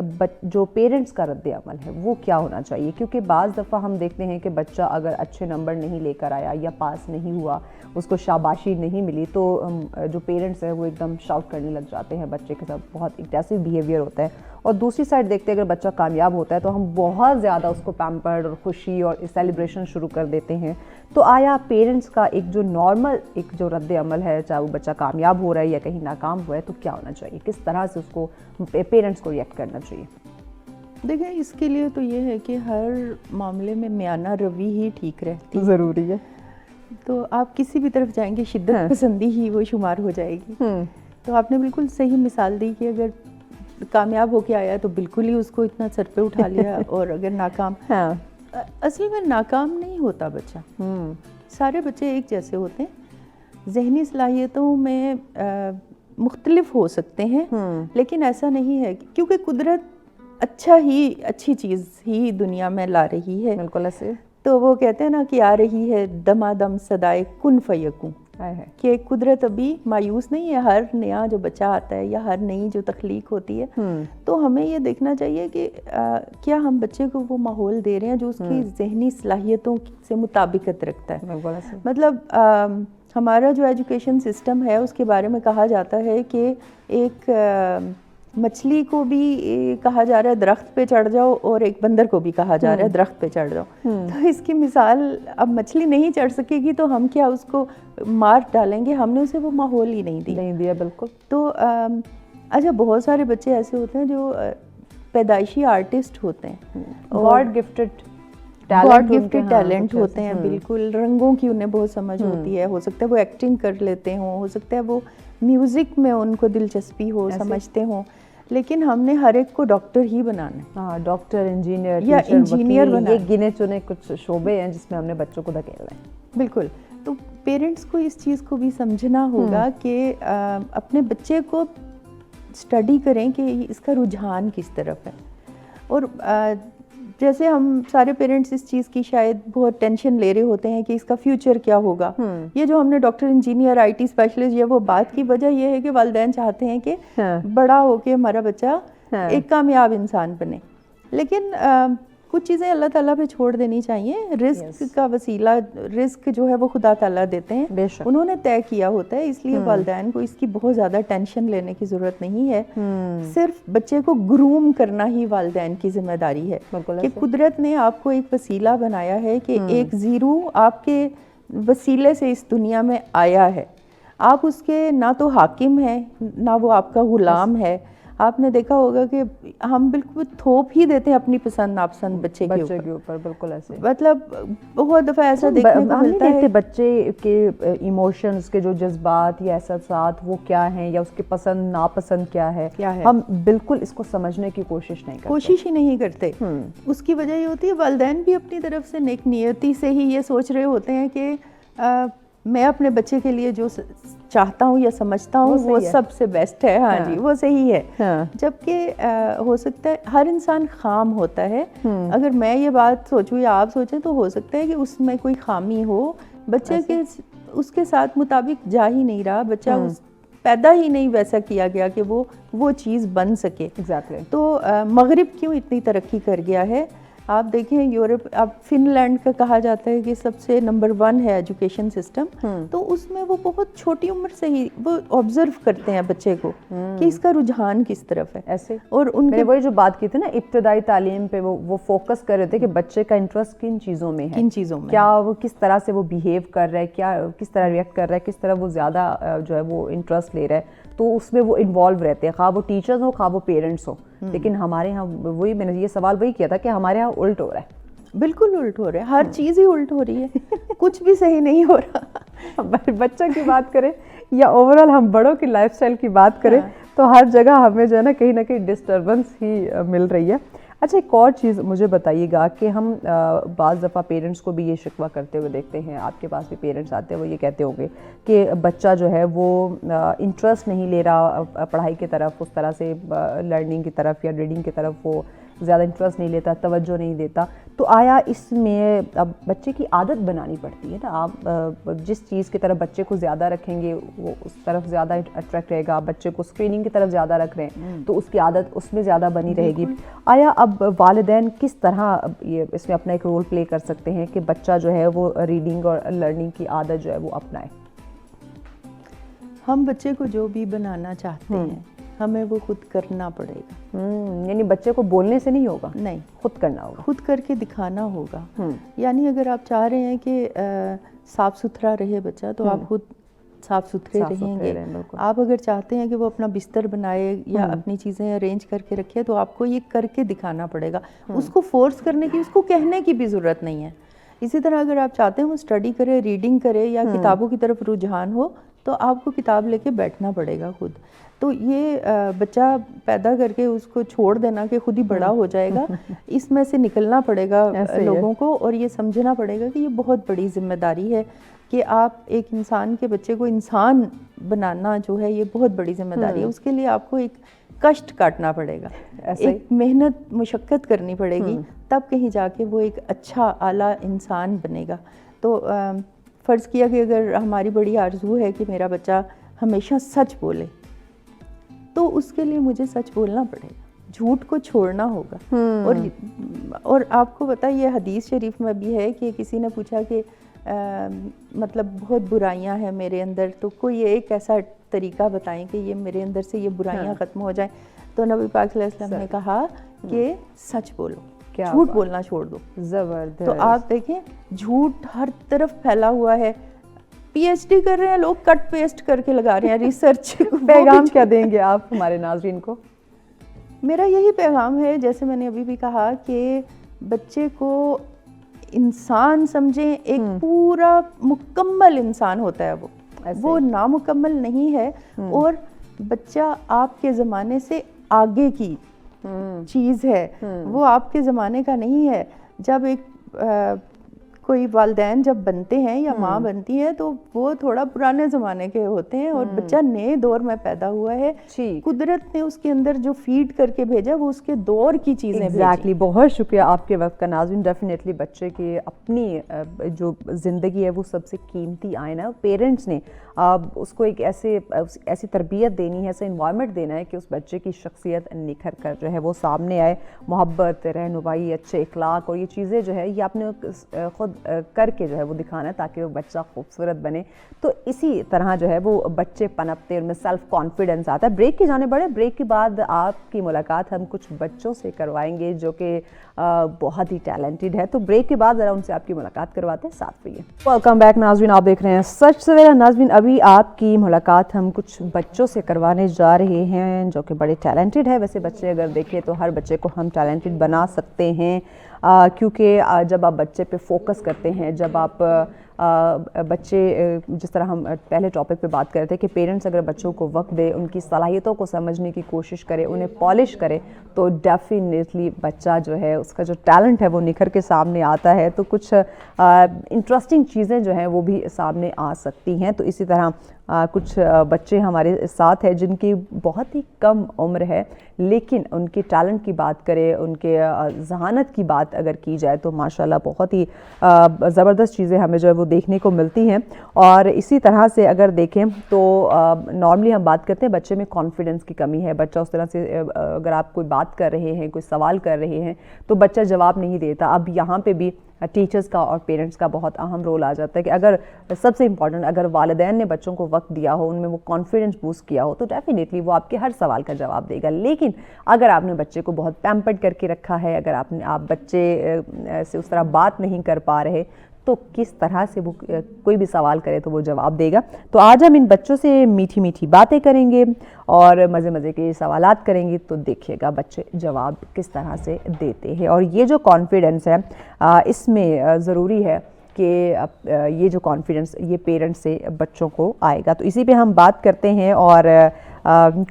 जो पेरेंट्स का रद्द अमल है वो क्या होना चाहिए, क्योंकि बाज़ दफ़ा हम देखते हैं कि बच्चा अगर अच्छे नंबर नहीं लेकर आया या पास नहीं हुआ, उसको शाबाशी नहीं मिली, तो जो पेरेंट्स हैं वो एकदम शाउट करने लग जाते हैं बच्चे के साथ, बहुत एग्रेसिव बिहेवियर होता है. और दूसरी साइड देखते हैं अगर बच्चा कामयाब होता है तो हम बहुत ज़्यादा उसको पैम्पर्ड और खुशी और सेलिब्रेशन शुरू कर देते हैं. तो आया पेरेंट्स का एक जो नॉर्मल एक जो रद्द अमल है, चाहे वो बच्चा कामयाब हो रहा है या कहीं नाकाम हुआ है, तो क्या होना चाहिए, किस तरह से उसको पेरेंट्स को रिएक्ट करना चाहिए? देखिए, इसके लिए तो ये है कि हर मामले में मियाना रवि ही ठीक रहती ज़रूरी है. तो आप किसी भी तरफ जाएंगे शिद्दत पसंदी ही वो शुमार हो जाएगी. तो आपने बिल्कुल सही मिसाल दी कि अगर कामयाब होके आया तो बिल्कुल ही उसको इतना सर पे उठा लिया और अगर नाकाम, असल में नाकाम नहीं होता बच्चा. सारे बच्चे एक जैसे होते हैं, जहनी सलाहियतों में मुख्तलिफ हो सकते हैं, लेकिन ऐसा नहीं है क्योंकि कुदरत अच्छी चीज़ ही दुनिया में ला रही है. बिल्कुल ऐसे. तो वो कहते हैं ना कि आ रही है दमादम सदाए कुन फयकूं, कि कुदरत अभी मायूस नहीं है. हर नया जो बच्चा आता है या हर नई जो तख्लीक होती है, तो हमें ये देखना चाहिए कि क्या हम बच्चे को वो माहौल दे रहे हैं जो उसकी जहनी सलाहियतों से मुताबिकत रखता है. मतलब हमारा जो एजुकेशन सिस्टम है उसके बारे में कहा जाता है कि एक मछली को भी कहा जा रहा है दरख्त पे चढ़ जाओ और एक बंदर को भी कहा जा रहा है दरख्त पे चढ़ जाओ. तो इसकी मिसाल, अब मछली नहीं चढ़ सकेगी तो हम क्या उसको मार डालेंगे, हमने उसे वो माहौल ही नहीं दिया. बिल्कुल. तो अच्छा, बहुत सारे बच्चे ऐसे होते हैं जो पैदाइशी आर्टिस्ट होते हैं, गॉड गिफ्टेड टैलेंट होते हैं. बिल्कुल, रंगों की उन्हें बहुत समझ होती है. हो सकता है वो एक्टिंग कर लेते हों, हो सकता है वो म्यूज़िक में उनको दिलचस्पी हो, समझते हों, लेकिन हमने हर एक को डॉक्टर ही बनाना है. हाँ, डॉक्टर, इंजीनियर या इंजीनियर बनाना. ये गिने चुने कुछ शोबे हैं जिसमें हमने बच्चों को धकेलना है. बिल्कुल. तो पेरेंट्स को इस चीज़ को भी समझना होगा कि अपने बच्चे को स्टडी करें कि इसका रुझान किस तरफ है. और जैसे हम सारे पेरेंट्स इस चीज़ की शायद बहुत टेंशन ले रहे होते हैं कि इसका फ्यूचर क्या होगा. ये जो हमने डॉक्टर, इंजीनियर, IT स्पेशलिस्ट, ये वो बात की वजह ये है कि वालिदैन चाहते हैं कि बड़ा होके हमारा बच्चा एक कामयाब इंसान बने. लेकिन कुछ चीज़ें अल्लाह ताला पे छोड़ देनी चाहिए. रिस्क का वसीला, रिस्क जो है वो खुदा ताला देते हैं, उन्होंने तय किया होता है. इसलिए वालिदैन को इसकी बहुत ज़्यादा टेंशन लेने की ज़रूरत नहीं है. सिर्फ बच्चे को ग्रूम करना ही वालिदैन की जिम्मेदारी है कि कुदरत ने आपको एक वसीला बनाया है कि एक ज़ीरो आपके वसीले से इस दुनिया में आया है. आप उसके ना तो हाकिम हैं ना वो आपका ग़ुलाम है. आपने देखा होगा कि हम बिल्कुल थोप ही देते हैं अपनी पसंद नापसंद बच्चे के ऊपर. बिल्कुल ऐसे. मतलब बहुत दफ़ा ऐसा देखने को मिलता है. बच्चे के इमोशंस के जो जज्बात या एहसासात वो क्या हैं, या उसके पसंद नापसंद क्या है, हम बिल्कुल इसको समझने की कोशिश नहीं करते. उसकी वजह ये होती है वालिदैन भी अपनी तरफ से नेक नियति से ही ये सोच रहे होते हैं कि मैं अपने बच्चे के लिए जो चाहता हूँ या समझता हूँ वो सबसे बेस्ट है. हाँ जी, वो सही है. जबकि हो सकता है हर इंसान खाम होता है. अगर मैं ये बात सोचूं या आप सोचें तो हो सकता है कि उसमें कोई खामी हो, बच्चे के उसके साथ मुताबिक जा ही नहीं रहा. बच्चा पैदा ही नहीं वैसा किया गया कि वो चीज़ बन सके. एग्जैक्टली. तो मगरिब क्यों इतनी तरक्की कर गया है. आप देखें यूरोप, अब फिनलैंड का कहा जाता है कि सबसे नंबर 1 है एजुकेशन सिस्टम. तो उसमें वो बहुत छोटी उम्र से ही वो ऑब्जर्व करते हैं बच्चे को कि इसका रुझान किस तरफ है. ऐसे. और उनने वही जो बात की थी ना इब्तदाई तालीम पे, वो फोकस कर रहे थे कि बच्चे का इंटरेस्ट किन चीज़ों में है, किन चीज़ों में, क्या वो किस तरह से वो बिहेव कर रहा है, क्या किस तरह रिएक्ट कर रहा है, किस तरह वो ज़्यादा जो है वो इंटरेस्ट ले रहा है. तो उसमें वो इन्वॉल्व रहते हैं, खा वो टीचर्स हो खा वो पेरेंट्स हो. लेकिन हमारे यहाँ वही, मैंने ये सवाल वही किया था कि हमारे यहाँ उल्ट हो रहा है. बिल्कुल उल्ट हो रहा है. हर चीज़ ही उल्ट हो रही है. कुछ भी सही नहीं हो रहा. बच्चों की बात करें या ओवरऑल हम बड़ों की लाइफस्टाइल की बात करें तो हर जगह हमें जो है ना कहीं डिस्टर्बेंस ही मिल रही है. अच्छा, एक और चीज़ मुझे बताइएगा कि हम बाज़ दफ़ा पेरेंट्स को भी ये शिकवा करते हुए देखते हैं, आपके पास भी पेरेंट्स आते हैं वो ये कहते होंगे कि बच्चा जो है वो इंटरेस्ट नहीं ले रहा पढ़ाई की तरफ, उस तरह से लर्निंग की तरफ या रीडिंग की तरफ वो ज़्यादा इंटरेस्ट नहीं लेता, तवज्जो नहीं देता, तो आया इसमें अब बच्चे की आदत बनानी पड़ती है ना। आप जिस चीज़ की तरफ बच्चे को ज़्यादा रखेंगे वो उस तरफ ज़्यादा अट्रैक्ट रहेगा, आप बच्चे को स्क्रीनिंग की तरफ ज़्यादा रख रहे हैं तो उसकी आदत उसमें ज़्यादा बनी रहेगी। आया अब वालिदैन किस तरह ये इसमें अपना एक रोल प्ले कर सकते हैं कि बच्चा जो है वो रीडिंग और लर्निंग की आदत जो है वो अपनाए? हम बच्चे को जो भी बनाना चाहते हैं हमें वो खुद करना पड़ेगा। यानी बच्चे को बोलने से नहीं होगा, नहीं, खुद करना होगा, खुद करके दिखाना होगा। यानी अगर आप चाह रहे हैं कि साफ सुथरा रहे बच्चा तो आप खुद साफ सुथरे रहेंगे। आप अगर चाहते हैं कि वो अपना बिस्तर बनाए या अपनी चीज़ें अरेंज करके रखे तो आपको ये करके दिखाना पड़ेगा। उसको फोर्स करने की, उसको कहने की भी ज़रूरत नहीं है। इसी तरह अगर आप चाहते हैं वो स्टडी करे, रीडिंग करे या किताबों की तरफ रुझान हो तो आपको किताब लेके बैठना पड़ेगा खुद। तो ये बच्चा पैदा करके उसको छोड़ देना कि खुद ही बड़ा हो जाएगा, इसमें से निकलना पड़ेगा लोगों को और ये समझना पड़ेगा कि ये बहुत बड़ी जिम्मेदारी है कि आप एक इंसान के बच्चे को इंसान बनाना जो है ये बहुत बड़ी जिम्मेदारी है। उसके लिए आपको एक कष्ट काटना पड़ेगा, एक मेहनत मुशक्क़त करनी पड़ेगी, तब कहीं जाके वो एक अच्छा आला इंसान बनेगा। तो फ़र्ज़ किया कि अगर हमारी बड़ी आरज़ू है कि मेरा बच्चा हमेशा सच बोले तो उसके लिए मुझे सच बोलना पड़ेगा, झूठ को छोड़ना होगा। और आपको पता है ये हदीस शरीफ में भी है कि किसी ने पूछा कि मतलब बहुत बुराइयां हैं मेरे अंदर, तो कोई एक ऐसा तरीका बताएं कि ये मेरे अंदर से ये बुराइयां ख़त्म हो जाएं। तो नबी पाक सल्लल्लाहु अलैहि वसल्लम ने कहा कि सच बोलो, झूठ बोलना छोड़ दो। ज़बरदस्त। तो आप देखें झूठ हर तरफ फैला हुआ है, पीएचडी कर रहे हैं लोग, कट पेस्ट करके लगा रहे हैं रिसर्च। पैगाम क्या देंगे आप हमारे नाज़रीन को? मेरा यही पैगाम है, जैसे मैंने अभी भी कहा कि बच्चे को इंसान समझें, एक पूरा मुकम्मल इंसान होता है वो नामुकम्मल नहीं है। और बच्चा आपके ज़माने से आगे की चीज़ है, वो आपके ज़माने का नहीं है। जब एक कोई वालिदैन जब बनते हैं या माँ बनती है तो वो थोड़ा पुराने ज़माने के होते हैं और बच्चा नए दौर में पैदा हुआ है। कुदरत ने उसके अंदर जो फीड करके भेजा वो उसके दौर की चीज़ें एग्जैक्टली। बहुत शुक्रिया आपके वक्त का नाज़रीन। डेफिनेटली बच्चे की अपनी जो ज़िंदगी है वो सबसे कीमती आईना, पेरेंट्स ने उसको एक ऐसी तरबियत देनी है, ऐसा इन्वायरमेंट देना है कि उस बच्चे की शख्सियत निखर कर जो है वो सामने आए। मोहब्बत, रहनुमाई, अच्छे इखलाक और ये चीज़ें जो है ये आपने ख़ुद करके जो है वो दिखाना है ताकि वो बच्चा खूबसूरत बने। तो इसी तरह जो है वो बच्चे पनपते, उनमें सेल्फ कॉन्फिडेंस आता है। ब्रेक की जाने बढ़े, ब्रेक के बाद आपकी मुलाकात हम कुछ बच्चों से करवाएंगे जो कि बहुत ही टैलेंटेड है। तो ब्रेक के बाद ज़रा उनसे आपकी मुलाकात करवाते हैं, साथ रहिए। वेलकम बैक नाज़रीन, आप देख रहे हैं सच सवेरा। नाज़रीन अभी आपकी मुलाकात हम कुछ बच्चों से करवाने जा रहे हैं जो कि बड़े टैलेंटेड है। वैसे बच्चे अगर देखें तो हर बच्चे को हम टैलेंटेड बना सकते हैं क्योंकि जब आप बच्चे पे फोकस करते हैं, जब आप बच्चे जिस तरह हम पहले टॉपिक पे बात कर रहे थे कि पेरेंट्स अगर बच्चों को वक्त दे, उनकी सलाहियतों को समझने की कोशिश करे, उन्हें पॉलिश करे तो डेफिनेटली बच्चा जो है उसका जो टैलेंट है वो निखर के सामने आता है। तो कुछ इंटरेस्टिंग चीज़ें जो हैं वो भी सामने आ सकती हैं। तो इसी तरह कुछ बच्चे हमारे साथ हैं जिनकी बहुत ही कम उम्र है लेकिन उनके टैलेंट की बात करें, उनके ज़हानत की बात अगर की जाए तो माशाल्लाह बहुत ही ज़बरदस्त चीज़ें हमें जो है वो देखने को मिलती हैं। और इसी तरह से अगर देखें तो नॉर्मली हम बात करते हैं बच्चे में कॉन्फिडेंस की कमी है। बच्चा उस तरह से अगर आप कोई बात कर रहे हैं, कोई सवाल कर रहे हैं तो बच्चा जवाब नहीं देता। अब यहाँ पे भी टीचर्स का और पेरेंट्स का बहुत अहम रोल आ जाता है कि अगर सबसे इम्पॉर्टेंट अगर वालिदैन ने बच्चों को वक्त दिया हो, उनमें वो कॉन्फिडेंस बूस्ट किया हो तो डेफिनेटली वो आपके हर सवाल का जवाब देगा। लेकिन अगर आपने बच्चे को बहुत पैम्पर्ड करके रखा है, अगर आप बच्चे से उस तरह बात नहीं कर पा रहे तो किस तरह से वो कोई भी सवाल करे तो वो जवाब देगा। तो आज हम इन बच्चों से मीठी मीठी बातें करेंगे और मज़े मज़े के सवालात करेंगे तो देखिएगा बच्चे जवाब किस तरह से देते हैं। और ये जो कॉन्फिडेंस है इसमें ज़रूरी है कि ये जो कॉन्फिडेंस ये पेरेंट्स से बच्चों को आएगा। तो इसी पे हम बात करते हैं और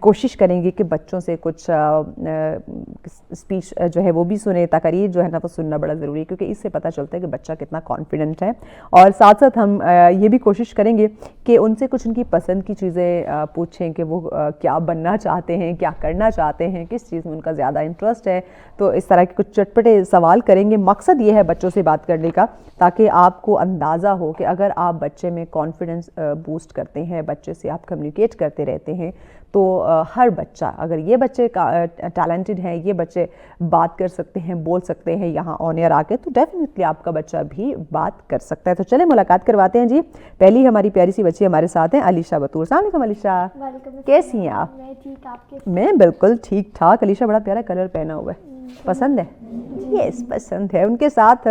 कोशिश करेंगे कि बच्चों से कुछ स्पीच जो है वो भी सुने, तकरीर जो है ना वो सुनना बड़ा ज़रूरी है, क्योंकि इससे पता चलता है कि बच्चा कितना कॉन्फिडेंट है। और साथ साथ हम ये भी कोशिश करेंगे कि उनसे कुछ उनकी पसंद की चीज़ें पूछें कि वो क्या बनना चाहते हैं, क्या करना चाहते हैं, किस चीज़ में उनका ज़्यादा इंटरेस्ट है। तो इस तरह के कुछ चटपटे सवाल करेंगे। मकसद ये है बच्चों से बात करने का ताकि आपको अंदाज़ा हो कि अगर आप बच्चे में कॉन्फिडेंस बूस्ट करते हैं, बच्चे से आप कम्युनिकेट करते रहते हैं, तो हर बच्चा, अगर ये बच्चे टैलेंटेड हैं, ये बच्चे बात कर सकते हैं, बोल सकते हैं यहाँ ऑन एयर आके, तो डेफिनेटली आपका बच्चा भी बात कर सकता है। तो चले मुलाकात करवाते हैं जी। पहली हमारी प्यारी सी बच्ची हमारे साथ हैं अलीशा बतूर। अस्सलाम वालेकुम अलीशा, कैसी हैं आप? मैं ठीक, आप कैसे? मैं बिल्कुल ठीक ठाक। अलीशा बड़ा प्यारा कलर पहना हुआ है, पसंद है? यस, पसंद है। उनके साथ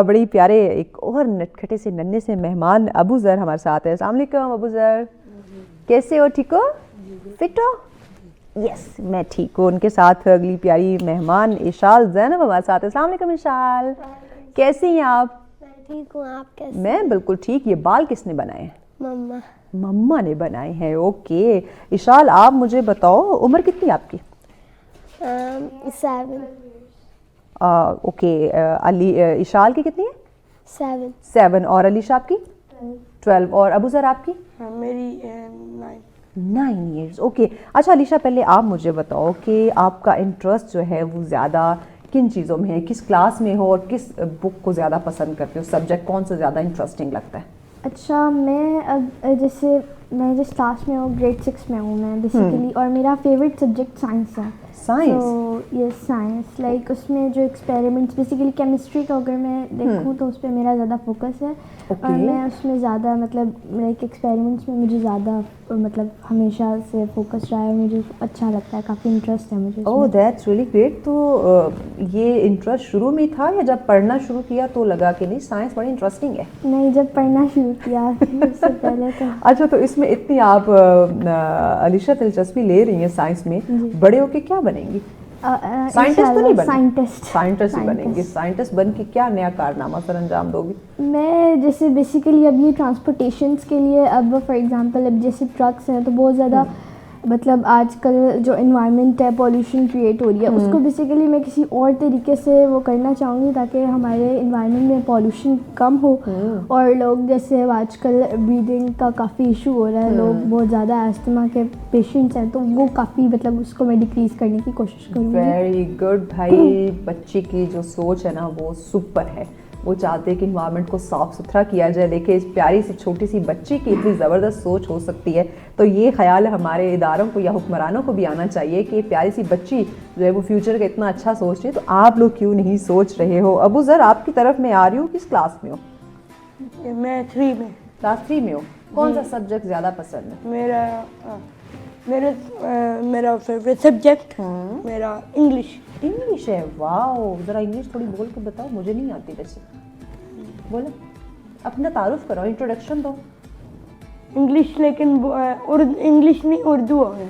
बड़ी प्यारे एक और नटखटे से नन्हे से मेहमान अबू ज़र हमारे साथ है। अस्सलाम वालेकुम अबू ज़र, कैसे हो? ठीक हो? फिट हो? यस, मैं ठीक हूँ। उनके साथ अगली प्यारी मेहमान इशाल ज़ैनब हमारे साथ है। अस्सलाम वालेकुम इशाल, कैसी हैं आप? मैं ठीक हूँ, आप कैसे? मैं बिल्कुल ठीक। ये बाल किसने बनाए हैं? मम्मा। मम्मा ने बनाए हैं, ओके। इशाल आप मुझे बताओ उम्र कितनी है आपकी? 7। ओके। अली इशाल की कितनी है? 7। और अलीशा आपकी? 12। और अबू ज़र आपकी? मेरी 9 ईयर्स, ओके। अच्छा अलीशा, पहले आप मुझे बताओ कि आपका इंटरेस्ट जो है वो ज़्यादा किन चीज़ों में है, किस क्लास में हो और किस बुक को ज़्यादा पसंद करते हो, सब्जेक्ट कौन सा ज़्यादा इंटरेस्टिंग लगता है? अच्छा, मैं अब जैसे मैं जिस क्लास में हूँ ग्रेड 6 में हूँ मैं बेसिकली, और मेरा फेवरेट सब्जेक्ट साइंस है। साइंस? तो ये साइंस लाइक उसमें जो एक्सपेरिमेंट्स, बेसिकली केमिस्ट्री का अगर मैं देखूँ तो उस पर मेरा ज़्यादा फोकस है। और मैं उसमें ज़्यादा मतलब लाइक एक्सपेरिमेंट्स में मुझे ज़्यादा मतलब हमेशा से फोकस रहा है, मुझे अच्छा लगता है, काफ़ी इंटरेस्ट है मुझे। Oh that's really great. तो ये इंटरेस्ट शुरू में था या जब पढ़ना शुरू किया तो लगा कि नहीं साइंस बड़ी इंटरेस्टिंग है? नहीं, जब पढ़ना शुरू किया उससे पहले तो। अच्छा, तो इसमें इतनी आप अलीशा दिलचस्पी ले रही हैं साइंस में, बड़े होके क्या बनेंगी? साइंटिस्ट तो नहीं बनेंगी? साइंटिस्ट ही बनेंगी। साइंटिस्ट बन के क्या नया कारनामा सर अंजाम दोगी? मैं जैसे बेसिकली अब ये ट्रांसपोर्टेशंस के लिए, अब फॉर एग्जांपल अब जैसे ट्रक्स हैं तो बहुत ज़्यादा मतलब आजकल जो एनवायरनमेंट है, पॉल्यूशन क्रिएट हो रही है, उसको बेसिकली मैं किसी और तरीके से वो करना चाहूँगी ताकि हमारे एनवायरनमेंट में पॉल्यूशन कम हो। और लोग जैसे आजकल ब्रीदिंग का काफ़ी इशू हो रहा है, लोग बहुत ज़्यादा अस्थमा के पेशेंट्स हैं, तो वो काफ़ी मतलब उसको मैं डिक्रीज़ करने की कोशिश करूँगी। वेरी गुड भाई, बच्चे की जो सोच है ना वो सुपर है। वो चाहते हैं कि इन्वायरमेंट को साफ़ सुथरा किया जाए। देखिए इस प्यारी सी छोटी सी बच्ची की इतनी ज़बरदस्त सोच हो सकती है, तो ये ख्याल हमारे इदारों को या हुक्मरानों को भी आना चाहिए कि प्यारी सी बच्ची जो है वो फ्यूचर का इतना अच्छा सोच रही है, तो आप लोग क्यों नहीं सोच रहे हो? अबू ज़र आपकी तरफ मैं आ रही हूँ, किस क्लास में हो? मैं 3 में। क्लास 3 में हो। कौन सा सब्जेक्ट ज़्यादा पसंद है? मेरा फेवरेट सब्जेक्ट मेरा इंग्लिश है। वाओ, ज़रा इंग्लिश थोड़ी बोल के बताओ, मुझे नहीं आती वैसे। बोलो, अपना तारुफ करो, इंट्रोडक्शन दो। इंग्लिश, लेकिन इंग्लिश नहीं उर्दू है।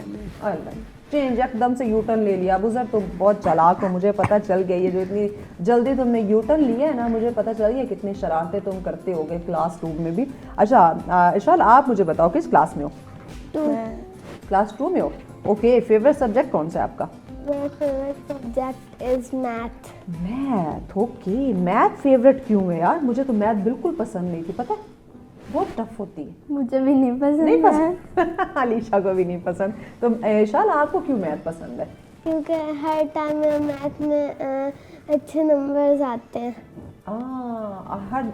चेंज एकदम से यूटर्न ले लिया। अबू ज़र तो बहुत चालाक हो, मुझे पता चल गया। ये जो इतनी जल्दी तुमने यूटर्न लिया है ना, मुझे पता चल गया कितनी शरारतें तुम करते होगे क्लास 2 में भी। अच्छा इशाल, आप मुझे बताओ किस क्लास में हो? क्लास 2 में हो, ओके। फेवरेट सब्जेक्ट कौन सा है आपका? मेरा favourite subject is math. Math, okay. Math favourite क्यों है यार? मुझे तो मैथ बिल्कुल पसंद नहीं थी, पता है बहुत टफ होती है। मुझे भी नहीं पसंद। नहीं पसंद? अलीशा को भी नहीं पसंद। तो इशाल आपको क्यों मैथ पसंद है? क्योंकि हर टाइम मैथ में अच्छे नंबर्स आते हैं।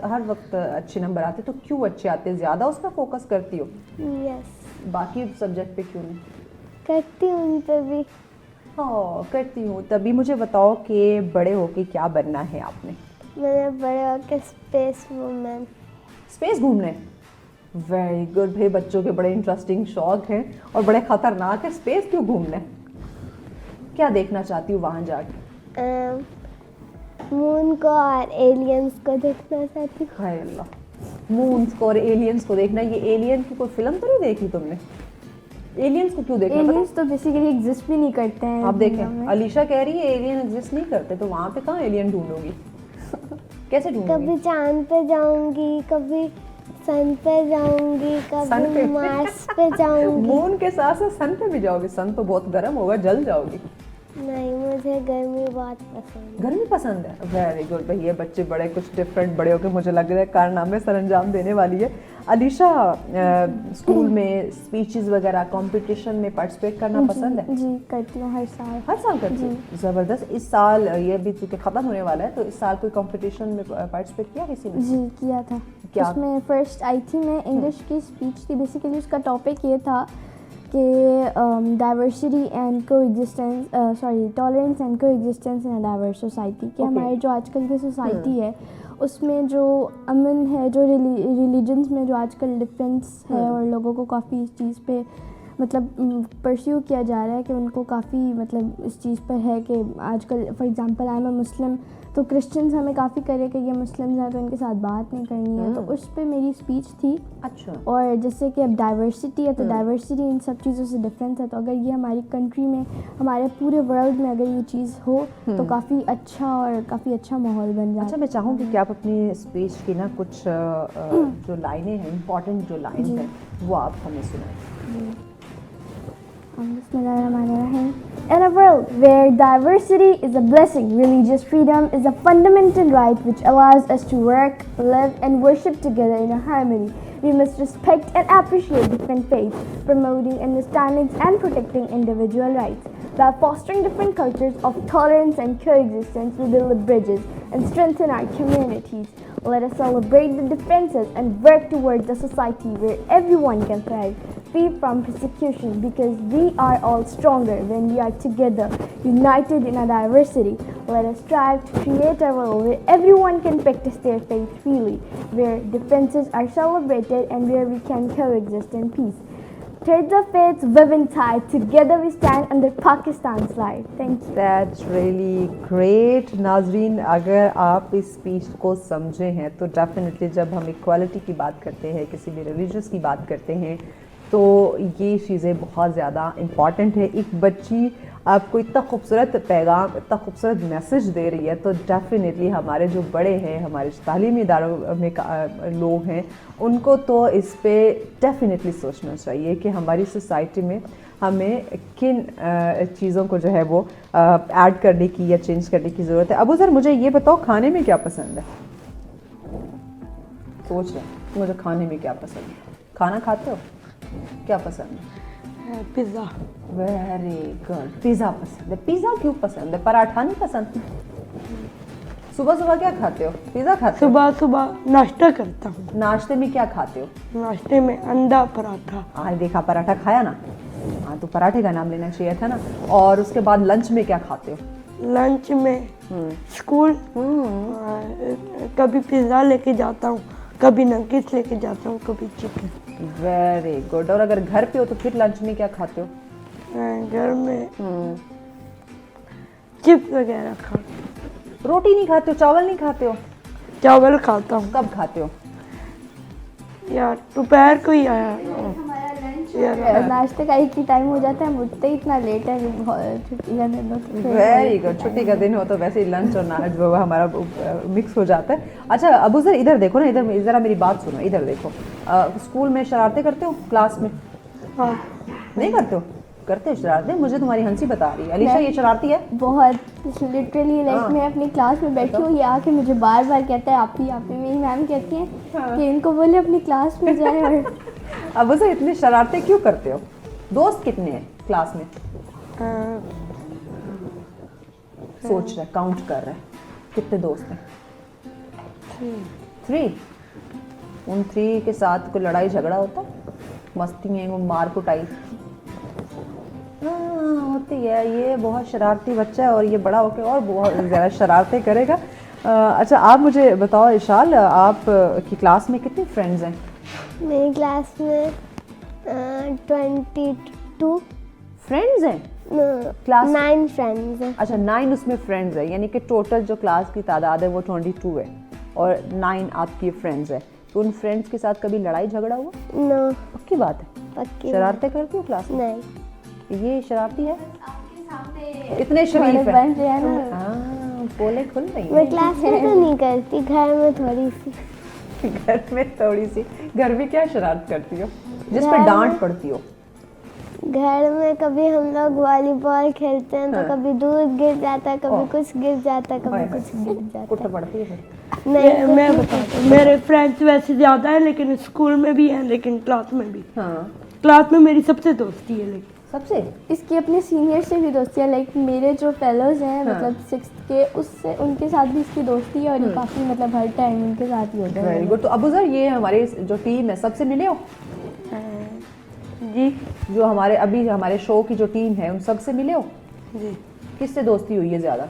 हर वक्त अच्छे नंबर आते, तो क्यों अच्छे आते? ज़्यादा उस पर फोकस करती हो? यस। बाकी सब्जेक्ट पे क्यों नहीं? करती हूँ उन पर भी। हाँ करती हूँ। तभी मुझे बताओ कि बड़े होके क्या बनना है आपने? मैंने बड़े होकर स्पेस वुमेन। स्पेस घूमने? वेरी गुड भाई, बच्चों के बड़े इंटरेस्टिंग शौक हैं और बड़े ख़तरनाक है। स्पेस क्यों घूमने? क्या देखना चाहती हूँ वहाँ जाके? मून को और एलियंस को देखना चाहती हूँ। हाय अल्लाह, मून को और एलियंस को देखना। ये एलियन की कोई फिल्म तो नहीं देखी तुमने? एलियंस को क्यों देखना? एलियंस तो बेसिकली एग्जिस्ट भी नहीं करते हैं। आप देखें, अलीशा कह रही है एलियन एग्जिस्ट नहीं करते, तो वहाँ पे कहाँ एलियन ढूंढोगी? कैसे ढूंढोगी? कभी चांद पे जाऊंगी, कभी सन पे जाऊंगी, सन पे? कभी मार्स पे जाऊंगी। मून के साथ साथ सन पे भी जाओगे? सन तो बहुत गर्म होगा, जल जाओगी। नहीं, मुझे गर्मी बहुत पसंद है। गर्मी पसंद है, वेरी गुड। भाई ये बच्चे बड़े कुछ डिफरेंट बड़े होकर मुझे लग रहा है कारनामे सरंजाम देने वाली है। अलीशा, स्कूल में स्पीचेस वगैरह कंपटीशन में पार्टिसिपेट करना पसंद है? जी करती हूँ, हर साल। हर साल करती हूँ? ज़बरदस्त। इस साल ये भी चूँकि ख़त्म होने वाला है, तो इस साल कोई कंपटीशन में पार्टिसिपेट किया किसी ने? जी किया था। क्या? उसमें फर्स्ट आई थी मैं, इंग्लिश की स्पीच थी। बेसिकली उसका टॉपिक ये था कि डाइवर्सिटी एंड को एग्जिस्टेंस, टॉलरेंस एंड को existence in a diverse society. कि हमारे जो आजकल की सोसाइटी है उसमें जो अमन है, जो रिलीजन्स में जो आजकल डिफरेंस है और लोगों को काफ़ी इस चीज़ पे मतलब परस्यू किया जा रहा है कि उनको काफ़ी मतलब इस चीज़ पर है कि आजकल for example I am a Muslim, तो क्रिश्चियंस हमें काफ़ी करे कि ये मुस्लिम्स हैं तो इनके साथ बात नहीं करनी है, तो उस पे मेरी स्पीच थी। अच्छा। और जैसे कि अब डाइवर्सिटी है तो डाइवर्सिटी इन सब चीज़ों से डिफरेंस है, तो अगर ये हमारी कंट्री में, हमारे पूरे वर्ल्ड में अगर ये चीज़ हो तो काफ़ी अच्छा और काफ़ी अच्छा माहौल बन जाए। अच्छा, मैं चाहूँगी कि आप अपनी स्पीच की ना कुछ जो लाइनें हैं, इम्पॉर्टेंट जो लाइन हैं, वो आप हमें सुनाएं। In a world where diversity is a blessing, religious freedom is a fundamental right which allows us to work, live, and worship together in a harmony. We must respect and appreciate different faiths, promoting understandings and protecting individual rights. By fostering different cultures of tolerance and coexistence, we build bridges and strengthen our communities. Let us celebrate the differences and work towards a society where everyone can thrive, free from persecution, because we are all stronger when we are together, united in our diversity. Let us strive to create a world where everyone can practice their faith freely, where differences are celebrated and where we can coexist in peace. Threads of faith woven tight, together we stand under Pakistan's light. Thank you. That's really great. नाजरीन, अगर आप इस speech को समझे हैं तो definitely जब हम इक्वालिटी की बात करते हैं, किसी भी रिलीजस की बात करते हैं, तो ये चीज़ें बहुत ज़्यादा इम्पॉर्टेंट है। एक बच्ची आपको इतना खूबसूरत पैगाम, इतना खूबसूरत मैसेज दे रही है, तो डेफिनेटली हमारे जो बड़े हैं, हमारे तालीमी इदारों में लोग हैं, उनको तो इस पे डेफिनेटली सोचना चाहिए कि हमारी सोसाइटी में हमें किन चीज़ों को जो है वो ऐड करने की या चेंज करने की ज़रूरत है। अबू सर, मुझे ये बताओ, खाने में क्या पसंद है? सोच रहे मुझे खाने में क्या पसंद है? खाना खाते हो? क्या पसंद है? पिज़्ज़ा। वेरी गुड, पिज़्ज़ा पसंद है। पिज़्ज़ा क्यों पसंद है? पराठा नहीं पसंद? सुबह सुबह क्या खाते हो? पिज़्ज़ा खाते हो? सुबह सुबह नाश्ता करता हूँ। नाश्ते में क्या खाते हो? नाश्ते में अंडा पराठा। हाँ देखा, पराठा खाया ना? हाँ, तो पराठे का नाम लेना चाहिए था ना। और उसके बाद लंच में क्या खाते हो? लंच में स्कूल कभी पिज़्ज़ा लेके जाता हूँ, कभी नगेट्स लेके जाता हूँ, कभी चिकन। Very good. और अगर घर पे हो तो फिर लंच में क्या खाते हो? घर में चिप्स वगैरह खाते हो। रोटी नहीं खाते हो? चावल नहीं खाते हो? चावल खाता हूँ। कब खाते हो? यार दोपहर को ही आया। नाश्ते का एक ही टाइम हो जाता है, मुझते इतना लेट है कि छुट्टी का दिन हो तो। Very good. छुट्टी का दिन हो तो वैसे ही लंच और नाश्ता जो हमारा मिक्स हो जाता है। अच्छा अबू सर, इधर देखो ना, इधर ज़रा मेरी बात सुनो, इधर देखो। स्कूल में शरारतें करते हो? क्लास में? हाँ। नहीं करते हो? करते हो शरारतें? मुझे तुम्हारी हंसी बता रही है। अलीशा, ये शरारती है? बहुत। लिटरली लाइक मैं अपनी क्लास में बैठी हूँ, ये आके मुझे बार बार कहता है आप ही। मेरी मैम कहती हैं कि इनको बोले अपनी क्लास में जाए। और अब उसे इतनी शरारतें क्यों करते हो? दोस्त कितने हैं क्लास में? सोच रहा है, काउंट कर रहा है, कितने दोस्त हैं? 3। उन 3 के साथ कोई लड़ाई झगड़ा होता? मस्ती में वो मार कुटाई होती है? ये बहुत शरारती बच्चा है और ये बड़ा होकर और बहुत ज़्यादा शरारतें करेगा। अच्छा आप मुझे बताओ इशाल, आप की क्लास में कितने फ्रेंड्स हैं? मेरी क्लास में 22 फ्रेंड्स हैं। क्लास 9 फ्रेंड्स हैं। अच्छा 9 उसमें फ्रेंड्स है, यानी कि टोटल जो क्लास की तादाद है वो 22 है और 9 आपकी फ्रेंड्स है। तो उन फ्रेंड्स के साथ कभी लड़ाई झगड़ा हुआ? नो। पक्की बात है? पक्की। शरारतें करती हो क्लास में? नहीं। ये शरारती है? इतने शरीफ है। बोले खुल रही है। मैं क्लास में तो नहीं करती, घर में थोड़ी सी। घर में थोड़ी सी घर में क्या शरारत करती हो जिस पर डांट पड़ती हो? घर में कभी हम लोग वॉलीबॉल खेलते हैं तो कभी दूध गिर जाता है, कभी कुछ गिर जाता है, कभी कुछ गिर जाता कुट पड़ती है फिर? है। नहीं, मैं बताता हूँ, मेरे फ्रेंड्स वैसे ज़्यादा है लेकिन स्कूल में भी है, लेकिन क्लास में भी। हाँ, क्लास में मेरी सबसे दोस्ती है, लेकिन सबसे इसकी अपने सीनियर से भी दोस्ती है, लाइक मेरे जो फेलोज हैं मतलब 6th के, उससे उनके साथ भी इसकी दोस्ती है और ये काफ़ी मतलब हर टाइम उनके साथ ही होता है। Very good. तो अबूजर, ये हमारे जो टीम है सबसे मिले हो? जी, जो हमारे अभी हमारे शो की जो टीम है उन सबसे मिले हो? जी। किससे दोस्ती हुई है ज़्यादा?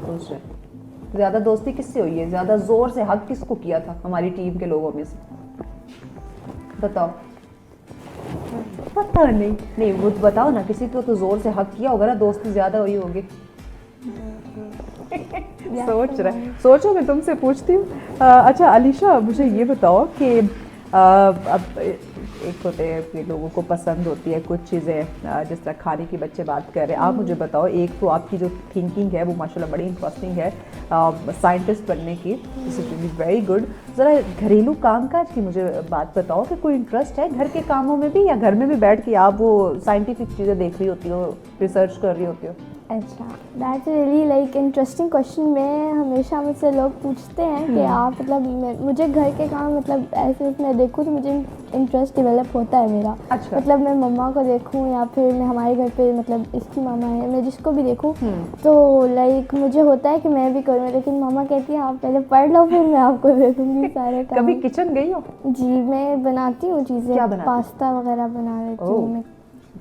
उससे ज़्यादा दोस्ती किससे हुई है? ज़्यादा ज़ोर से हक किसको किया था हमारी टीम के लोगों में से? बताओ। पता नहीं वो तो बताओ ना, किसी को तो ज़ोर से हक किया होगा ना, दोस्ती ज़्यादा हुई होगी। सोचो मैं तुमसे पूछती हूँ। अच्छा अलीशा, मुझे ये बताओ कि अब एक होते हैं कि लोगों को पसंद होती है कुछ चीज़ें, जिस तरह खाने की बच्चे बात कर रहे हैं, आप मुझे बताओ, एक तो आपकी जो थिंकिंग है वो माशाल्लाह बड़ी इंटरेस्टिंग है, साइंटिस्ट बनने की, दिस इज़ वेरी गुड। ज़रा घरेलू कामकाज की मुझे बात बताओ कि कोई इंटरेस्ट है घर के कामों में भी, या घर में भी बैठ के आप वो साइंटिफिक चीज़ें देख रही होती हो, रिसर्च कर रही होती हो? अच्छा, that's really like interesting question. मैं हमेशा मुझसे लोग पूछते हैं कि आप मतलब मुझे घर के काम मतलब ऐसे मैं देखूँ तो मुझे इंटरेस्ट डेवलप होता है मेरा। अच्छा। मतलब मैं मम्मा को देखूँ या फिर मैं हमारे घर पे मतलब इसकी मामा है, मैं जिसको भी देखूँ तो लाइक मुझे होता है कि मैं भी करूँ, लेकिन मामा कहती है आप पहले पढ़ लो फिर मैं आपको देखूँगी सारे काम। कभी किचन गई हो? जी, मैं बनाती हूँ चीज़ें, क्या बनाती? पास्ता वगैरह बना लेती हूँ मैं,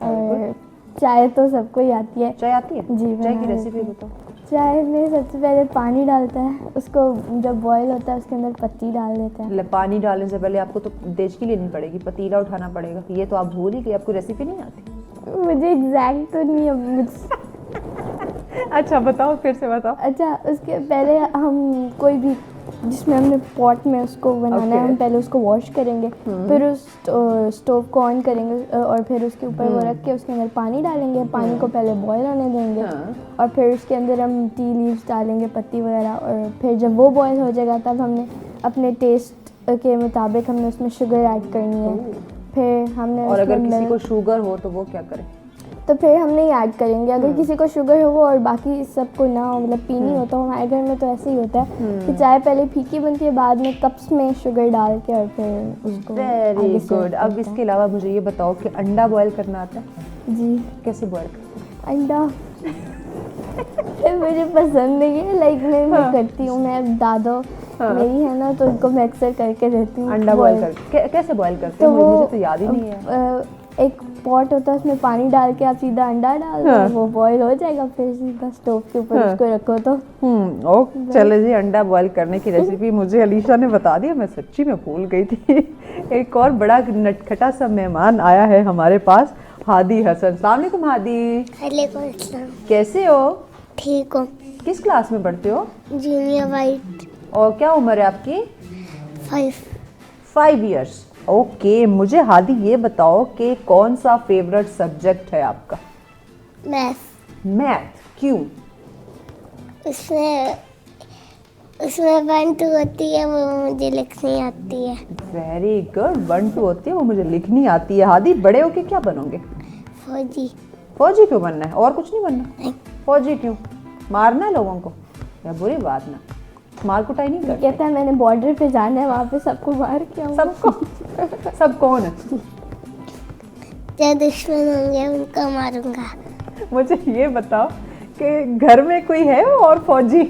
और चाय तो सबको ही आती है। चाय आती है? जी, चाय की बना रेसिपी लेती हूँ। बताओ। चाय में सबसे पहले पानी डालता है, उसको जब बॉईल होता है उसके अंदर पत्ती डाल देते हैं। पानी डालने से पहले आपको तो देशकी लेनी पड़ेगी, पतीला उठाना पड़ेगा, ये तो आप भूल ही गए, आपको रेसिपी नहीं आती? मुझे एग्जैक्ट तो नहीं है मुझे। अच्छा बताओ, फिर से बताओ। अच्छा, उसके पहले हम कोई भी जिसमें हमने पॉट में उसको बनाना है, हम पहले उसको वॉश करेंगे, फिर उस स्टोव को ऑन करेंगे और फिर उसके ऊपर वो रख के उसके अंदर पानी डालेंगे, पानी को पहले बॉईल होने देंगे और फिर उसके अंदर हम टी लीव्स डालेंगे, पत्ती वगैरह, और फिर जब वो बॉईल हो जाएगा तब हमने अपने टेस्ट के मुताबिक हमने उसमें शुगर ऐड करनी है। फिर हमने और अगर किसी को शुगर हो तो वो क्या करें? तो फिर हम नहीं ऐड करेंगे। अगर किसी को शुगर हो और बाकी सबको ना हो, मतलब पीनी हो, तो हमारे घर में तो ऐसे ही होता है कि चाय पहले फीकी बनती है, बाद में कप्स में शुगर डाल के और फिर उसको। Very good. अब इसके अलावा मुझे ये बताओ कि अंडा बॉयल करना आता है? जी। कैसे बॉयल करते हैं अंडा? मुझे पसंद नहीं है, लाइक मैं करती हूँ, मैं दादो मेरी है ना तो उनको मैं अक्सर करके देती हूँ। अंडा बॉयल कर कैसे बॉयल करते हैं? मुझे तो याद ही नहीं है। एक पॉट होता है, उसमें पानी डाल के आप सीधा अंडा डाल दो, वो बॉईल हो जाएगा, फिर सीधा स्टोव के ऊपर उसको रखो तो। ओके, चले जी, अंडा बॉईल करने की रेसिपी मुझे अलीशा ने बता दिया, मैं सच्ची में भूल गई थी। एक और बड़ा नटखटा सा मेहमान आया है हमारे पास, हादी हसन। अस्सलाम वालेकुम हादी। वालेकुम अस्सलाम। कैसे हो? ठीक हो। किस क्लास में पढ़ते हो? Junior white. और क्या उम्र है आपकी? 5 ईयर्स। ओके, मुझे हादी ये बताओ कि कौन सा फेवरेट सब्जेक्ट है आपका? मैथ। मैथ, क्यों? उसमें 1 2 होती है, वो मुझे लिखनी आती है। वेरी गुड, 1 2 होती है, वो मुझे लिखनी आती है। हादी, बड़े होके क्या बनोगे? फौजी। फौजी क्यों बनना है? और कुछ नहीं बनना? नहीं। फौजी क्यों? मारना है लोगों को? या बुरी बात ना, मार कुटाई नहीं करते? कहता है मैंने बॉर्डर पे जाना है, वहाँ पे सबको मार के आऊंगा। सबको? सब कौन है? जो दुश्मन होंगे उनको मारूंगा। मुझे ये बताओ कि घर में कोई है और फौजी?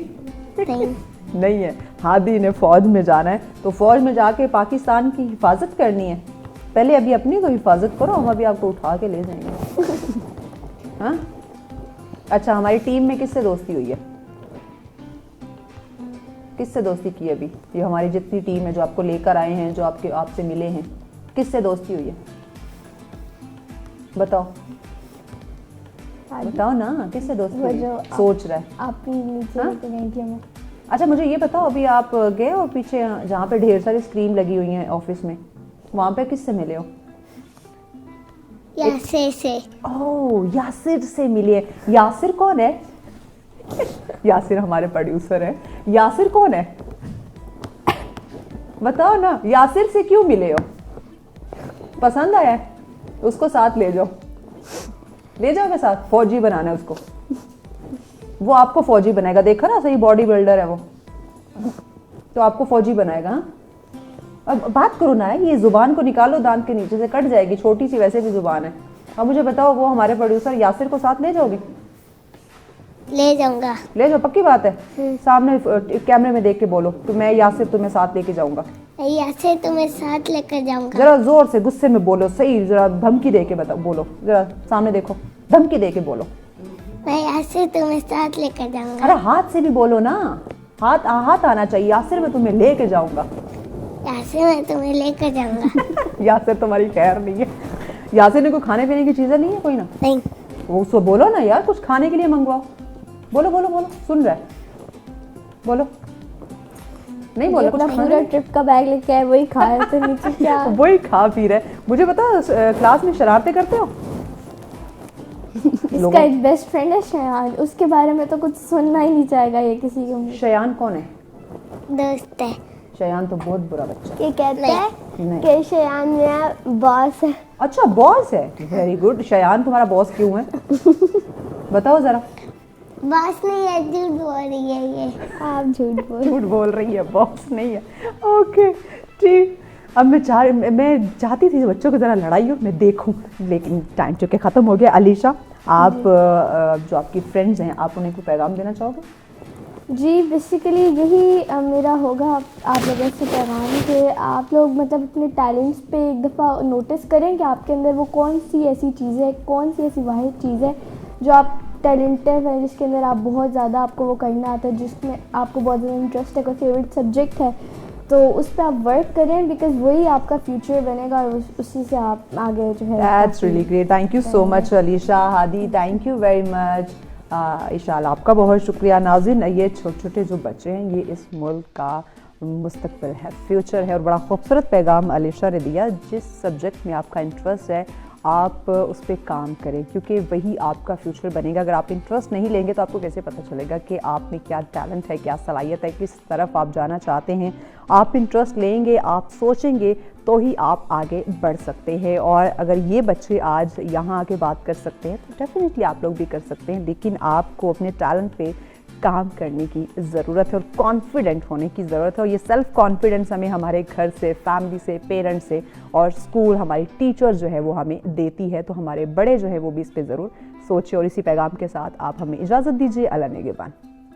नहीं। नहीं है। हादी ने फौज में जाना है, तो फौज में जाके पाकिस्तान की हिफाजत करनी है। पहले अभी अपनी तो हिफाजत करो, हम अभी आपको उठा के ले जाएंगे। हाँ? अच्छा, हमारी टीम में किससे दोस्ती हुई है? किससे दोस्ती की अभी? ये हमारी जितनी टीम है जो आपको लेकर आए हैं, जो आपसे मिले हैं, किससे दोस्ती हुई है? बताओ बताओ ना, किससे दोस्ती हुई है? सोच रहा है। आप ही नीचे लेके गई थी हमें। अच्छा, मुझे ये बताओ, अभी आप गए हो पीछे जहाँ पे ढेर सारी स्क्रीन लगी हुई हैं ऑफिस में, वहाँ पे किससे मिले हो? यासिर से। ओह, यासिर से मिले। यासिर कौन है? यासिर हमारे प्रोड्यूसर हैं। यासिर कौन है? बताओ ना, यासिर से क्यों मिले हो? पसंद आया है? उसको साथ ले जाओ, ले जाओगे साथ? फौजी बनाना है उसको, वो आपको फौजी बनाएगा। देखा ना, सही बॉडी बिल्डर है वो, तो आपको फौजी बनाएगा। हाँ? अब बात करो ना, ये जुबान को निकालो, दांत के नीचे से कट जाएगी, छोटी सी वैसे भी जुबान है। अब मुझे बताओ, वो हमारे प्रोड्यूसर यासिर को साथ ले जाओगे? ले जाऊंगा। ले जाओ, पक्की बात है? सामने कैमरे में देख के बोलो कि मैं यासिर तुम्हें साथ लेके जाऊंगा। यासिर तुम्हें साथ लेकर जाऊंगा। जरा जोर से, गुस्से में बोलो, सही, जरा धमकी दे के बताओ, बोलो जरा, सामने देखो, धमकी दे के बोलो। मैं यासिर तुम्हें साथ लेकर जाऊंगा। अरे हाथ से भी बोलो ना, हाथ आना चाहिए। यासिर मैं तुम्हें लेके जाऊंगा। यासिर मैं तुम्हें लेकर जाऊंगा। यासिर तुम्हारी खैर नहीं है। यासिर ने कोई खाने पीने की चीजें नहीं है कोई ना? नहीं। वो उसको बोलो ना यार, कुछ खाने के लिए मंगवाओ। बोलो बोलो बोलो, सुन रहा है, बोलो। नहीं बोलो, कुछ पूरा ट्रिप का बैग लेके आए, वही खा रहे थे नीचे। क्या वही खा पी रहे। मुझे बताओ, क्लास में शरारतें करते हो? इसका एक बेस्ट फ्रेंड है शयान, उसके बारे में तो कुछ सुनना ही नहीं चाहेगा ये किसी को। शयान कौन है? दोस्त है। शयान तो बहुत बुरा बच्चा। ये कहते हैं कि शयान मेरा बॉस है। अच्छा, बॉस है, वेरी गुड। शयान तुम्हारा बॉस क्यों है? बताओ जरा। बॉस नहीं है, झूठ बोल रही है ये। आप झूठ बोल रही है, बॉस नहीं है। ओके ठीक। अब मैं चाहती थी बच्चों को ज़रा लड़ाई हो, मैं देखूं, लेकिन टाइम चुके ख़त्म हो गया। अलीशा, आप जो आपकी फ्रेंड्स हैं, आप उन्हें कोई पैगाम देना चाहोगे? जी, बेसिकली यही मेरा होगा आप लोगों से पैगाम कि आप लोग मतलब अपने टैलेंट्स पे एक दफ़ा नोटिस करें कि आपके अंदर वो कौन सी ऐसी चीज़ है, कौन सी ऐसी वाहिद चीज़ है जो आप टैलेंटेड है, जिसके अंदर आप बहुत ज़्यादा, आपको वो करना आता है, जिसमें आपको बहुत ज़्यादा इंटरेस्ट है, कोई फेवरेट सब्जेक्ट है, तो उस पर आप वर्क करें, बिकॉज वही आपका फ्यूचर बनेगा और उसी से आप आगे जो है। That's really great, thank you so much Alisha. Hadi, thank you very much. Ishal, आपका बहुत शुक्रिया। नाज़रीन, ये छोटे छोटे जो बच्चे हैं, ये इस मुल्क का मुस्तकबिल है, फ्यूचर है, और बड़ा खूबसूरत पैगाम अलीशा ने दिया। जिस सब्जेक्ट में आपका इंटरेस्ट है, आप उस पर काम करें, क्योंकि वही आपका फ्यूचर बनेगा। अगर आप इंटरेस्ट नहीं लेंगे तो आपको कैसे पता चलेगा कि आप में क्या टैलेंट है, क्या सलाहियत है, किस तरफ आप जाना चाहते हैं। आप इंटरेस्ट लेंगे, आप सोचेंगे, तो ही आप आगे बढ़ सकते हैं। और अगर ये बच्चे आज यहाँ आके बात कर सकते हैं, तो डेफिनेटली आप लोग भी कर सकते हैं, लेकिन आपको अपने टैलेंट पे काम करने की ज़रूरत है और कॉन्फिडेंट होने की ज़रूरत है। और ये सेल्फ़ कॉन्फिडेंस हमें हमारे घर से, फैमिली से, पेरेंट्स से और स्कूल, हमारी टीचर जो है वो हमें देती है। तो हमारे बड़े जो है वो भी इस पे ज़रूर सोचें। और इसी पैगाम के साथ आप हमें इजाज़त दीजिए। अल्लाह नेगेबान।